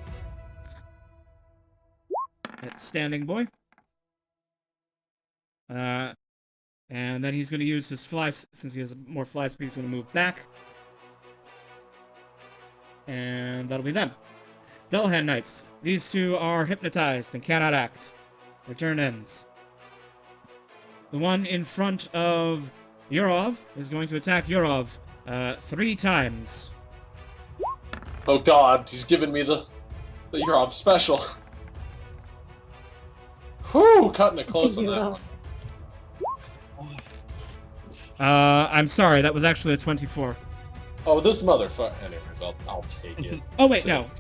Speaker 2: at Standing Boy. And then he's going to use his fly, since he has more fly speed, he's going to move back. And that'll be them. Dullahan Knights. These two are hypnotized and cannot act. Their turn ends. The one in front of Yurov is going to attack Yurov 3 times.
Speaker 1: Oh god, he's giving me the Yurov special. Whew, cutting it close on that one.
Speaker 2: I'm sorry, that was actually a 24.
Speaker 1: Oh, this motherfucker. Anyways, I'll take it.
Speaker 2: Oh wait, no.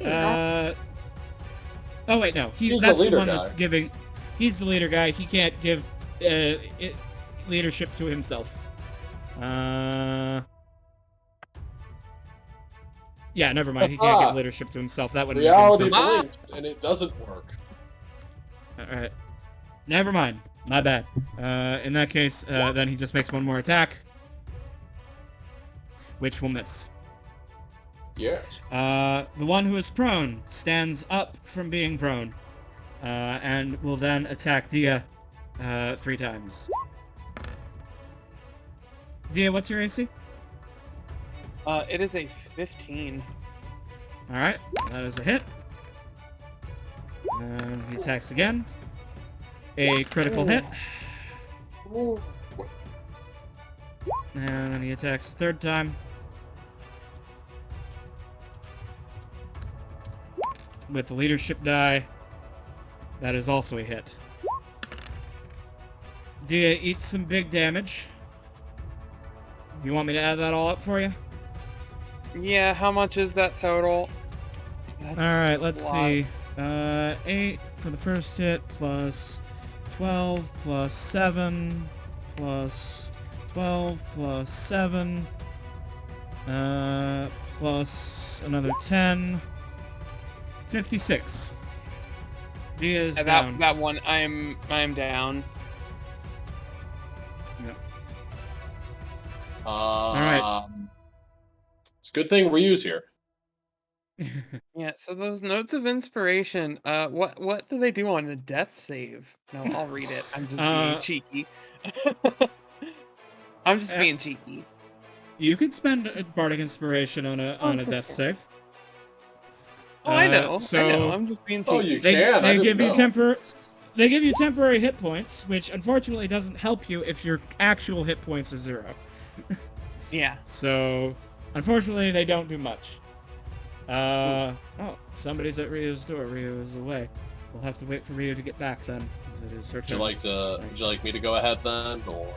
Speaker 2: Oh wait, no.
Speaker 1: He's
Speaker 2: That's
Speaker 1: the leader
Speaker 2: one
Speaker 1: guy.
Speaker 2: that's giving. He's the leader guy. He can't give leadership to himself. Yeah, never mind. He can't give leadership to himself. That wouldn't
Speaker 1: Reality
Speaker 2: make any sense.
Speaker 1: blinks, and it doesn't work.
Speaker 2: Alright. Never mind. My bad. In that case, then he just makes one more attack. Which will miss.
Speaker 1: Yes.
Speaker 2: The one who is prone stands up from being prone. And will then attack Dia 3 times. Dia, what's your AC?
Speaker 3: It is a 15.
Speaker 2: Alright, that is a hit. And he attacks again. A critical hit. And then he attacks the 3rd time. With the leadership die. That is also a hit. Dia eats some big damage. You want me to add that all up for you?
Speaker 3: Yeah, how much is that total?
Speaker 2: Alright, let's
Speaker 3: a lot.
Speaker 2: see. 8 for the first hit, plus 12, plus 7, plus 12, plus 7, plus another 10. 56. Dia is down.
Speaker 3: That one, I'm down.
Speaker 2: Yep.
Speaker 1: Alright. It's a good thing Ryu's here.
Speaker 3: Yeah, so those notes of inspiration, what do they do on the death save? No, I'll read it. I'm just being cheeky. I'm just being cheeky.
Speaker 2: You can spend a bardic inspiration on a death save.
Speaker 3: Oh, I know.
Speaker 2: so-
Speaker 3: I'm just being cheeky.
Speaker 1: Oh, you
Speaker 2: They
Speaker 1: can. I didn't
Speaker 2: give you
Speaker 1: know.
Speaker 2: They give you temporary hit points, which unfortunately doesn't help you if your actual hit points are 0.
Speaker 3: Yeah.
Speaker 2: So, Unfortunately, they don't do much. Oh, somebody's at Rio's door. Rio is away. We'll have to wait for Rio to get back then, as it is her turn.
Speaker 1: Would you like me to go ahead then, or?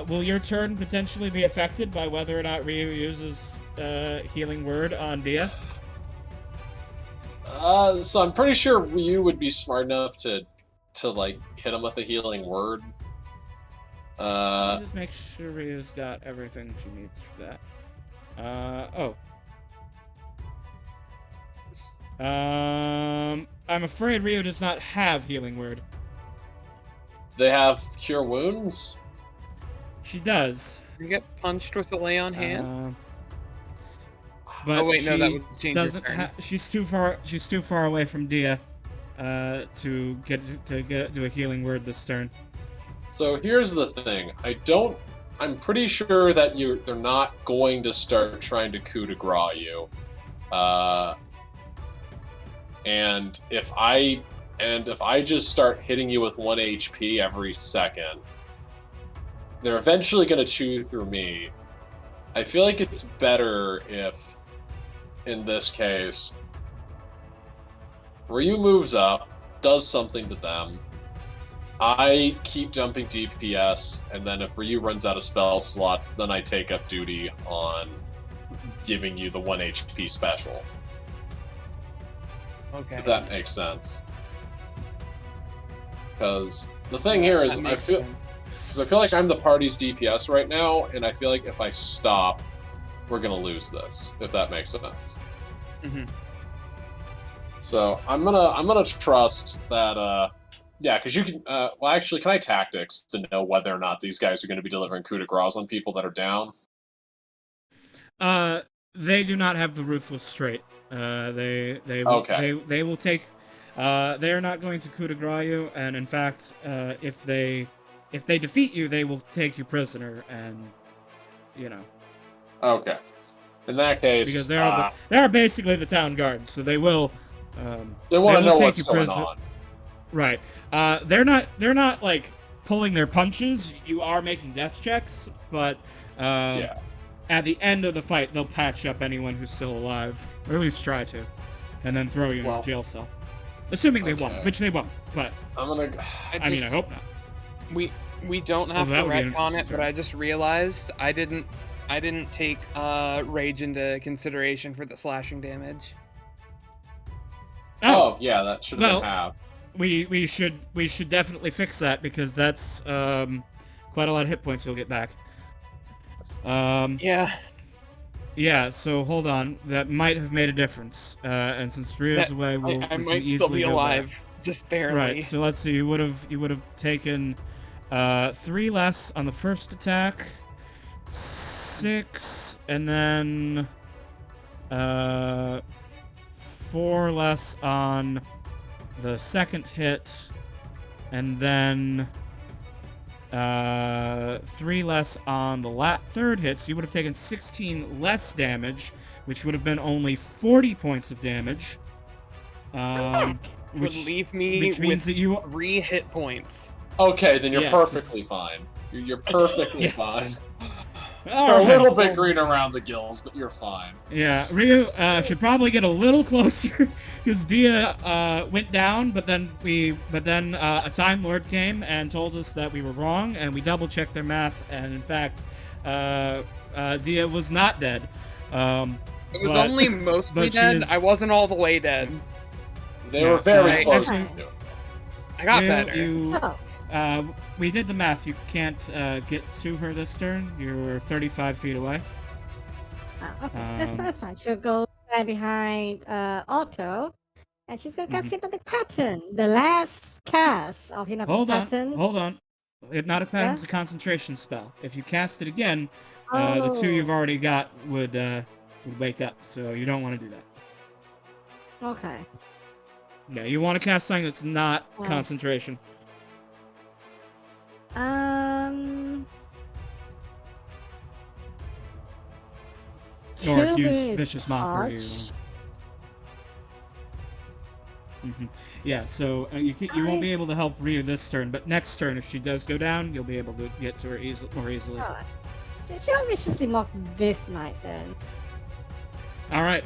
Speaker 2: Will your turn potentially be affected by whether or not Ryu uses healing word on Dia?
Speaker 1: So I'm pretty sure Ryu would be smart enough to like hit him with a healing word.
Speaker 2: Just make sure Ryu's got everything she needs for that. Oh. I'm afraid Ryu does not have healing word.
Speaker 1: They have cure wounds.
Speaker 2: She does.
Speaker 3: You get punched with a lay on hand.
Speaker 2: But
Speaker 3: oh wait, no, that would change your
Speaker 2: doesn't.
Speaker 3: turn.
Speaker 2: She's too far. She's too far away from Dia, to get to a healing word this turn.
Speaker 1: So here's the thing. I'm pretty sure that they're not going to start trying to coup de grace you. And if I just start hitting you with 1 HP every second, they're eventually going to chew through me. I feel like it's better if, in this case, Ryu moves up, does something to them. I keep jumping DPS, and then if Ryu runs out of spell slots, then I take up duty on giving you the 1 HP special.
Speaker 3: Okay.
Speaker 1: If that makes sense. Because the thing here is, I feel like I'm the party's DPS right now, and I feel like if I stop, we're gonna lose this. If that makes sense.
Speaker 3: Mm-hmm.
Speaker 1: So I'm gonna trust that. Yeah, because you can. Well, actually, can I tactics to know whether or not these guys are going to be delivering coup de grace on people that are down?
Speaker 2: They do not have the ruthless trait. They will take. They are not going to coup de grace you, and in fact, if they defeat you, they will take you prisoner, and you know.
Speaker 1: Okay. In that case,
Speaker 2: because they are basically the town guard, so they will.
Speaker 1: They want to know what's going on.
Speaker 2: Right. They're not like pulling their punches. You are making death checks, but
Speaker 1: yeah.
Speaker 2: At the end of the fight, they'll patch up anyone who's still alive, or at least try to, and then throw you in a jail cell. Assuming they won, which they won't. But
Speaker 1: I'm gonna.
Speaker 2: I hope not.
Speaker 3: We don't have to retcon it, but I just realized I didn't take rage into consideration for the slashing damage.
Speaker 1: Oh yeah, that should have been half.
Speaker 2: We should definitely fix that, because that's quite a lot of hit points you'll get back. Yeah, so hold on. That might have made a difference. And since Rio's away,
Speaker 3: I might still be alive, just barely.
Speaker 2: Right, so let's see. You would have taken 3 less on the first attack, 6, and then 4 less on the second hit, and then 3 less on the third hit, so you would have taken 16 less damage, which would have been only 40 points of damage.
Speaker 3: Which would leave me with 3 hit points.
Speaker 1: Okay, then you're perfectly fine. You're perfectly fine. They're a little bit green around the gills, but you're fine.
Speaker 2: Yeah, Ryu should probably get a little closer, because Dia went down, but then a Time Lord came and told us that we were wrong, and we double-checked their math, and in fact, Dia was not dead.
Speaker 3: It was only mostly dead. I wasn't all the way dead.
Speaker 1: They were very close to you.
Speaker 3: I got better.
Speaker 2: We did the math. You can't get to her this turn. You're 35 feet away.
Speaker 4: Okay, that's fine. She'll go right behind Otto, and she's gonna cast Hypnotic Pattern. The last cast of Hypnotic Pattern.
Speaker 2: Hold on. Hypnotic Pattern is a concentration spell. If you cast it again, the 2 you've already got would wake up. So you don't want to do that.
Speaker 4: Okay.
Speaker 2: Yeah, you want to cast something that's not concentration. Or use Vicious Mockery. Yeah, so you won't be able to help Ryu this turn, but next turn, if she does go down, you'll be able to get to her more easily.
Speaker 4: She'll viciously mock this night then.
Speaker 2: All right.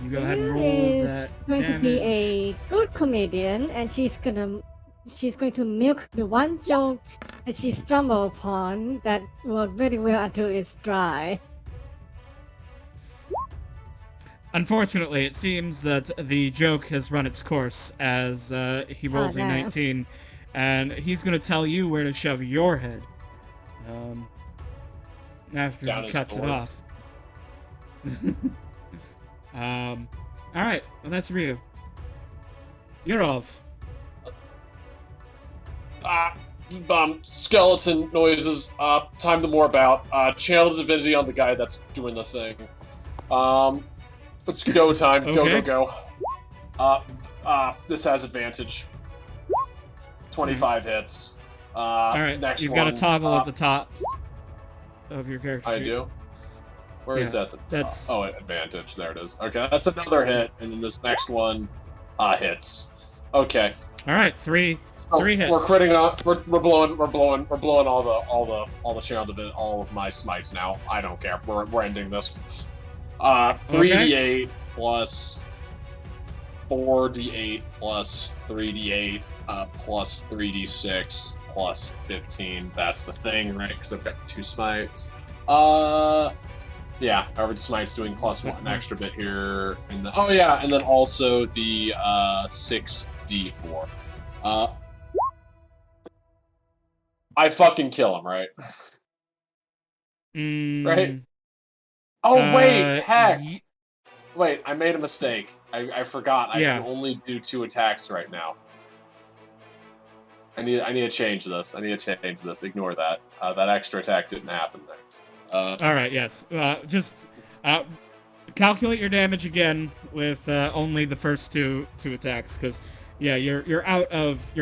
Speaker 2: You go ahead and roll
Speaker 4: Is
Speaker 2: that
Speaker 4: going to be
Speaker 2: damage.
Speaker 4: a good comedian, and she's going to milk the one joke that she stumbled upon that worked very well until it's dry.
Speaker 2: Unfortunately, it seems that the joke has run its course as he rolls a
Speaker 4: no.
Speaker 2: 19, and he's going to tell you where to shove your head after
Speaker 1: Down
Speaker 2: he
Speaker 1: his
Speaker 2: cuts it
Speaker 1: gourd.
Speaker 2: off. All right, well, that's Ryu. You're off.
Speaker 1: Skeleton noises. Time to more about. Channel divinity on the guy that's doing the thing. It's go time.
Speaker 2: Okay.
Speaker 1: Go. This has advantage. 25 hits.
Speaker 2: All right,
Speaker 1: Next
Speaker 2: you've
Speaker 1: one.
Speaker 2: got a toggle at the top of your character
Speaker 1: I
Speaker 2: sheet.
Speaker 1: do. Where is
Speaker 2: Yeah,
Speaker 1: that?
Speaker 2: that's-
Speaker 1: Oh, advantage. There it is. Okay, that's another hit, and then this next one hits. Okay.
Speaker 2: All right, three
Speaker 1: So
Speaker 2: hits.
Speaker 1: We're critting up. We're blowing all the channel divinity, all of my smites now. I don't care. We're ending this. 3d8 plus 4d8 plus 3d8 plus 3d6 plus 15. That's the thing, right? Because I've got 2 smites. Yeah, average smite's doing plus 1 extra bit here, and and then also the 6d4. I fucking kill him, right? Right? Oh wait, heck! Wait, I made a mistake. I forgot. I
Speaker 2: Yeah.
Speaker 1: can only do 2 attacks right now. I need to change this. Ignore that. That extra attack didn't happen there.
Speaker 2: All right, yes. Just calculate your damage again with only the first two attacks, because you're out of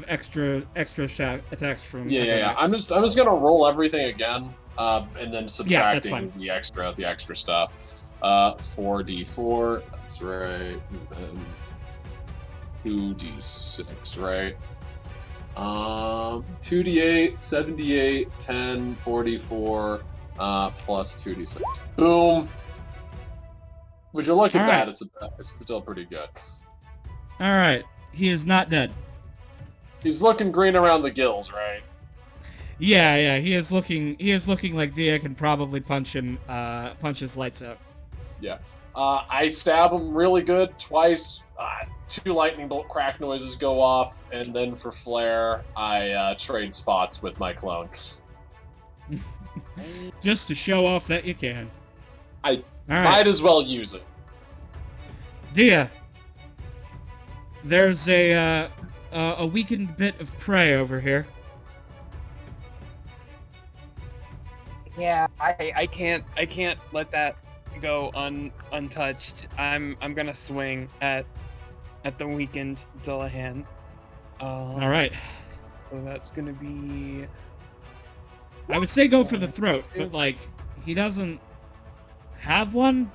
Speaker 2: extra attacks from.
Speaker 1: Yeah. I'm just gonna roll everything again, and then subtracting
Speaker 2: fine.
Speaker 1: the extra stuff. 4d4. That's right. And then 2d6. Right. 2d8, 7d8, 10, 44. Plus 2d6. Boom. Would you look at
Speaker 2: All
Speaker 1: that?
Speaker 2: right.
Speaker 1: It's still pretty good.
Speaker 2: All right, he is not dead.
Speaker 1: He's looking green around the gills, right?
Speaker 2: Yeah, he is looking like Dia can probably punch his lights out.
Speaker 1: Yeah. I stab him really good twice. 2 lightning bolt crack noises go off, and then for flair, I trade spots with my clone.
Speaker 2: Just to show off that you can.
Speaker 1: I
Speaker 2: All right.
Speaker 1: might as well use it.
Speaker 2: Dia, there's a weakened bit of prey over here.
Speaker 3: Yeah, I can't let that go untouched. I'm gonna swing at the weakened Dullahan.
Speaker 2: All right.
Speaker 3: So that's gonna be.
Speaker 2: I would say go for the throat, but like he doesn't have one.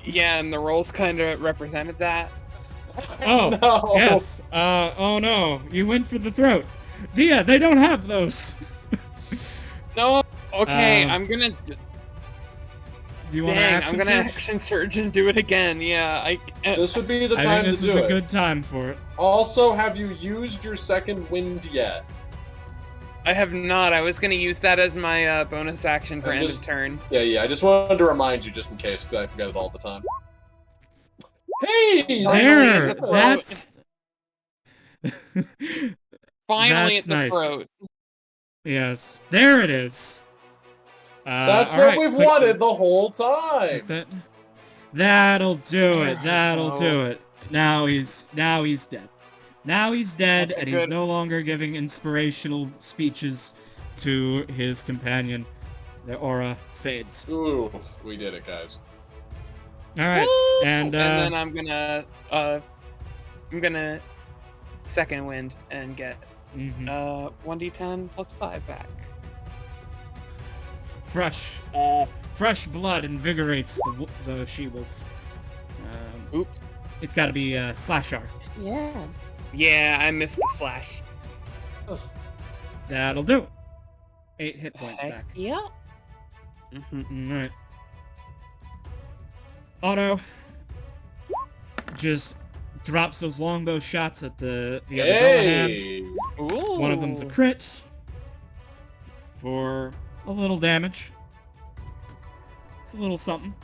Speaker 3: Yeah, and the rolls kind of represented that.
Speaker 2: Oh,
Speaker 1: No.
Speaker 2: yes. Oh no, you went for the throat. Dia, they don't have those.
Speaker 3: No. Okay,
Speaker 2: Um,
Speaker 3: I'm gonna.
Speaker 2: Do you want to
Speaker 3: Dang,
Speaker 2: action
Speaker 3: I'm gonna
Speaker 2: surge?
Speaker 3: action surge and do it again. Yeah,
Speaker 1: This would be the
Speaker 2: I
Speaker 1: time
Speaker 2: think this
Speaker 1: to
Speaker 2: is
Speaker 1: do
Speaker 2: a
Speaker 1: it.
Speaker 2: good time for it.
Speaker 1: Also, have you used your second wind yet?
Speaker 3: I have not. I was gonna use that as my bonus action for
Speaker 1: I'm
Speaker 3: end
Speaker 1: just-
Speaker 3: of turn.
Speaker 1: Yeah. I just wanted to remind you just in case, because I forget it all the time. Hey!
Speaker 2: There,
Speaker 3: the throat.
Speaker 2: that's.
Speaker 3: Finally
Speaker 2: That's
Speaker 3: at the
Speaker 2: nice.
Speaker 3: throat.
Speaker 2: Yes, there it is.
Speaker 1: That's
Speaker 2: all
Speaker 1: what
Speaker 2: right,
Speaker 1: we've
Speaker 2: quick-
Speaker 1: wanted the whole
Speaker 2: quick
Speaker 1: time.
Speaker 2: That'll do
Speaker 3: There
Speaker 2: it.
Speaker 3: we
Speaker 2: That'll
Speaker 3: go.
Speaker 2: do it. Now he's dead. Now he's dead,
Speaker 3: Okay,
Speaker 2: and he's
Speaker 3: good.
Speaker 2: no longer giving inspirational speeches to his companion. The aura fades.
Speaker 1: Ooh, we did it, guys.
Speaker 2: All right,
Speaker 3: Woo!
Speaker 2: and
Speaker 3: then I'm gonna second wind and get
Speaker 2: mhm.
Speaker 3: 1d10 plus 5 back.
Speaker 2: Fresh blood invigorates the she-wolf.
Speaker 3: Oops.
Speaker 2: It's got to be Slashar.
Speaker 4: Yes.
Speaker 3: Yeah, I missed the slash.
Speaker 2: That'll do. 8 hit points
Speaker 3: Heck
Speaker 2: back.
Speaker 3: yeah. Mm-hmm.
Speaker 2: Alright. Otto just drops those longbow shots at the other Dullahan.
Speaker 1: Hey!
Speaker 3: Ooh.
Speaker 2: One of them's a crit for a little damage. It's a little something.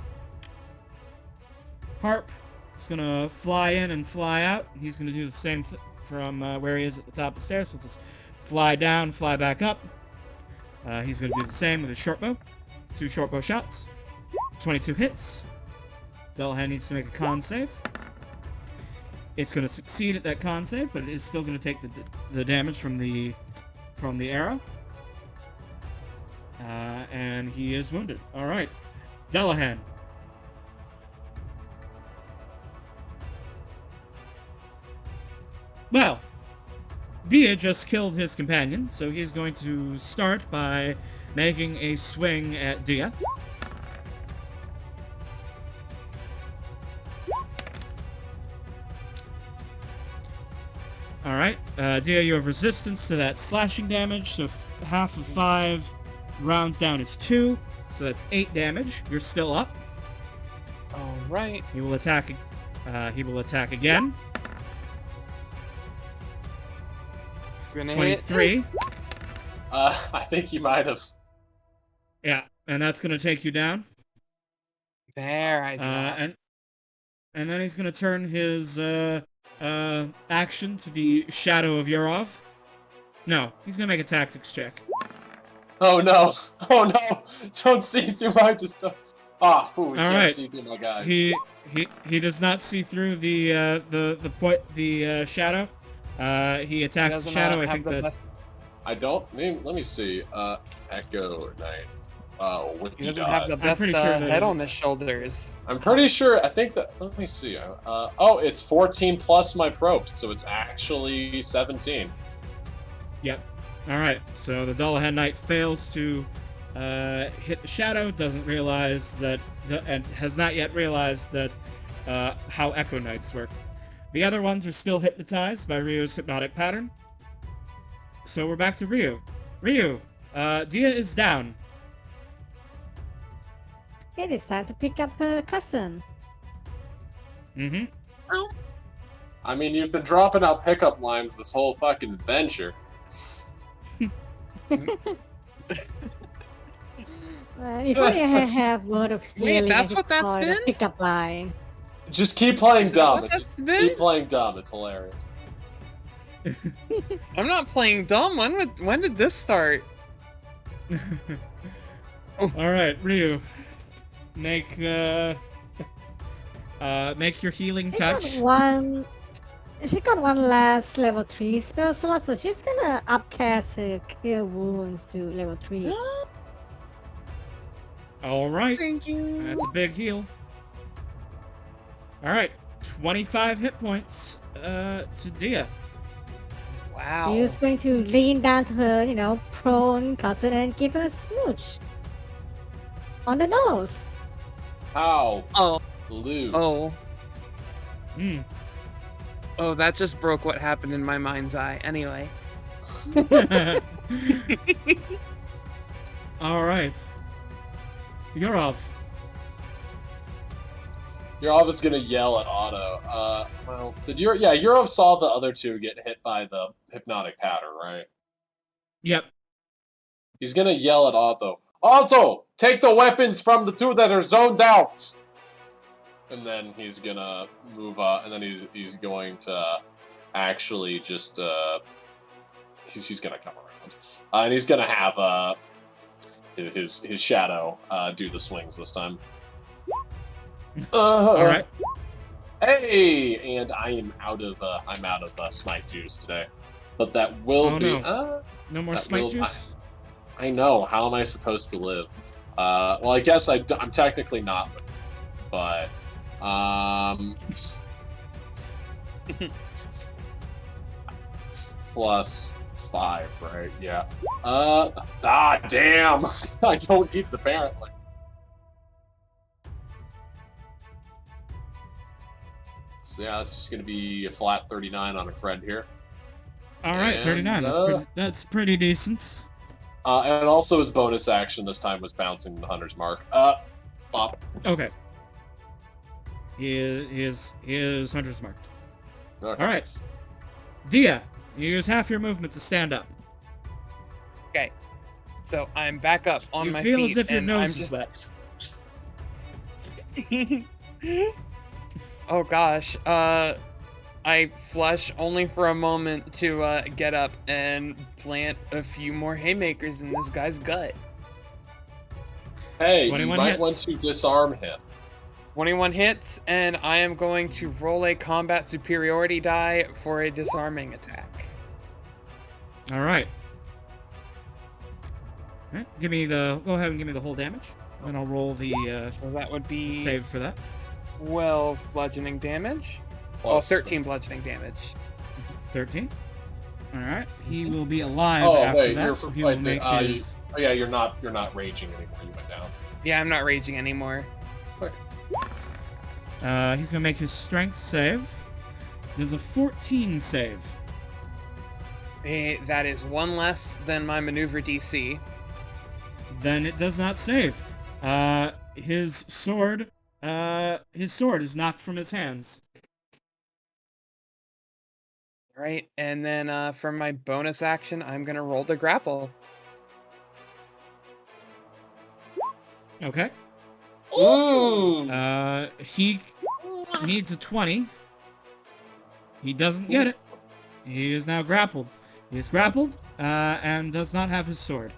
Speaker 2: Harp is gonna fly in and fly out. He's gonna do the same from where he is at the top of the stairs. So just fly down, fly back up. He's gonna do the same with his short bow. 2 short bow shots. 22 hits. Dullahan needs to make a con save. It's gonna succeed at that con save, but it is still gonna take the damage from the arrow. And he is wounded. All right, Dullahan. Well, Dia just killed his companion, so he's going to start by making a swing at Dia. Alright, Dia, you have resistance to that slashing damage, so half of 5 rounds down is 2, so that's 8 damage. You're still up.
Speaker 3: Alright.
Speaker 2: He will attack again.
Speaker 3: It's gonna hit.
Speaker 2: 23.
Speaker 1: I think you might have.
Speaker 2: Yeah, and that's gonna take you down.
Speaker 3: There, I dropped.
Speaker 2: And then he's gonna turn his action to the shadow of Yurov. No, he's gonna make a tactics check.
Speaker 1: Oh no! Oh no! Don't see through my just. We can't
Speaker 2: right.
Speaker 1: see through my guys.
Speaker 2: He does not see through the shadow. He attacks the shadow. I think that.
Speaker 1: I don't. Let me see. Echo Knight. What
Speaker 3: He
Speaker 1: you
Speaker 3: doesn't
Speaker 1: got?
Speaker 3: have the best
Speaker 2: pretty sure that-
Speaker 3: head on his shoulders.
Speaker 1: I'm pretty sure. I think that. Let me see. It's 14 plus my prof, so it's actually 17.
Speaker 2: Yep. All right. So the Dullahan Knight fails to hit the shadow. Doesn't realize that, and has not yet realized that how Echo Knights work. The other ones are still hypnotized by Ryu's hypnotic pattern. So we're back to Ryu. Ryu, Dia is down.
Speaker 4: It is time to pick up her cousin.
Speaker 2: Mm-hmm.
Speaker 1: I mean, you've been dropping out pickup lines this whole fucking adventure.
Speaker 4: If only I have word of healing.
Speaker 3: that's
Speaker 4: I
Speaker 3: what
Speaker 4: could
Speaker 3: that's
Speaker 4: call it a
Speaker 3: been?
Speaker 4: Pickup line.
Speaker 1: Just keep playing dumb.
Speaker 3: What that's been?
Speaker 1: Keep playing dumb. It's hilarious.
Speaker 3: I'm not playing dumb. When did this start?
Speaker 2: All right, Ryu, make your healing touch.
Speaker 4: She got one last level 3 spell slot, so she's gonna upcast her Cure Wounds to level 3.
Speaker 2: All right,
Speaker 3: Thank you.
Speaker 2: that's a big heal. All right, 25 hit points to Dia.
Speaker 3: Wow.
Speaker 4: Ryu's going to lean down to her, prone cousin and give her a smooch. On the nose.
Speaker 1: How?
Speaker 3: Oh.
Speaker 1: Lewd.
Speaker 3: Oh.
Speaker 2: Hmm.
Speaker 3: Oh, that just broke what happened in my mind's eye. Anyway.
Speaker 2: All right. You're off.
Speaker 1: Yurov is gonna yell at Otto. Well, Yurov saw the other two get hit by the hypnotic pattern, right?
Speaker 2: Yep.
Speaker 1: He's gonna yell at Otto. Otto, take the weapons from the two that are zoned out. And then he's gonna move up, and then he's going to actually just he's gonna come around, and he's gonna have his shadow do the swings this time.
Speaker 2: All right.
Speaker 1: Hey, and I'm out of smite juice today, but that will be.
Speaker 2: No. No more
Speaker 1: that
Speaker 2: smite
Speaker 1: will-
Speaker 2: juice.
Speaker 1: I know. How am I supposed to live? Well, I guess I'm technically not, but plus 5, right? Yeah. Damn! I don't need it apparently. So yeah, that's just gonna be a flat 39 on a friend here.
Speaker 2: All right,
Speaker 1: And,
Speaker 2: 39. That's pretty decent.
Speaker 1: And also his bonus action this time was bouncing the hunter's mark. Pop.
Speaker 2: Okay. He is hunter's marked.
Speaker 1: Okay.
Speaker 2: All right. Dia, you use half your movement to stand up.
Speaker 3: Okay. So I'm back up on
Speaker 2: You
Speaker 3: my
Speaker 2: feel
Speaker 3: feet.
Speaker 2: as if your
Speaker 3: and
Speaker 2: nose
Speaker 3: I'm
Speaker 2: is wet.
Speaker 3: Oh gosh. I flush only for a moment to get up and plant a few more haymakers in this guy's gut.
Speaker 1: Hey, you
Speaker 2: 21
Speaker 1: might
Speaker 2: hits.
Speaker 1: want to disarm him.
Speaker 3: 21 hits, and I am going to roll a combat superiority die for a disarming attack.
Speaker 2: All right. All right. Go ahead and give me the whole damage, and I'll roll the
Speaker 3: So that would be
Speaker 2: save for that.
Speaker 3: 12 bludgeoning damage. Oh,
Speaker 1: Plus-
Speaker 3: 13 bludgeoning damage.
Speaker 2: 13. All right. He will be alive
Speaker 1: Oh,
Speaker 2: after
Speaker 1: wait,
Speaker 2: that,
Speaker 1: you're
Speaker 2: so he will
Speaker 1: right there.
Speaker 2: make his.
Speaker 1: Oh yeah, you're not raging anymore. You went down.
Speaker 3: Yeah, I'm not raging anymore.
Speaker 2: He's gonna make his strength save. There's a 14 save.
Speaker 3: That is one less than my maneuver DC.
Speaker 2: Then it does not save. His sword is knocked from his hands.
Speaker 3: Right, and then for my bonus action, I'm gonna roll to grapple.
Speaker 2: Okay.
Speaker 1: Ooh.
Speaker 2: He needs a 20. He doesn't get it. He is now grappled. He is grappled, and does not have his sword.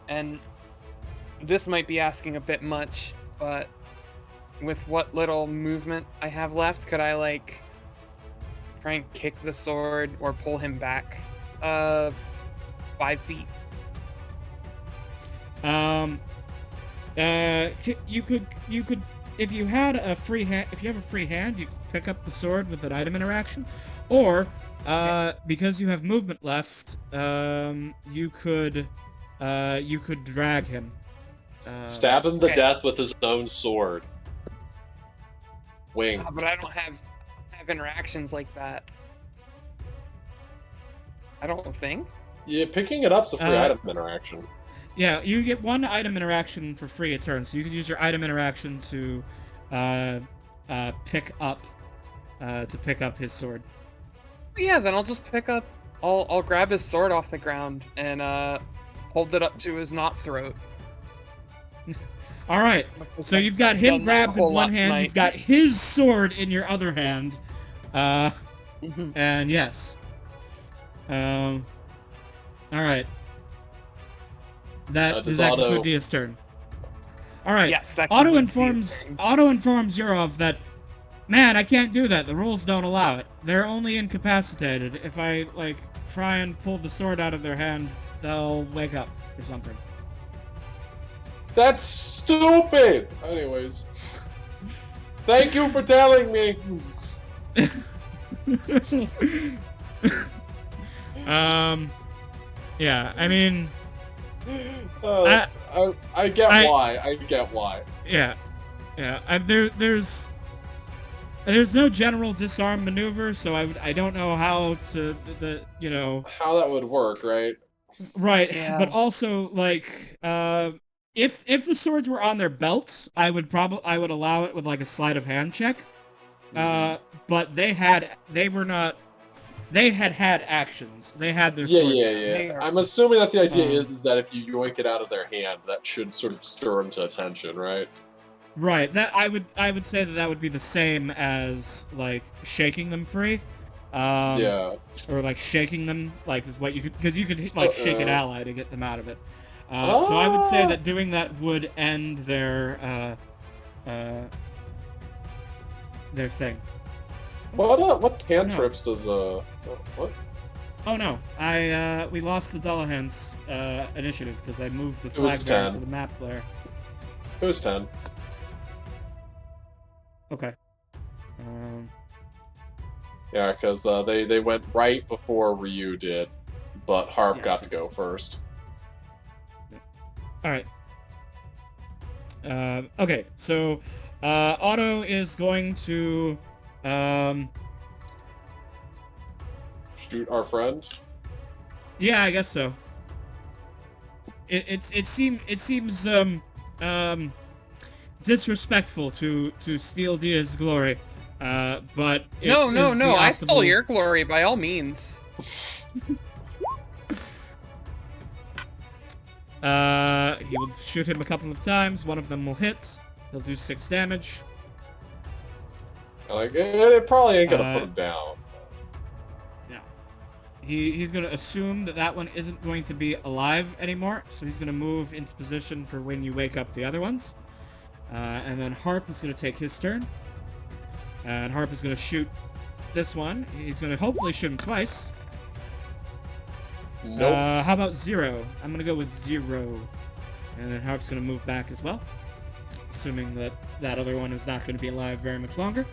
Speaker 3: And this might be asking a bit much, but with what little movement I have left, could I, like, try and kick the sword or pull him back 5 feet?
Speaker 2: You could, if you have a free hand, you could pick up the sword with an item interaction, or, because you have movement left, you could drag him.
Speaker 1: Stab him to
Speaker 3: okay.
Speaker 1: death with his own sword. Wing.
Speaker 3: But I don't have interactions like that. I don't think.
Speaker 1: Yeah, picking it up's a free
Speaker 2: Uh,
Speaker 1: item interaction.
Speaker 2: Yeah, you get one item interaction for free a turn, so you can use your item interaction to pick up his sword.
Speaker 3: Yeah, then I'll just pick up. I'll grab his sword off the ground and hold it up to his knot throat.
Speaker 2: All right, so you've got him
Speaker 3: Done that
Speaker 2: grabbed
Speaker 3: a
Speaker 2: in
Speaker 3: whole
Speaker 2: one
Speaker 3: lot
Speaker 2: hand,
Speaker 3: tonight.
Speaker 2: you've got his sword in your other hand, and yes. All right. Does that conclude Dia's turn? All right.
Speaker 3: Yes, that
Speaker 2: Auto
Speaker 3: concludes Dia's
Speaker 2: informs Yurov that, man, I can't do that. The rules don't allow it. They're only incapacitated. If I try and pull the sword out of their hand, they'll wake up or something.
Speaker 1: That's stupid! Anyways. Thank you for telling me!
Speaker 2: Yeah, I mean...
Speaker 1: I get why. I get why.
Speaker 2: Yeah. There's no general disarm maneuver, so I don't know how to,
Speaker 1: how that would work, right?
Speaker 2: Right,
Speaker 3: Yeah.
Speaker 2: but also, if the swords were on their belts, I would allow it with, a sleight of hand check. But they had actions. They had their swords.
Speaker 1: Yeah. I'm assuming that the idea is that if you yoink it out of their hand, that should sort of stir them to attention, right?
Speaker 2: Right. That I would say that would be the same as shaking them free.
Speaker 1: Yeah.
Speaker 2: Or shaking them, is what you could, because you could shake an ally to get them out of it. So I would say that doing that would end their thing.
Speaker 1: What cantrips does what?
Speaker 2: Oh no, we lost the Dullahan's initiative because I moved the
Speaker 1: It was
Speaker 2: flag down
Speaker 1: 10.
Speaker 2: to the map there.
Speaker 1: It was 10.
Speaker 2: Okay.
Speaker 1: Yeah, because they went right before Ryu did, but Harp got to go first.
Speaker 2: All right. Okay, so Otto is going to
Speaker 1: shoot our friend?
Speaker 2: Yeah, I guess so. It seems disrespectful to steal Dia's glory, but it
Speaker 3: No,
Speaker 2: is the
Speaker 3: I stole
Speaker 2: optimal-
Speaker 3: your glory by all means.
Speaker 2: He will shoot him a couple of times. One of them will hit. He'll do 6 damage.
Speaker 1: Like, it probably ain't gonna put him down.
Speaker 2: Yeah. He's gonna assume that that one isn't going to be alive anymore, so he's gonna move into position for when you wake up the other ones. And then Harp is gonna take his turn. And Harp is gonna shoot this one. He's gonna hopefully shoot him twice.
Speaker 1: Nope.
Speaker 2: How about 0? I'm gonna go with 0. And then Harp's gonna move back as well. Assuming that that other one is not gonna be alive very much longer.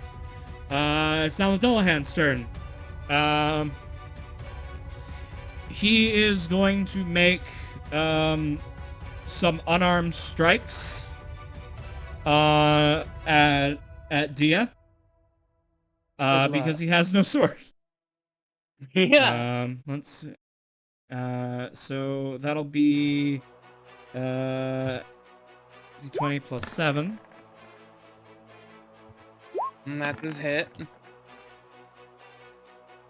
Speaker 2: It's now the Dullahan's turn. He is going to make some unarmed strikes at Dia. Because he has no sword.
Speaker 3: Yeah.
Speaker 2: Let's see. So that'll be D20 plus 7.
Speaker 3: And that does hit.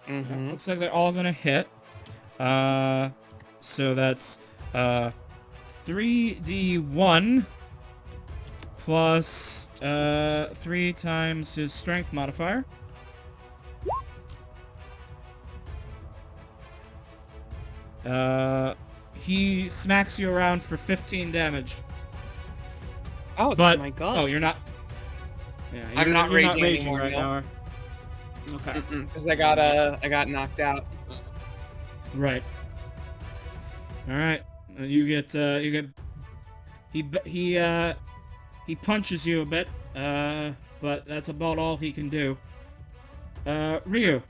Speaker 3: Mm-hmm.
Speaker 2: Looks like they're all gonna hit. So that's 3d1 plus 3 times his strength modifier. He smacks you around for 15 damage.
Speaker 3: Oh
Speaker 2: But
Speaker 3: my god.
Speaker 2: oh, you're not. Yeah,
Speaker 3: I'm not
Speaker 2: you're not
Speaker 3: raging
Speaker 2: raging
Speaker 3: anymore,
Speaker 2: right
Speaker 3: no.
Speaker 2: now. Okay.
Speaker 3: Because I got knocked out.
Speaker 2: Right. All right. You get he punches you a bit. But that's about all he can do. Ryu.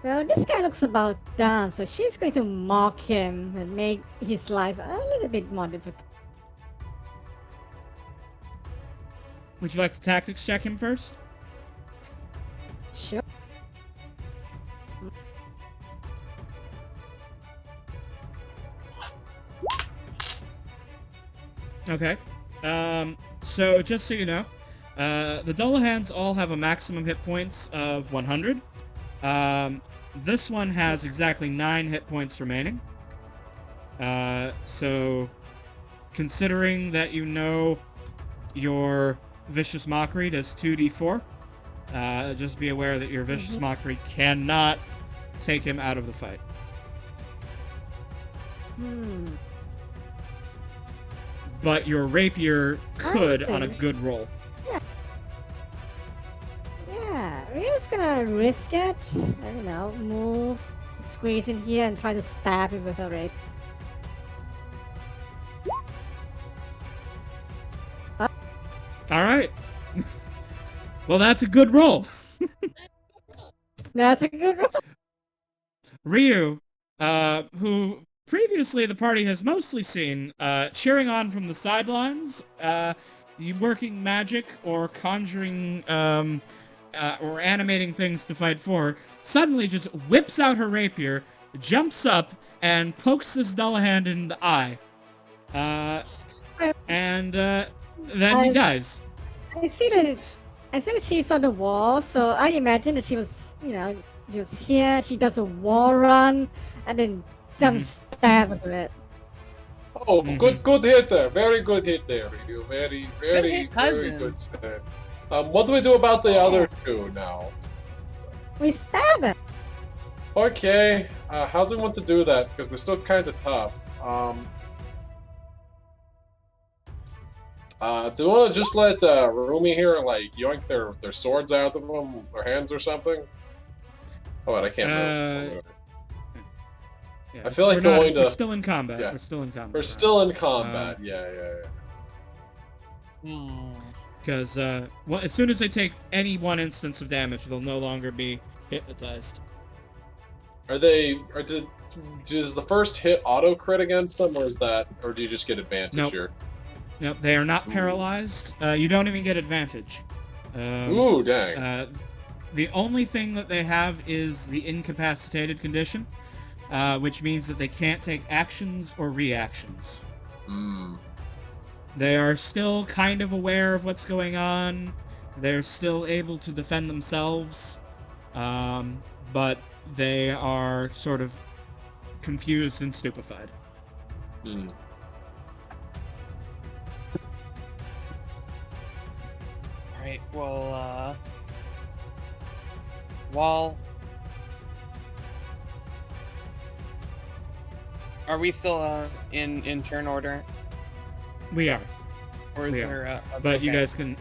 Speaker 4: Well, this guy looks about done, so she's going to mock him and make his life a little bit more difficult.
Speaker 2: Would you like to tactics check him first?
Speaker 4: Sure.
Speaker 2: Okay. So just so you know, the Dullahans all have a maximum hit points of 100. This one has exactly 9 hit points remaining. So considering that you know your Vicious Mockery does 2d4, just be aware that your Vicious Mockery cannot take him out of the fight. But your Rapier could on a good roll.
Speaker 4: Yeah, we're just gonna risk it. I don't know, move, squeeze in here, and try to stab him with her rape.
Speaker 2: Alright. Well, that's a good roll.
Speaker 4: That's a good roll.
Speaker 2: Ryu, who previously the party has mostly seen, cheering on from the sidelines, you working magic or conjuring, or animating things to fight for, suddenly just whips out her rapier, jumps up, and pokes this Dullahan in the eye. And then he dies.
Speaker 4: I see that she's on the wall, so I imagine that she was, she was here, she does a wall run, and then jumps stab into it.
Speaker 1: Oh, good hit there. Very good hit there, Ryu. Very, very,
Speaker 3: hit,
Speaker 1: very
Speaker 3: cousin.
Speaker 1: good stand. What do we do about the other two now?
Speaker 4: We stab it.
Speaker 1: Okay, how do we want to do that? Because they're still kind of tough. Do we want to just let Rumi here, like, yoink their swords out of them, their hands or something? Oh, wait, I can't move.
Speaker 2: Yeah,
Speaker 1: I feel like
Speaker 2: we're
Speaker 1: going to...
Speaker 2: We're still in combat.
Speaker 1: Yeah.
Speaker 2: We're still in combat.
Speaker 1: We're still in combat, yeah.
Speaker 2: Because, well, as soon as they take any one instance of damage, they'll no longer be hypnotized.
Speaker 1: Does the first hit auto crit against them, or do you just get advantage
Speaker 2: Nope.
Speaker 1: here?
Speaker 2: Nope, they are not paralyzed. You don't even get advantage.
Speaker 1: Ooh, dang.
Speaker 2: The only thing that they have is the incapacitated condition, which means that they can't take actions or reactions. They are still kind of aware of what's going on. They're still able to defend themselves, but they are sort of confused and stupefied.
Speaker 3: Alright, well, while... Are we still, in turn order?
Speaker 2: We are.
Speaker 3: Or is
Speaker 2: We
Speaker 3: there a...
Speaker 2: But you
Speaker 3: okay.
Speaker 2: guys can...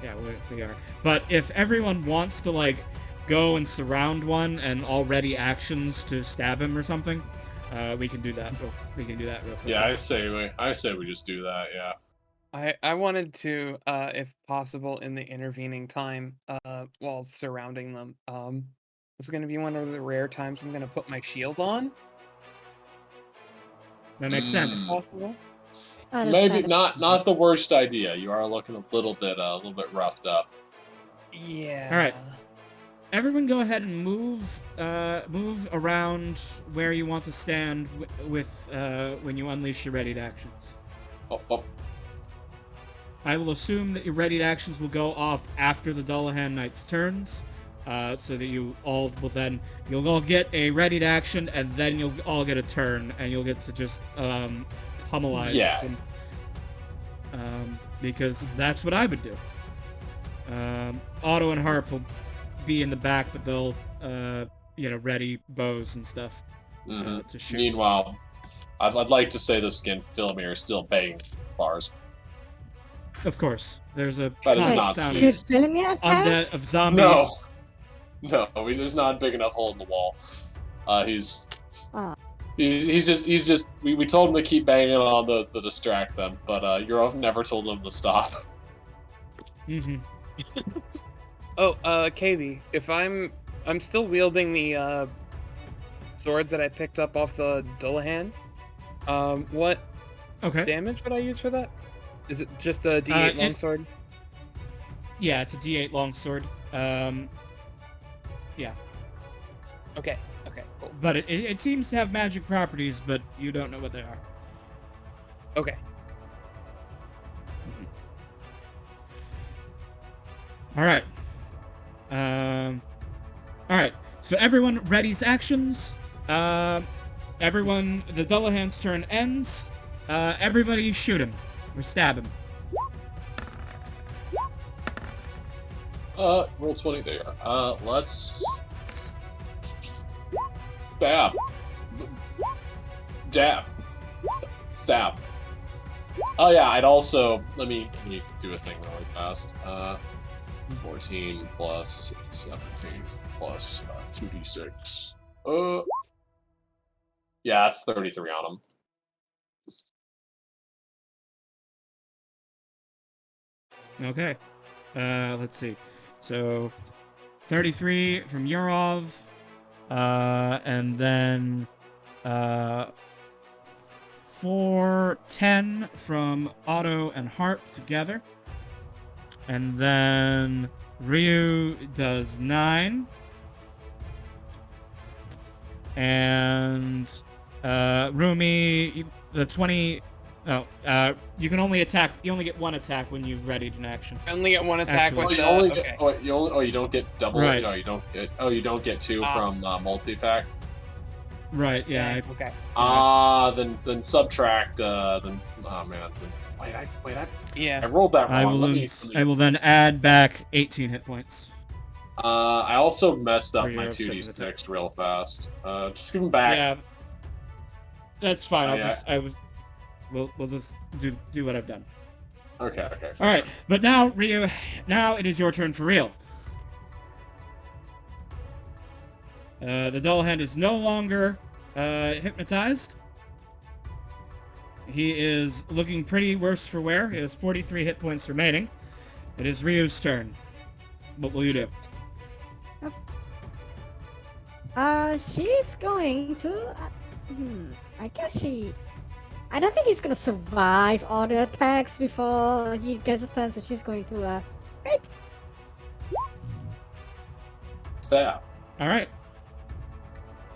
Speaker 2: Yeah, we are. But if everyone wants to, like, go and surround one and all ready actions to stab him or something, we can do that. We can do that real quick.
Speaker 1: Yeah, I say we just do that, yeah.
Speaker 3: I wanted to, if possible, in the intervening time, while surrounding them, this is gonna be one of the rare times I'm gonna put my shield on.
Speaker 2: That makes sense.
Speaker 3: Possible?
Speaker 1: Maybe not the worst idea. You are looking a little bit roughed up.
Speaker 3: Yeah.
Speaker 2: All right. Everyone go ahead and move around where you want to stand with when you unleash your readied actions.
Speaker 1: Oh.
Speaker 2: I will assume that your readied actions will go off after the Dullahan Knight's turns, so that you'll all get a readied action, and then you'll all get a turn, and you'll get to just pummelize them. Because that's what I would do. Otto and Harp will be in the back, but they'll ready bows and stuff to shoot.
Speaker 1: Meanwhile, I'd like to say the skin Philomir is still banging bars.
Speaker 2: Of course, there's a
Speaker 1: That is not
Speaker 2: sound
Speaker 1: serious.
Speaker 2: undead of zombie.
Speaker 1: No, there's not a big enough hole in the wall. He's just. We told him to keep banging on those to distract them, but Eurov never told him to stop.
Speaker 3: Oh, KB, if I'm still wielding the sword that I picked up off the Dullahan, what damage would I use for that? Is it just a D8 longsword?
Speaker 2: Yeah, it's a D8 longsword. Yeah.
Speaker 3: Okay, cool.
Speaker 2: But it seems to have magic properties, but you don't know what they are.
Speaker 3: Okay.
Speaker 2: Alright. Alright, so everyone readies actions. The Dullahan's turn ends. Everybody shoot him. Or stab him.
Speaker 1: Roll 20 there. Let's... Stab. Dab. Stab. Oh yeah, I'd also... Let me do a thing really fast. 14 plus 17 plus 2d6. Yeah, that's 33 on him.
Speaker 2: Okay. Let's see. So, 33 from Yurov, and then 410 from Otto and Harp together. And then Ryu does 9. And Rumi, the 20... Oh, you can only attack. You only get one attack when you've readied an action.
Speaker 3: I only get one attack with
Speaker 1: you don't get double.
Speaker 2: Right.
Speaker 1: No, you don't get. Oh, you don't get 2 from multi-attack.
Speaker 2: Right. Yeah.
Speaker 3: Okay.
Speaker 1: Then subtract. Then oh man.
Speaker 3: Yeah.
Speaker 1: I rolled that wrong.
Speaker 2: I will then add back 18 hit points.
Speaker 1: I also messed up
Speaker 2: For
Speaker 1: my
Speaker 2: your
Speaker 1: 2d6 real fast. Just give them back.
Speaker 2: Yeah. That's fine. We'll just do what I've done.
Speaker 1: Okay.
Speaker 2: All right, but now, Ryu, now it is your turn for real. The Dullahan is no longer hypnotized. He is looking pretty worse for wear. He has 43 hit points remaining. It is Ryu's turn. What will you do?
Speaker 4: She's going to... I guess she... I don't think he's gonna survive all the attacks before he gets his turn, so she's going to rape.
Speaker 1: Stab.
Speaker 2: All right.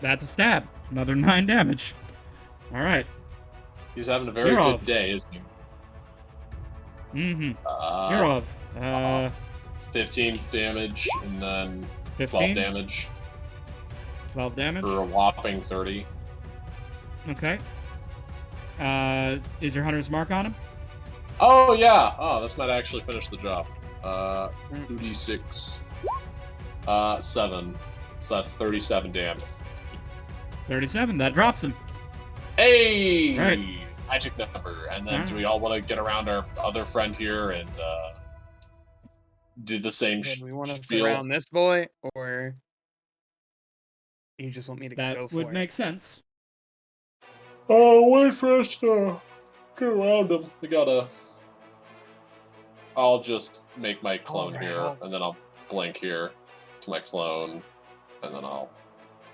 Speaker 2: That's a stab. Another 9 damage. All right.
Speaker 1: He's having a very
Speaker 2: You're
Speaker 1: good
Speaker 2: off.
Speaker 1: day, isn't he?
Speaker 2: Mm-hmm. You're off.
Speaker 1: 15 damage and then
Speaker 2: 15?
Speaker 1: 12 damage
Speaker 2: 12 damage.
Speaker 1: for a whopping 30.
Speaker 2: Okay. Is your hunter's mark on him?
Speaker 1: Oh yeah. Oh, this might actually finish the job. 2d6. 7. So that's 37 damage.
Speaker 2: 37. That drops him.
Speaker 1: Hey!
Speaker 2: Right.
Speaker 1: Magic number. And then
Speaker 2: Alright.
Speaker 1: do we all want to get around our other friend here and do the same
Speaker 3: Do we want to
Speaker 1: spiel?
Speaker 3: surround this boy, or you just want me to go
Speaker 2: That
Speaker 3: for
Speaker 2: would
Speaker 3: it?
Speaker 2: make sense.
Speaker 1: Oh, wait for us to get around him. We gotta... I'll just make my clone
Speaker 3: Alright,
Speaker 1: here,
Speaker 3: I'll-
Speaker 1: and then I'll blink here to my clone, and then I'll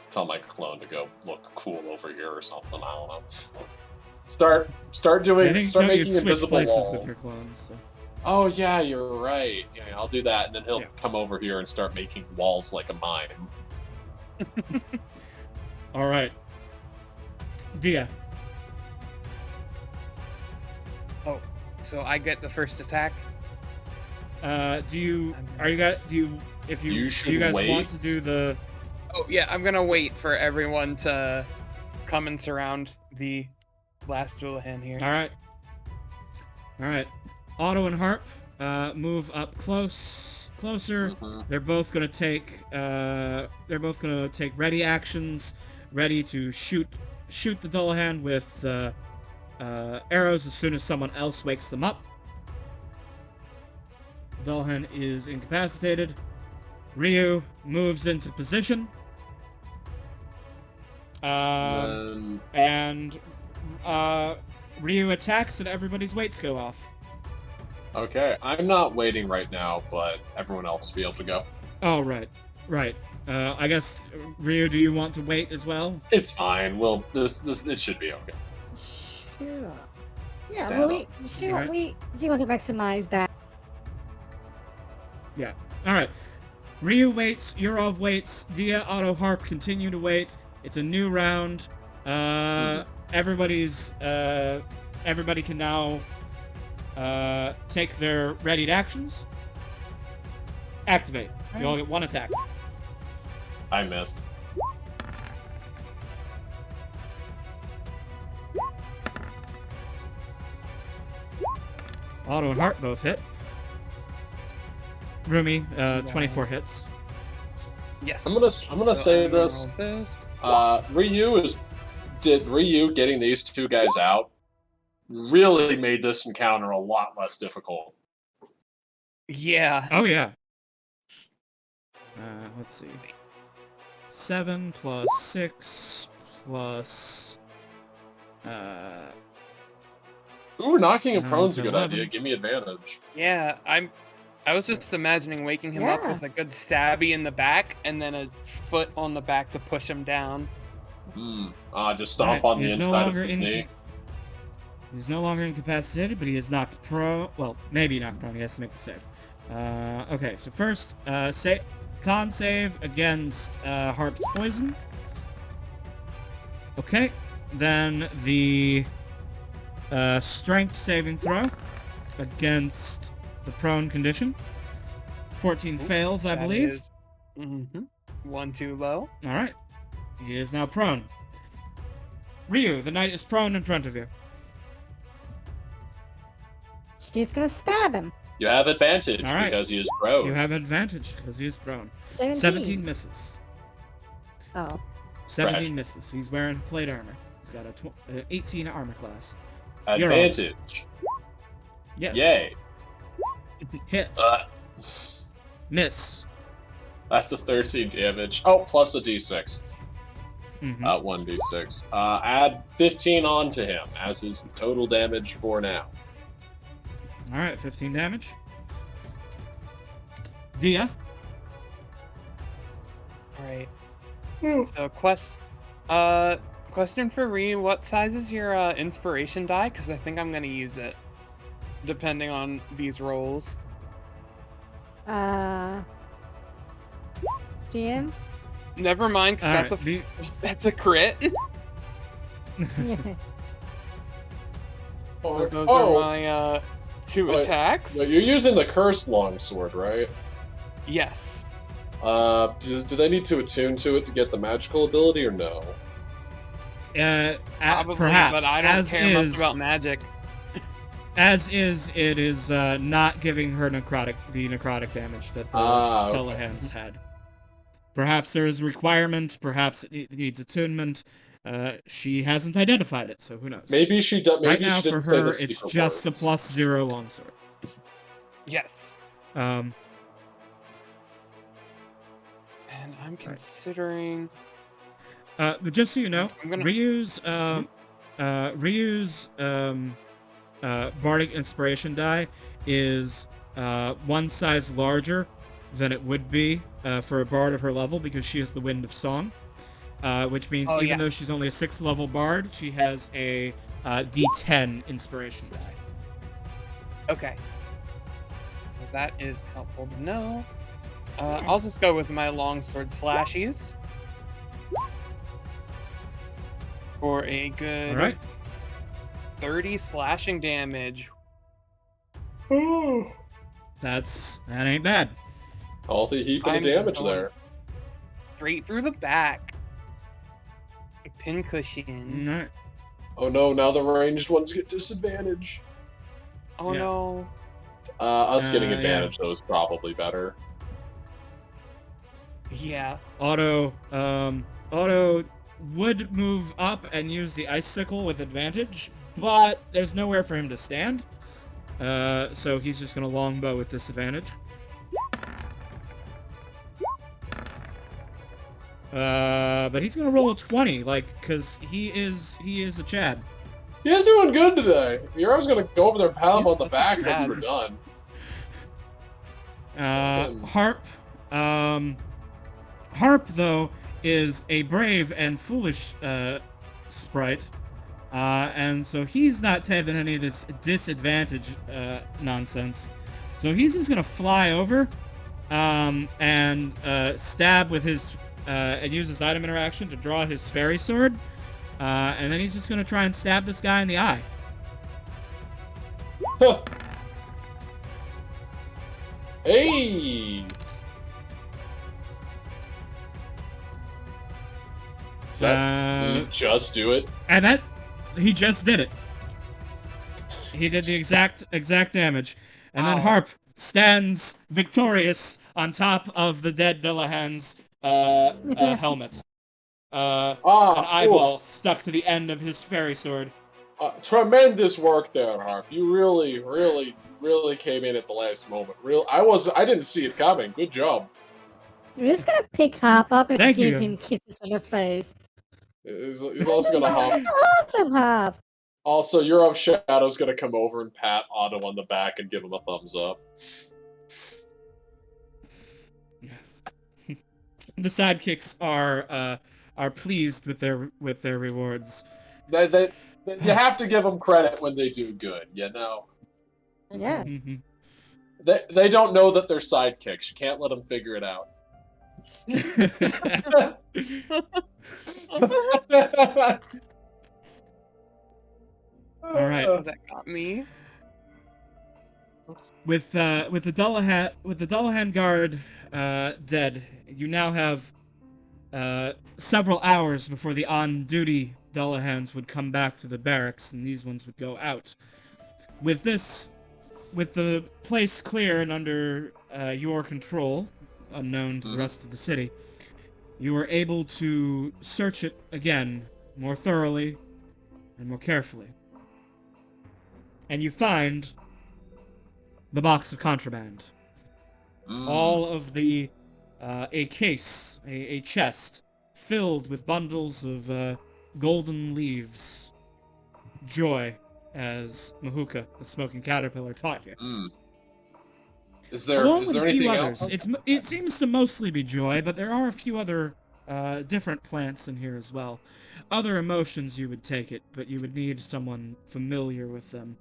Speaker 1: tell my clone to go look cool over here or something. I don't know. Start
Speaker 2: I
Speaker 1: doing,
Speaker 2: think
Speaker 1: start
Speaker 2: Tony
Speaker 1: making
Speaker 2: had switched
Speaker 1: invisible
Speaker 2: places
Speaker 1: walls.
Speaker 2: with your clones. So.
Speaker 1: Oh yeah, you're right. Yeah, I'll do that, and then he'll
Speaker 2: Yeah.
Speaker 1: come over here and start making walls like a mine.
Speaker 2: All right. Dia.
Speaker 3: Oh, so I get the first attack.
Speaker 2: Do you guys if
Speaker 1: You
Speaker 2: do you
Speaker 1: should
Speaker 2: guys
Speaker 1: wait.
Speaker 2: want to do the
Speaker 3: Oh yeah, I'm gonna wait for everyone to come and surround the last Dullahan here.
Speaker 2: All right. Otto and Harp move up closer.
Speaker 1: Mhm.
Speaker 2: They're both gonna take ready actions, ready to shoot the Dullahan with arrows as soon as someone else wakes them up. Dullahan is incapacitated. Ryu moves into position. And Ryu attacks and everybody's weights go off.
Speaker 1: Okay, I'm not waiting right now, but everyone else will be able to go.
Speaker 2: Oh, right. I guess, Ryu, do you want to wait as well?
Speaker 1: It's fine. Well, this it should be okay.
Speaker 4: Sure. Yeah,
Speaker 1: Stand
Speaker 4: well,
Speaker 1: up.
Speaker 4: we want to maximize that.
Speaker 2: Yeah. Alright. Ryu waits, Yurov waits, Dia, Otto, Harp continue to wait. It's a new round. Everybody can now take their readied actions. Activate. You all get 1 attack.
Speaker 1: I missed.
Speaker 2: Otto and Harp both hit. Rumi, 24 hits.
Speaker 3: Yes.
Speaker 1: I'm gonna
Speaker 3: So
Speaker 1: say
Speaker 3: I'm gonna
Speaker 1: this.
Speaker 3: roll this.
Speaker 1: Ryu getting these two guys out really made this encounter a lot less difficult.
Speaker 3: Yeah.
Speaker 2: Oh, yeah. Let's see. 7 plus 6 plus...
Speaker 1: Ooh, knocking him
Speaker 2: 9
Speaker 1: prone's a
Speaker 2: to
Speaker 1: good
Speaker 2: 11.
Speaker 1: idea. Give me advantage.
Speaker 3: Yeah, I was just imagining waking him up
Speaker 4: Yeah.
Speaker 3: with a good stabby in the back and then a foot on the back to push him down.
Speaker 1: Just stomp
Speaker 2: Right,
Speaker 1: on the
Speaker 2: he's no
Speaker 1: inside of
Speaker 2: longer
Speaker 1: his knee.
Speaker 2: He's no longer incapacitated, but he is knocked prone. Well, maybe knocked prone. He has to make the save. Okay, so first, con save against Harp's poison. Okay, then the strength saving throw against the prone condition. 14 fails, I
Speaker 3: That
Speaker 2: believe.
Speaker 3: is- 1 too low.
Speaker 2: All right, he is now prone. Ryu, the knight is prone in front of you.
Speaker 4: She's gonna stab him.
Speaker 1: You have advantage
Speaker 2: All right.
Speaker 1: because he is prone.
Speaker 2: You have advantage because he is prone.
Speaker 4: 17.
Speaker 2: 17 misses.
Speaker 4: Oh.
Speaker 2: 17
Speaker 1: Tragic.
Speaker 2: misses. He's wearing plate armor. He's got a 18 armor class.
Speaker 1: Advantage.
Speaker 2: Yes.
Speaker 1: Yay.
Speaker 2: Hit. Miss.
Speaker 1: That's a 13 damage. Oh, plus a d6.
Speaker 2: Mhm.
Speaker 1: 1d6. Add 15 on to him as his total damage for now.
Speaker 2: All right, 15 damage. Dia.
Speaker 3: All right.
Speaker 1: Hmm.
Speaker 3: So Question for Ree, what size is your inspiration die? Because I think I'm going to use it, depending on these rolls.
Speaker 4: GM?
Speaker 3: Never mind, because
Speaker 2: Alright,
Speaker 3: that's a crit.
Speaker 4: Yeah.
Speaker 3: Those are my 2
Speaker 1: Wait,
Speaker 3: attacks.
Speaker 1: You're using the cursed longsword, right?
Speaker 3: Yes.
Speaker 1: Do they need to attune to it to get the magical ability or no?
Speaker 3: Probably,
Speaker 2: perhaps,
Speaker 3: but I don't
Speaker 2: as
Speaker 3: care
Speaker 2: is,
Speaker 3: much about magic.
Speaker 2: As is, it is not giving her the necrotic damage that the
Speaker 1: Okay.
Speaker 2: Dullahans had. Perhaps there is a requirement, perhaps it needs attunement. She hasn't identified it, so who knows?
Speaker 1: Maybe she
Speaker 2: Right
Speaker 1: maybe
Speaker 2: now,
Speaker 1: she
Speaker 2: for
Speaker 1: didn't say
Speaker 2: her,
Speaker 1: the
Speaker 2: it's
Speaker 1: secret
Speaker 2: just
Speaker 1: words.
Speaker 2: a +0 longsword.
Speaker 3: Yes.
Speaker 2: Um,
Speaker 3: And I'm considering...
Speaker 2: but just so you know,
Speaker 3: I'm gonna...
Speaker 2: Ryu's bardic inspiration die is one size larger than it would be for a bard of her level because she has the Wind of Song, which means even though she's only a 6th level bard, she has a D10 inspiration die.
Speaker 3: Okay. Well, that is helpful to know. I'll just go with my longsword slashies. For a good
Speaker 2: All right.
Speaker 3: 30 slashing damage.
Speaker 2: That ain't bad.
Speaker 1: Healthy heap of
Speaker 3: I'm just
Speaker 1: damage
Speaker 3: going
Speaker 1: there.
Speaker 3: Straight through the back. A pincushion.
Speaker 2: All right.
Speaker 1: Oh no, now the ranged ones get disadvantage.
Speaker 3: Oh
Speaker 2: Yeah.
Speaker 3: no.
Speaker 1: Us getting
Speaker 2: Yeah.
Speaker 1: advantage though is probably better.
Speaker 3: Yeah.
Speaker 2: Otto would move up and use the icicle with advantage, but there's nowhere for him to stand. So he's just gonna longbow with disadvantage. But he's gonna roll a 20, cause he is a Chad.
Speaker 1: He is doing good today. Hero's gonna go over there and pat him on the
Speaker 3: That's
Speaker 1: back once
Speaker 3: bad.
Speaker 1: we're done.
Speaker 2: Harp, though, is a brave and foolish sprite, and so he's not taking any of this disadvantage nonsense. So he's just gonna fly over and stab with his and use his item interaction to draw his fairy sword, and then he's just gonna try and stab this guy in the eye.
Speaker 1: Hey! Did he just do it?
Speaker 2: And that he just did it. He did the exact damage, and then Harp stands victorious on top of the dead Dillahan's helmet. An eyeball stuck to the end of his fairy sword.
Speaker 1: Tremendous work there, Harp. You really, really, really came in at the last moment. I didn't see it coming. Good job.
Speaker 4: We're just gonna pick Harp up and
Speaker 2: Thank
Speaker 4: give
Speaker 2: you.
Speaker 4: him kisses on the face.
Speaker 1: He's also gonna hop.
Speaker 4: Awesome, Harp!
Speaker 1: Also, Euro of Shadow's gonna come over and pat Otto on the back and give him a thumbs up.
Speaker 2: Yes. The sidekicks are pleased with their rewards.
Speaker 1: You have to give them credit when they do good, you know?
Speaker 4: Yeah.
Speaker 2: Mm-hmm.
Speaker 1: They don't know that they're sidekicks. You can't let them figure it out.
Speaker 2: All right.
Speaker 3: That got me.
Speaker 2: With the Dullahan guard dead, you now have several hours before the on-duty Dullahans would come back to the barracks, and these ones would go out. With the place clear and under your control, unknown to the rest of the city, you were able to search it again more thoroughly and more carefully. And you find the box of contraband. All of a case, a chest, filled with bundles of golden leaves. Joy, as Mahuka, the smoking caterpillar, taught you.
Speaker 1: Is there
Speaker 2: Along with a few
Speaker 1: anything
Speaker 2: others.
Speaker 1: else?
Speaker 2: It seems to mostly be joy, but there are a few other different plants in here as well. Other emotions you would take it, but you would need someone familiar with them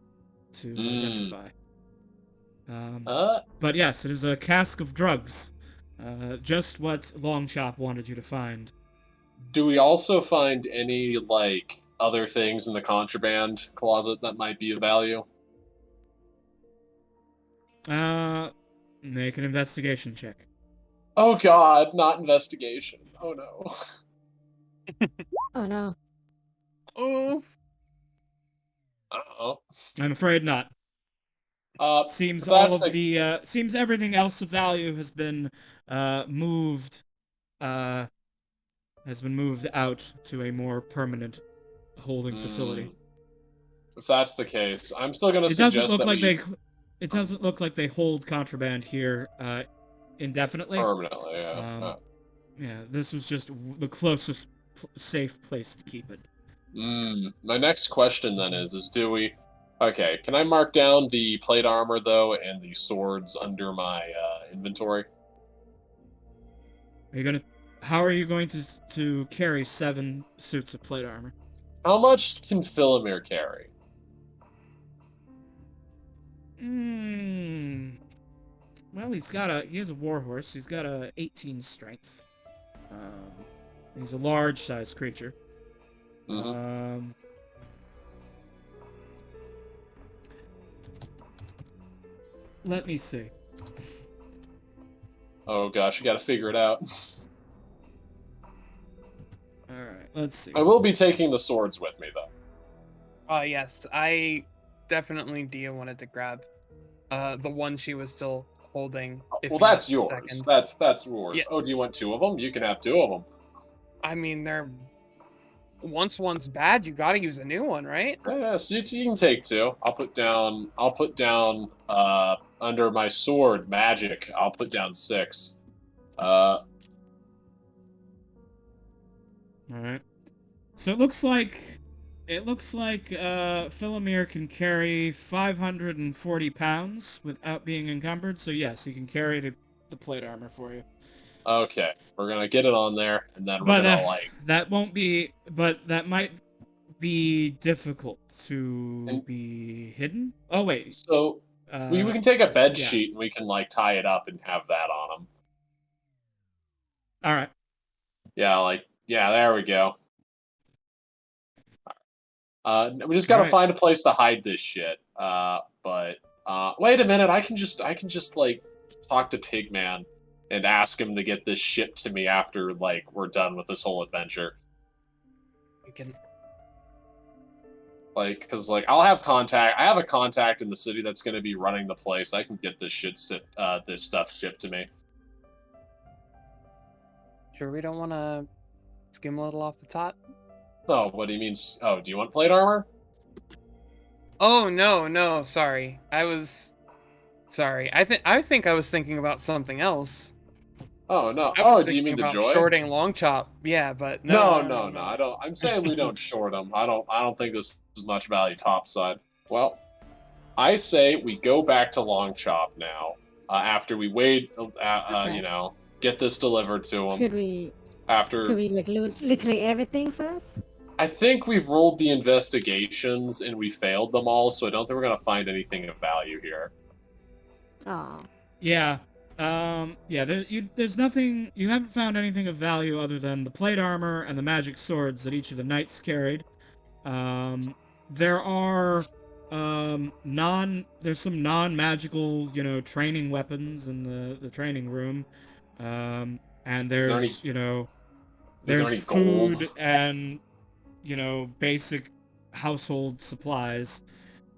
Speaker 2: to identify. But yes, it is a cask of drugs. Just what Longchop wanted you to find.
Speaker 1: Do we also find any, like, other things in the contraband closet that might be of value?
Speaker 2: Make an investigation check.
Speaker 1: Oh god, not investigation. Oh no.
Speaker 4: Oh no.
Speaker 3: Oof.
Speaker 1: Uh-oh.
Speaker 2: I'm afraid not. Seems all
Speaker 1: that's
Speaker 2: of the seems everything else of value has been moved out to a more permanent holding facility.
Speaker 1: If that's the case, I'm still gonna
Speaker 2: It doesn't
Speaker 1: suggest
Speaker 2: look
Speaker 1: that
Speaker 2: like
Speaker 1: we
Speaker 2: it doesn't look like they hold contraband here indefinitely.
Speaker 1: permanently, yeah.
Speaker 2: Yeah, this was just the closest safe place to keep it.
Speaker 1: My next question then is do we... Okay, can I mark down the plate armor, though, and the swords under my inventory?
Speaker 2: How are you going to carry 7 suits of plate armor?
Speaker 1: How much can Philomir carry?
Speaker 2: Well, he has a warhorse. He's got a 18 strength. He's a large-sized creature. Let me see.
Speaker 1: Oh gosh, you gotta figure it out.
Speaker 2: Alright, let's see.
Speaker 1: I will be taking the swords with me, though.
Speaker 3: Yes, I definitely Dia wanted to grab the one she was still holding.
Speaker 1: Well, that's yours.
Speaker 3: Second.
Speaker 1: That's yours.
Speaker 3: Yeah.
Speaker 1: Oh, do you want 2 of them? You can have 2 of them.
Speaker 3: I mean, once one's bad, you gotta use a new one, right?
Speaker 1: Yeah, so you can take 2. I'll put down under my sword magic. I'll put down 6.
Speaker 2: Alright. So it looks like Philomir can carry 540 pounds without being encumbered. So yes, he can carry the plate armor for you.
Speaker 1: Okay, we're gonna get it on there, and then we're gonna
Speaker 2: that won't be. But that might be difficult to be hidden. Oh wait.
Speaker 1: So we can take a bed sheet and we can tie it up and have that on them.
Speaker 2: All right.
Speaker 1: Yeah, there we go. We just gotta find a place to hide this shit. But wait a minute, I can just talk to Pigman and ask him to get this shipped to me after we're done with this whole adventure.
Speaker 3: You can.
Speaker 1: Because I'll have contact. I have a contact in the city that's gonna be running the place. I can get this this stuff shipped to me.
Speaker 3: Sure, we don't want to skim a little off the top.
Speaker 1: Oh, what do you mean? Oh, do you want plate armor?
Speaker 3: Oh no, sorry. Sorry. I think I was thinking about something else.
Speaker 1: Oh no.
Speaker 3: I was
Speaker 1: Oh, do you mean the joy?
Speaker 3: Shorting Longchop? Yeah, but
Speaker 1: No. I don't. I'm saying we don't short them. I don't think this is much value topside. Well, I say we go back to Longchop now. After we wait, get this delivered to him.
Speaker 4: Should we
Speaker 1: After
Speaker 4: loot literally everything first?
Speaker 1: I think we've rolled the investigations and we failed them all, so I don't think we're gonna find anything of value here.
Speaker 4: Oh.
Speaker 2: Yeah. There's nothing. You haven't found anything of value other than the plate armor and the magic swords that each of the knights carried. There are there's some non-magical, training weapons in the training room. And there's, there's food
Speaker 1: gold?
Speaker 2: and, basic household supplies.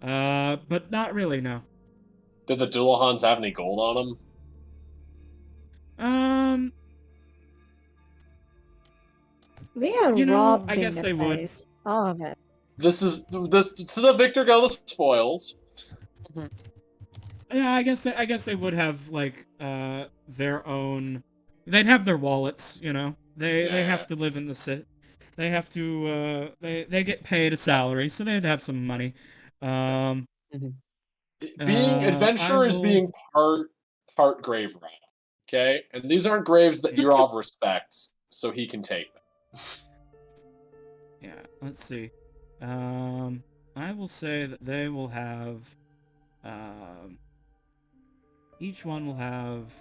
Speaker 2: But not really, no.
Speaker 1: Did the Dullahans have any gold on them?
Speaker 4: We are robbed.
Speaker 2: I guess they would.
Speaker 4: All of it.
Speaker 1: This to the victor go the spoils.
Speaker 2: Yeah, I guess they would have their own. They'd have their wallets, They have to live in the city. They have to. They get paid a salary, so they'd have some money.
Speaker 1: Being adventurers, being part grave rat, okay? And these aren't graves that Yurov respects. so he can take them.
Speaker 2: Yeah, let's see. I will say that they will have, each one will have,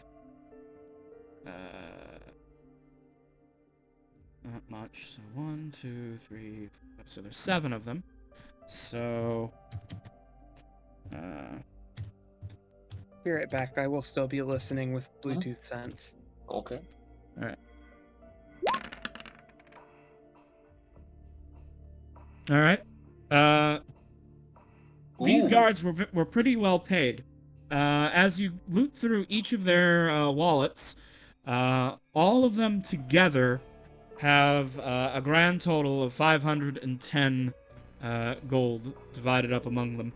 Speaker 2: not much. So 1, 2, 3, 4, so there's 7 of them. So,
Speaker 3: Be right back. I will still be listening with Bluetooth sense.
Speaker 1: Okay.
Speaker 2: all right. These
Speaker 1: Ooh.
Speaker 2: guards were pretty well paid. As you loot through each of their wallets, all of them together have a grand total of 510 gold divided up among them.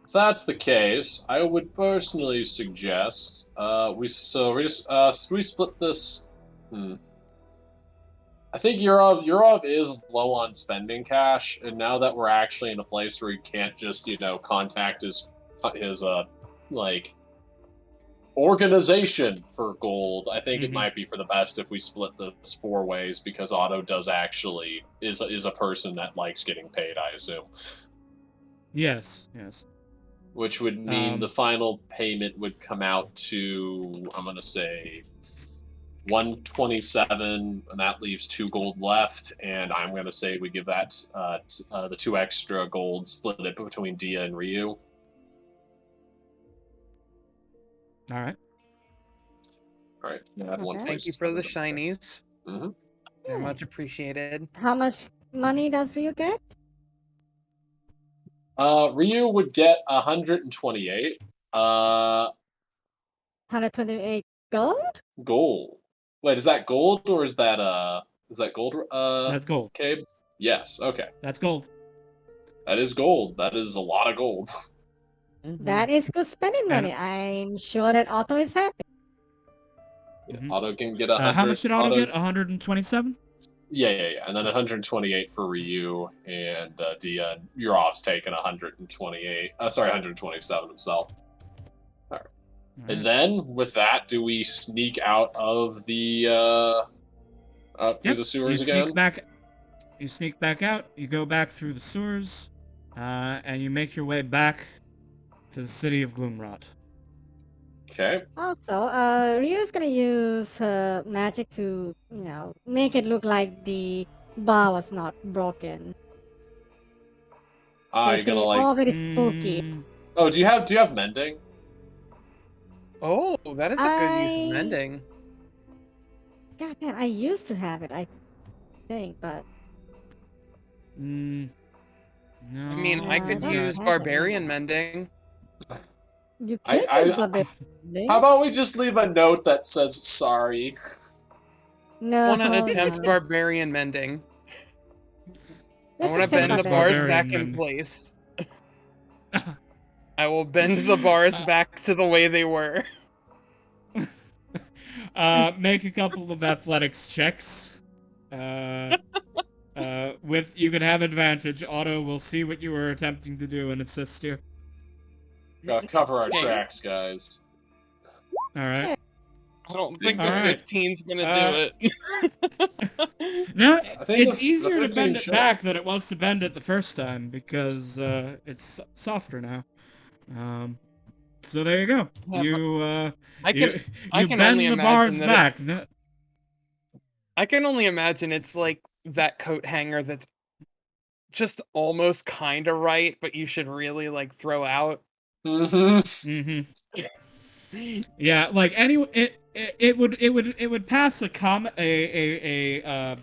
Speaker 1: If that's the case, I would personally suggest we split this. I think Yurov is low on spending cash, and now that we're actually in a place where he can't just contact his like organization for gold, I think it might be for the best if we split this 4 ways, because Otto does actually is a person that likes getting paid, I assume.
Speaker 2: Yes.
Speaker 1: Which would mean the final payment would come out to, I'm going to say, 127, and that leaves 2 gold left, and I'm going to say we give that the 2 extra gold, split it between Dia and Ryu.
Speaker 2: All right.
Speaker 1: Yeah,
Speaker 3: Thank you for the shinies.
Speaker 1: Mm-hmm.
Speaker 3: They're much appreciated.
Speaker 4: How much money does Ryu get?
Speaker 1: Ryu would get 128.
Speaker 4: 128 gold?
Speaker 1: Gold. Wait, is that gold or is that gold?
Speaker 2: That's gold.
Speaker 1: Cabe? Yes. Okay.
Speaker 2: That's gold.
Speaker 1: That is gold. That is a lot of gold.
Speaker 4: That is good spending money. I'm sure that Otto is happy.
Speaker 1: Otto can get 100.
Speaker 2: How much did Otto get? 127?
Speaker 1: Yeah. And then 128 for Ryu, and Dia. Yurov's taking 128. 127 himself. All right. And then with that, do we sneak out of the through the sewers again?
Speaker 2: You sneak back out. You go back through the sewers, and you make your way back to the city of Gloomrot.
Speaker 1: Okay.
Speaker 4: Also, Ryu's gonna use her magic to, make it look like the bar was not broken. So it's gonna be all very spooky.
Speaker 1: Oh, do you have mending?
Speaker 3: Oh, that is a good use of mending.
Speaker 4: God man, I used to have it, I think, but
Speaker 2: No.
Speaker 3: I mean, I could use barbarian mending.
Speaker 4: You could use barbarian mending.
Speaker 1: How about we just leave a note that says sorry?
Speaker 4: No.
Speaker 3: Wanna attempt barbarian mending. I want to bend the bars back in place. I will bend the bars back to the way they were.
Speaker 2: Make a couple of athletics checks. With you can have advantage. Otto will see what you were attempting to do and assist you.
Speaker 1: Gotta cover our tracks, guys.
Speaker 2: All right.
Speaker 3: I don't think the 15's gonna do it.
Speaker 2: No, it's easier to bend it back than it was to bend it the first time, because it's softer now. So there you go.
Speaker 3: I can
Speaker 2: bend
Speaker 3: only
Speaker 2: the bars back.
Speaker 3: I can only imagine it's like that coat hanger that's just almost kind of right, but you should really like throw out.
Speaker 2: Yeah, like anyway, it would pass a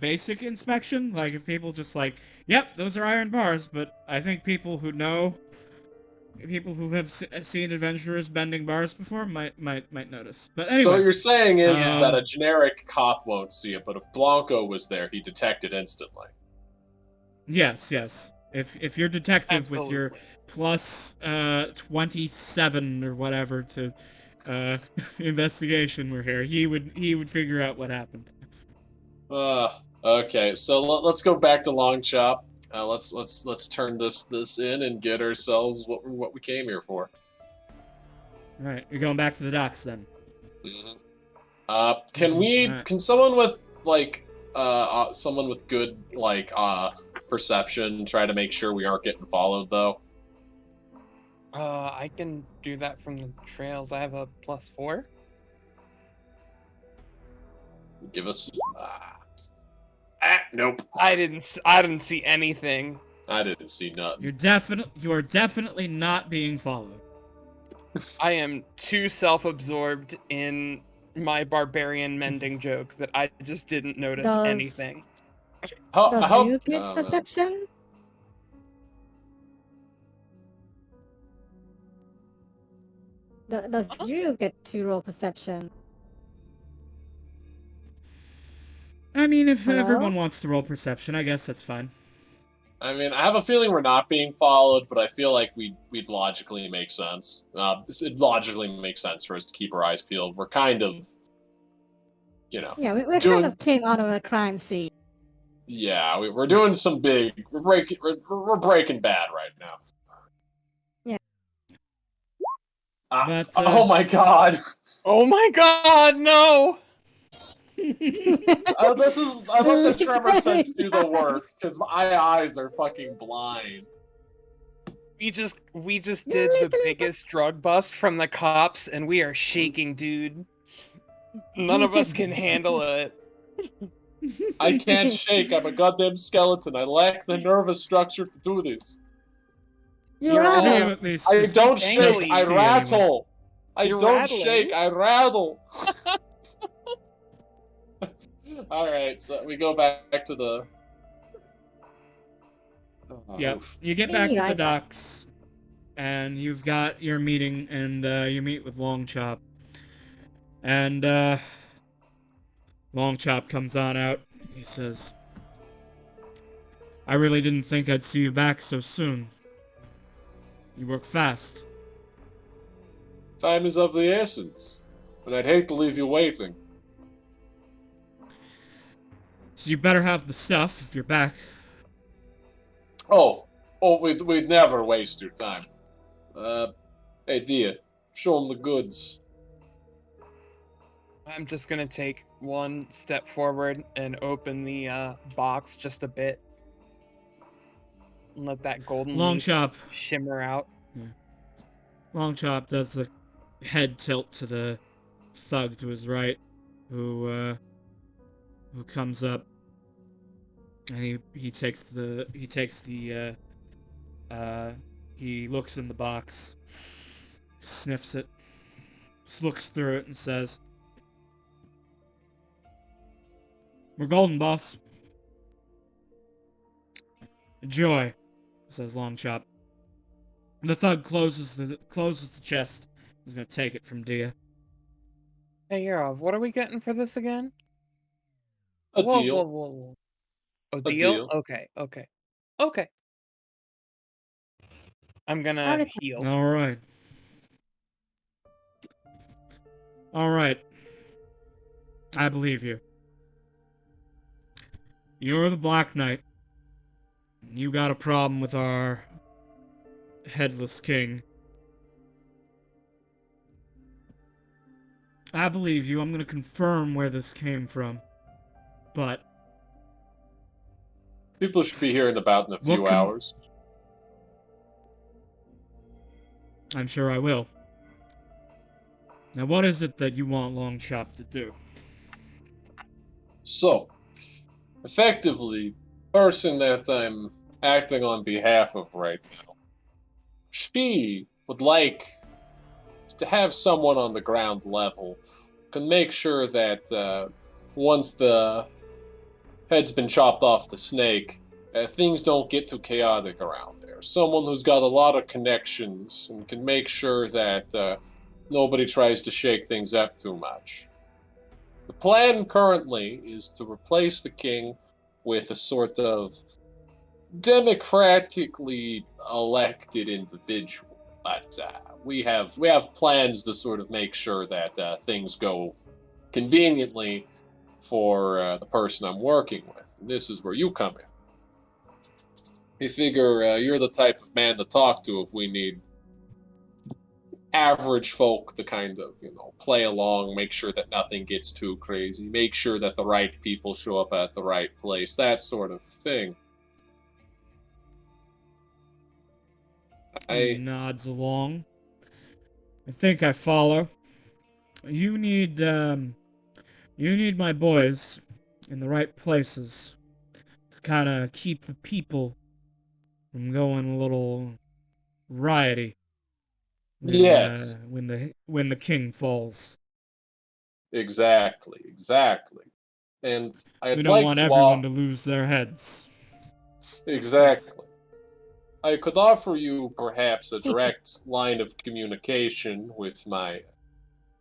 Speaker 2: basic inspection. Like if people just like, yep, those are iron bars. But I think people who have seen adventurers bending bars before might notice. But anyway,
Speaker 1: so what you're saying is that a generic cop won't see it, but if Blanco was there, he'd detect it instantly.
Speaker 2: Yes. If you're detective
Speaker 3: Absolutely.
Speaker 2: with your plus 27 or whatever to investigation we're here, he would figure out what happened.
Speaker 1: Okay, so let's go back to Long Chop. Let's turn this in and get ourselves what we came here for.
Speaker 2: Right, you're going back to the docks then.
Speaker 1: Mm-hmm. Can someone with someone with good perception try to make sure we aren't getting followed though?
Speaker 3: I can do that from the trails. I have a +4.
Speaker 1: Give us. Nope.
Speaker 3: I didn't see anything.
Speaker 1: I didn't see nothing.
Speaker 2: You are definitely not being followed.
Speaker 3: I am too self-absorbed in my barbarian mending joke that I just didn't notice
Speaker 4: Does-
Speaker 3: anything.
Speaker 1: I
Speaker 4: Does
Speaker 1: hope.
Speaker 4: you get perception? Does you get to roll perception?
Speaker 2: I mean, if
Speaker 4: Hello?
Speaker 2: everyone wants to roll perception, I guess that's fine.
Speaker 1: I mean, I have a feeling we're not being followed, but I feel like we'd logically make sense. It logically makes sense for us to keep our eyes peeled. We're kind of,
Speaker 4: Yeah, we
Speaker 1: doing-
Speaker 4: kind of came out of a crime scene.
Speaker 1: Yeah, we're doing some big. We're breaking bad right now.
Speaker 4: Yeah.
Speaker 2: But,
Speaker 1: oh my god!
Speaker 3: Oh my god, no!
Speaker 1: I let the tremor sense do the work because my eyes are fucking blind.
Speaker 3: We just did the biggest drug bust from the cops, and we are shaking, dude. None of us can handle it.
Speaker 1: I can't shake. I'm a goddamn skeleton. I lack the nervous structure to do this.
Speaker 4: You're
Speaker 3: all-
Speaker 4: right.
Speaker 2: at least
Speaker 1: I
Speaker 2: just
Speaker 1: don't
Speaker 3: dangly.
Speaker 1: shake. I
Speaker 2: See
Speaker 1: rattle. I
Speaker 3: You're
Speaker 1: don't
Speaker 3: rattling?
Speaker 1: shake. I rattle. All right, so we go back to the.
Speaker 2: Yep.
Speaker 1: Oof.
Speaker 2: You get back to the
Speaker 4: Right.
Speaker 2: docks, and you've got your meeting, and you meet with Long Chop. And Long Chop comes on out. He says, I really didn't think I'd see you back so soon. You work fast.
Speaker 1: Time is of the essence, and I'd hate to leave you waiting.
Speaker 2: So you better have the stuff if you're back.
Speaker 1: We'd never waste your time. Hey, dear, show him the goods.
Speaker 3: I'm just gonna take one step forward and open the box just a bit. And let that golden
Speaker 2: Long
Speaker 3: leaf
Speaker 2: Chop.
Speaker 3: shimmer out.
Speaker 2: Long Chop does the head tilt to the thug to his right, who comes up, and he looks in the box, sniffs it, looks through it, and says, "We're golden, boss." "Enjoy," says Long Chop. The thug closes the chest. He's gonna take it from Dia.
Speaker 3: Hey, Yarov, what are we getting for this again?
Speaker 1: A
Speaker 3: Whoa,
Speaker 1: deal.
Speaker 3: whoa, whoa, whoa. A deal?
Speaker 1: deal.
Speaker 3: Okay. I'm gonna heal.
Speaker 2: All right. I believe you. You're the Black Knight. You got a problem with our headless king. I believe you. I'm gonna confirm where this came from. But
Speaker 1: People should be hearing about in a few hours.
Speaker 2: I'm sure I will. Now, what is it that you want Long Chop to do?
Speaker 1: So, effectively, person that I'm acting on behalf of right now, she would like to have someone on the ground level can make sure that once the head's been chopped off the snake, things don't get too chaotic around there. Someone who's got a lot of connections and can make sure that nobody tries to shake things up too much. The plan currently is to replace the king with a sort of democratically elected individual. But we have plans to sort of make sure that things go conveniently for the person I'm working with. And this is where you come in. You figure you're the type of man to talk to if we need average folk to kind of, play along, make sure that nothing gets too crazy, make sure that the right people show up at the right place, that sort of thing.
Speaker 2: He
Speaker 1: I
Speaker 2: nods along. I think I follow. You need, you need my boys in the right places to kind of keep the people from going a little riotty
Speaker 1: yes,
Speaker 2: when the king falls.
Speaker 1: exactly. And
Speaker 2: We
Speaker 1: I'd
Speaker 2: don't
Speaker 1: like
Speaker 2: want
Speaker 1: to
Speaker 2: everyone to lose their heads. Makes sense.
Speaker 1: exactly. I could offer you perhaps a direct line of communication with my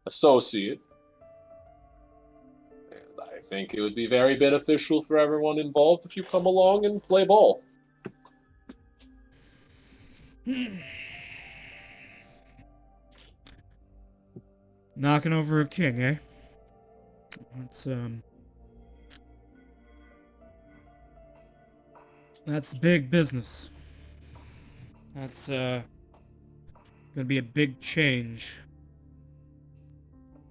Speaker 1: associate, and I think it would be very beneficial for everyone involved if you come along and play ball.
Speaker 2: Knocking over a king, eh? That's big business. That's gonna be a big change.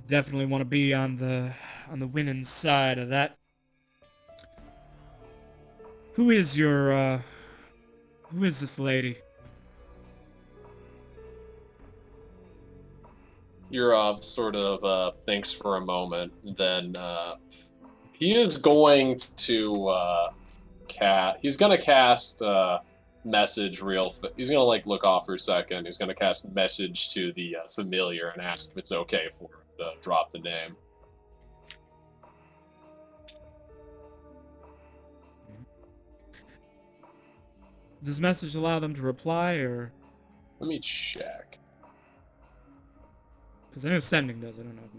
Speaker 2: Definitely want to be on the winning side of that. Who is your who is this lady?
Speaker 1: Your sort of thinks for a moment, then he is going to he's gonna cast message he's gonna like look off for a second. He's gonna cast message to the familiar and ask if it's okay for him to drop the name.
Speaker 2: Does message allow them to reply, or
Speaker 1: Let me check.
Speaker 2: because I know sending does. I don't know if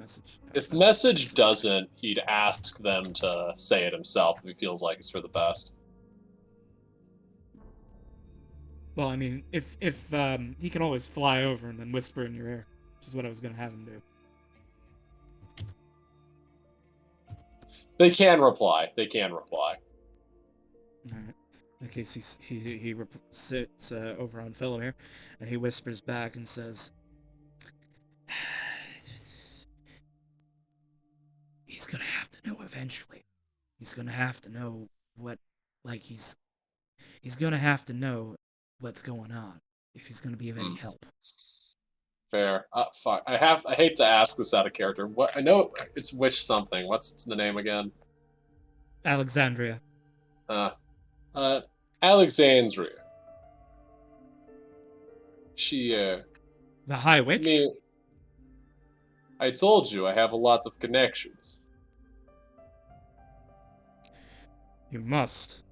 Speaker 1: If
Speaker 2: message
Speaker 1: message
Speaker 2: does.
Speaker 1: doesn't, he'd ask them to say it himself if he feels like it's for the best.
Speaker 2: Well, I mean, if he can always fly over and then whisper in your ear, which is what I was gonna have him do.
Speaker 1: They can reply. They can reply.
Speaker 2: Alright. In case he sits over on Philip here, and he whispers back and says, "He's gonna have to know eventually. He's gonna have to know what, like he's gonna have to know what's going on if he's gonna be of any help."
Speaker 1: Fair. Fuck. I hate to ask this out of character. What I know it's Witch something. What's the name again?
Speaker 2: Alexandria,
Speaker 1: Uh, uh, Alexandria. She,
Speaker 2: the High
Speaker 1: I
Speaker 2: Witch.
Speaker 1: mean, I told you I have a lot of connections.
Speaker 2: You must.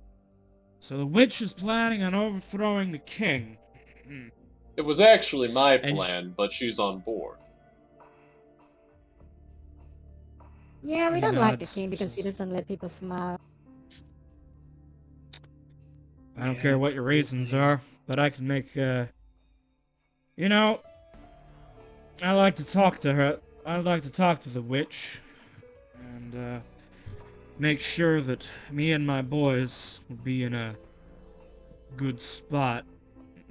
Speaker 2: So the witch is planning on overthrowing the king. Hmm.
Speaker 1: It was actually my
Speaker 2: And
Speaker 1: plan, but she's on board.
Speaker 4: Yeah, we
Speaker 2: he
Speaker 4: don't like the
Speaker 2: nods.
Speaker 4: king because he doesn't let people smile.
Speaker 2: I don't
Speaker 3: Yeah,
Speaker 2: care
Speaker 3: it's
Speaker 2: what your reasons
Speaker 3: crazy.
Speaker 2: are, but I can make, you know, I like to talk to her. I'd like to talk to the witch, and, make sure that me and my boys will be in a good spot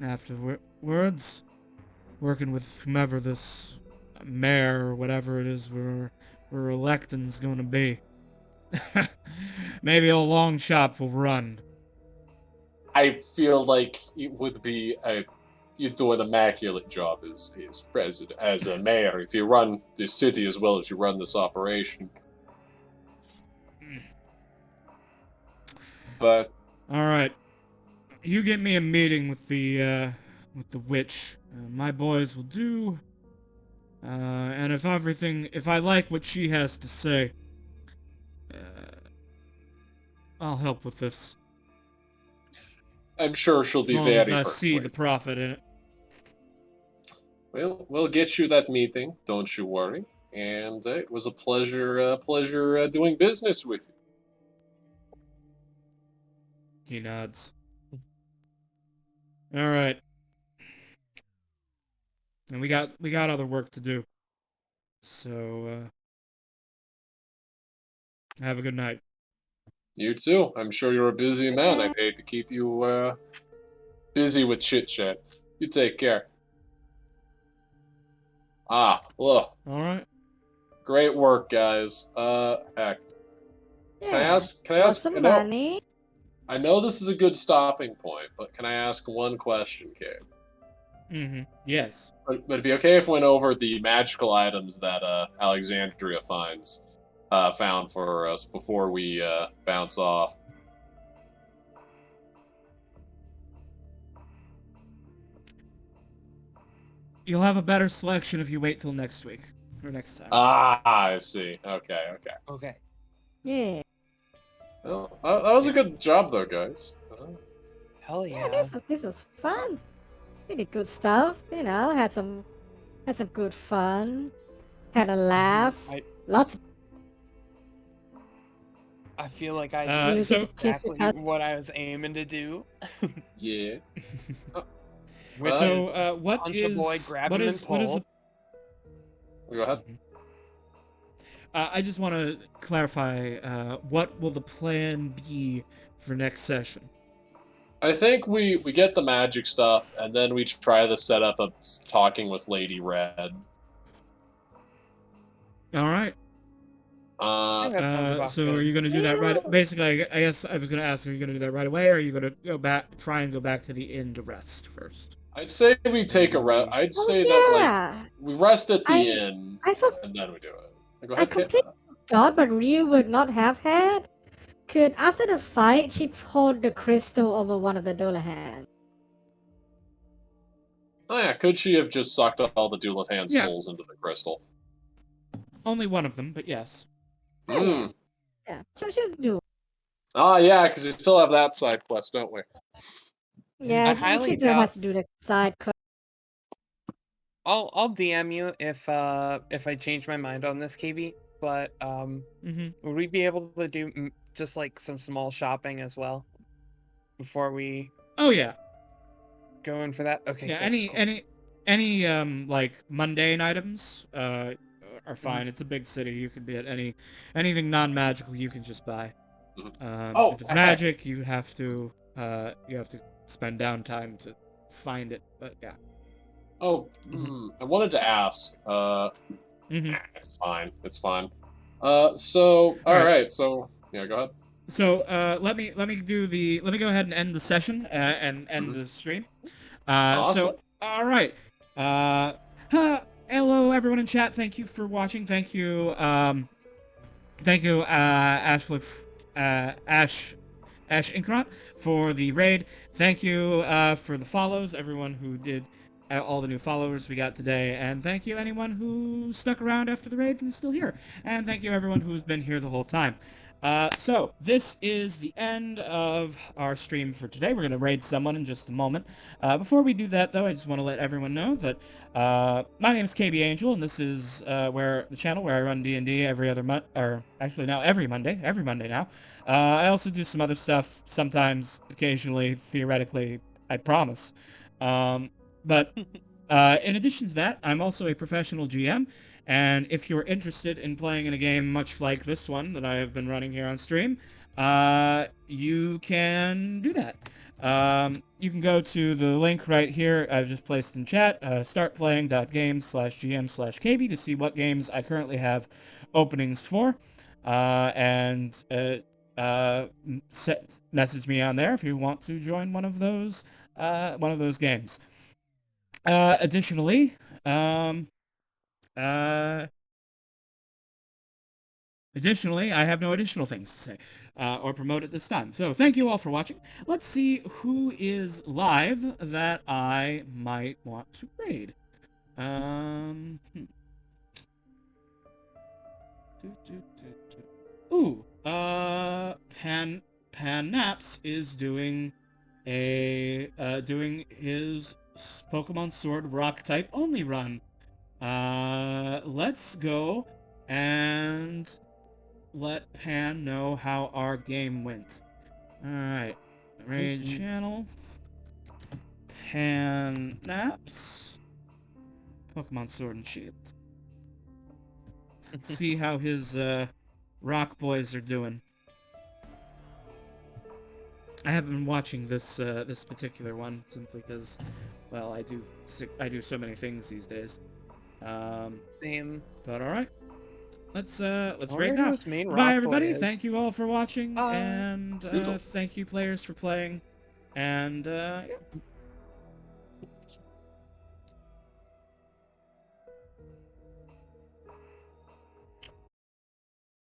Speaker 2: afterwards, working with whomever this mayor or whatever it is we're electing's gonna be. Maybe a long shot will run.
Speaker 1: I feel like it would be you do an immaculate job as president, as a mayor, if you run this city as well as you run this operation. But
Speaker 2: All right, you get me a meeting with the witch. My boys will do. And if I like what she has to say, uh, I'll help with this.
Speaker 1: I'm sure she'll
Speaker 2: As
Speaker 1: be
Speaker 2: long as
Speaker 1: very
Speaker 2: I see the
Speaker 1: persuasive.
Speaker 2: profit in it.
Speaker 1: Well, we'll get you that meeting. Don't you worry. And it was a pleasure doing business with you.
Speaker 2: He nods. All right. And we got other work to do. So have a good night.
Speaker 1: You too. I'm sure you're a busy man. I'd hate to keep you busy with chit chat. You take care. Look,
Speaker 2: All right.
Speaker 1: great work, guys. Heck, can I
Speaker 4: Yeah.
Speaker 1: ask? Can I
Speaker 4: For
Speaker 1: ask?
Speaker 4: some money.
Speaker 1: I know this is a good stopping point, but can I ask one question, Kate?
Speaker 2: Mm-hmm. Yes.
Speaker 1: Would it be okay if we went over the magical items that Alexandria found for us before we bounce off?
Speaker 2: You'll have a better selection if you wait till next week or next time.
Speaker 1: I see. Okay, okay.
Speaker 3: Okay.
Speaker 4: Yeah.
Speaker 1: Well, that was a good job, though, guys.
Speaker 3: Hell
Speaker 4: Yeah,
Speaker 3: yeah.
Speaker 4: this was fun. Pretty good stuff. Had some good fun. Had a laugh. Lots of
Speaker 3: I feel like I
Speaker 2: Uh,
Speaker 3: did
Speaker 4: music
Speaker 2: so-
Speaker 4: to kiss your
Speaker 3: exactly
Speaker 4: cousin.
Speaker 3: what I was aiming to do.
Speaker 1: Yeah.
Speaker 3: Which
Speaker 1: Well,
Speaker 3: is
Speaker 2: what
Speaker 3: punch a boy,
Speaker 2: is
Speaker 3: grab
Speaker 2: what
Speaker 3: him,
Speaker 2: is
Speaker 3: and
Speaker 2: what is
Speaker 3: pull.
Speaker 2: the
Speaker 1: Go ahead.
Speaker 2: I just want to clarify, what will the plan be for next session?
Speaker 1: I think we get the magic stuff, and then we try the setup of talking with Lady Red.
Speaker 2: All right.
Speaker 3: I think that sounds about
Speaker 2: So are
Speaker 3: good.
Speaker 2: you gonna do that right? Basically, I guess I was gonna ask, are you gonna do that right away, or are you gonna try and go back to the inn to rest first?
Speaker 1: I'd say we take a rest. I'd say that like
Speaker 4: Yeah.
Speaker 1: we rest at the
Speaker 4: I
Speaker 1: inn,
Speaker 4: I for,
Speaker 1: and then we do it. Go
Speaker 4: I
Speaker 1: ahead, Kit.
Speaker 4: completely forgot, but Ryu would not have had. Could after the fight she poured the crystal over one of the Dolahan?
Speaker 1: Oh yeah, could she have just sucked all the Doulatan's
Speaker 2: Yeah,
Speaker 1: souls into the crystal?
Speaker 2: only one of them, but yes.
Speaker 4: Oh yeah.
Speaker 1: Hmm.
Speaker 4: Yeah. So she'll do.
Speaker 1: Ah, yeah, because we still have that side quest, don't we?
Speaker 4: Yeah,
Speaker 3: I
Speaker 4: she
Speaker 3: highly
Speaker 4: still
Speaker 3: doubt.
Speaker 4: has to do the side quest.
Speaker 3: I'll DM you if I change my mind on this, KB. But
Speaker 2: Mm-hmm.
Speaker 3: would we be able to do just like some small shopping as well before we
Speaker 2: Oh yeah.
Speaker 3: go in for that? Okay,
Speaker 2: Yeah,
Speaker 3: cool.
Speaker 2: any like mundane items are fine. It's a big city. You can be at anything non-magical you can just buy.
Speaker 1: Mhm. Oh,
Speaker 2: If it's
Speaker 1: heck.
Speaker 2: magic, you have to spend downtime to find it. But yeah.
Speaker 1: Oh, I wanted to ask.
Speaker 2: Mm-hmm.
Speaker 1: It's fine. It's fine. So,
Speaker 2: All
Speaker 1: all
Speaker 2: right.
Speaker 1: right. So, yeah, go ahead.
Speaker 2: So let me go ahead and end the session and end
Speaker 1: Mhm.
Speaker 2: the stream.
Speaker 1: Awesome.
Speaker 2: So all right. Hello everyone in chat. Thank you for watching. Thank you, Ash Inkrot for the raid. Thank you for the follows, everyone who did all the new followers we got today, and thank you anyone who stuck around after the raid and is still here. And thank you everyone who's been here the whole time. So this is the end of our stream for today. We're gonna raid someone in just a moment. Before we do that, though, I just want to let everyone know that my name is KB Angel, and this is where the channel where I run D&D every other month, or actually now every Monday now. I also do some other stuff sometimes, occasionally, theoretically, I promise. But in addition to that, I'm also a professional GM, and if you're interested in playing in a game much like this one that I have been running here on stream, you can do that. You can go to the link right here I've just placed in chat, startplaying.games/gm/kb to see what games I currently have openings for, and message me on there if you want to join one of those games. Additionally, I have no additional things to say or promote at this time. So thank you all for watching. Let's see who is live that I might want to raid. Ooh, Pan Naps is doing doing his Pokemon Sword Rock type only run. Let's go and let Pan know how our game went. Alright. Raid channel. Pan Naps. Pokemon Sword and Shield. Let's see how his rock boys are doing. I haven't been watching this this particular one simply because, well, I do so many things these days.
Speaker 3: Same.
Speaker 2: But all right, let's
Speaker 3: I
Speaker 2: raid
Speaker 3: wonder who
Speaker 2: now.
Speaker 3: his main
Speaker 2: Bye,
Speaker 3: rock boy
Speaker 2: everybody.
Speaker 3: is.
Speaker 2: Thank you all for watching,
Speaker 3: Bye.
Speaker 2: and
Speaker 1: Doodle.
Speaker 2: thank you players for playing. And yeah.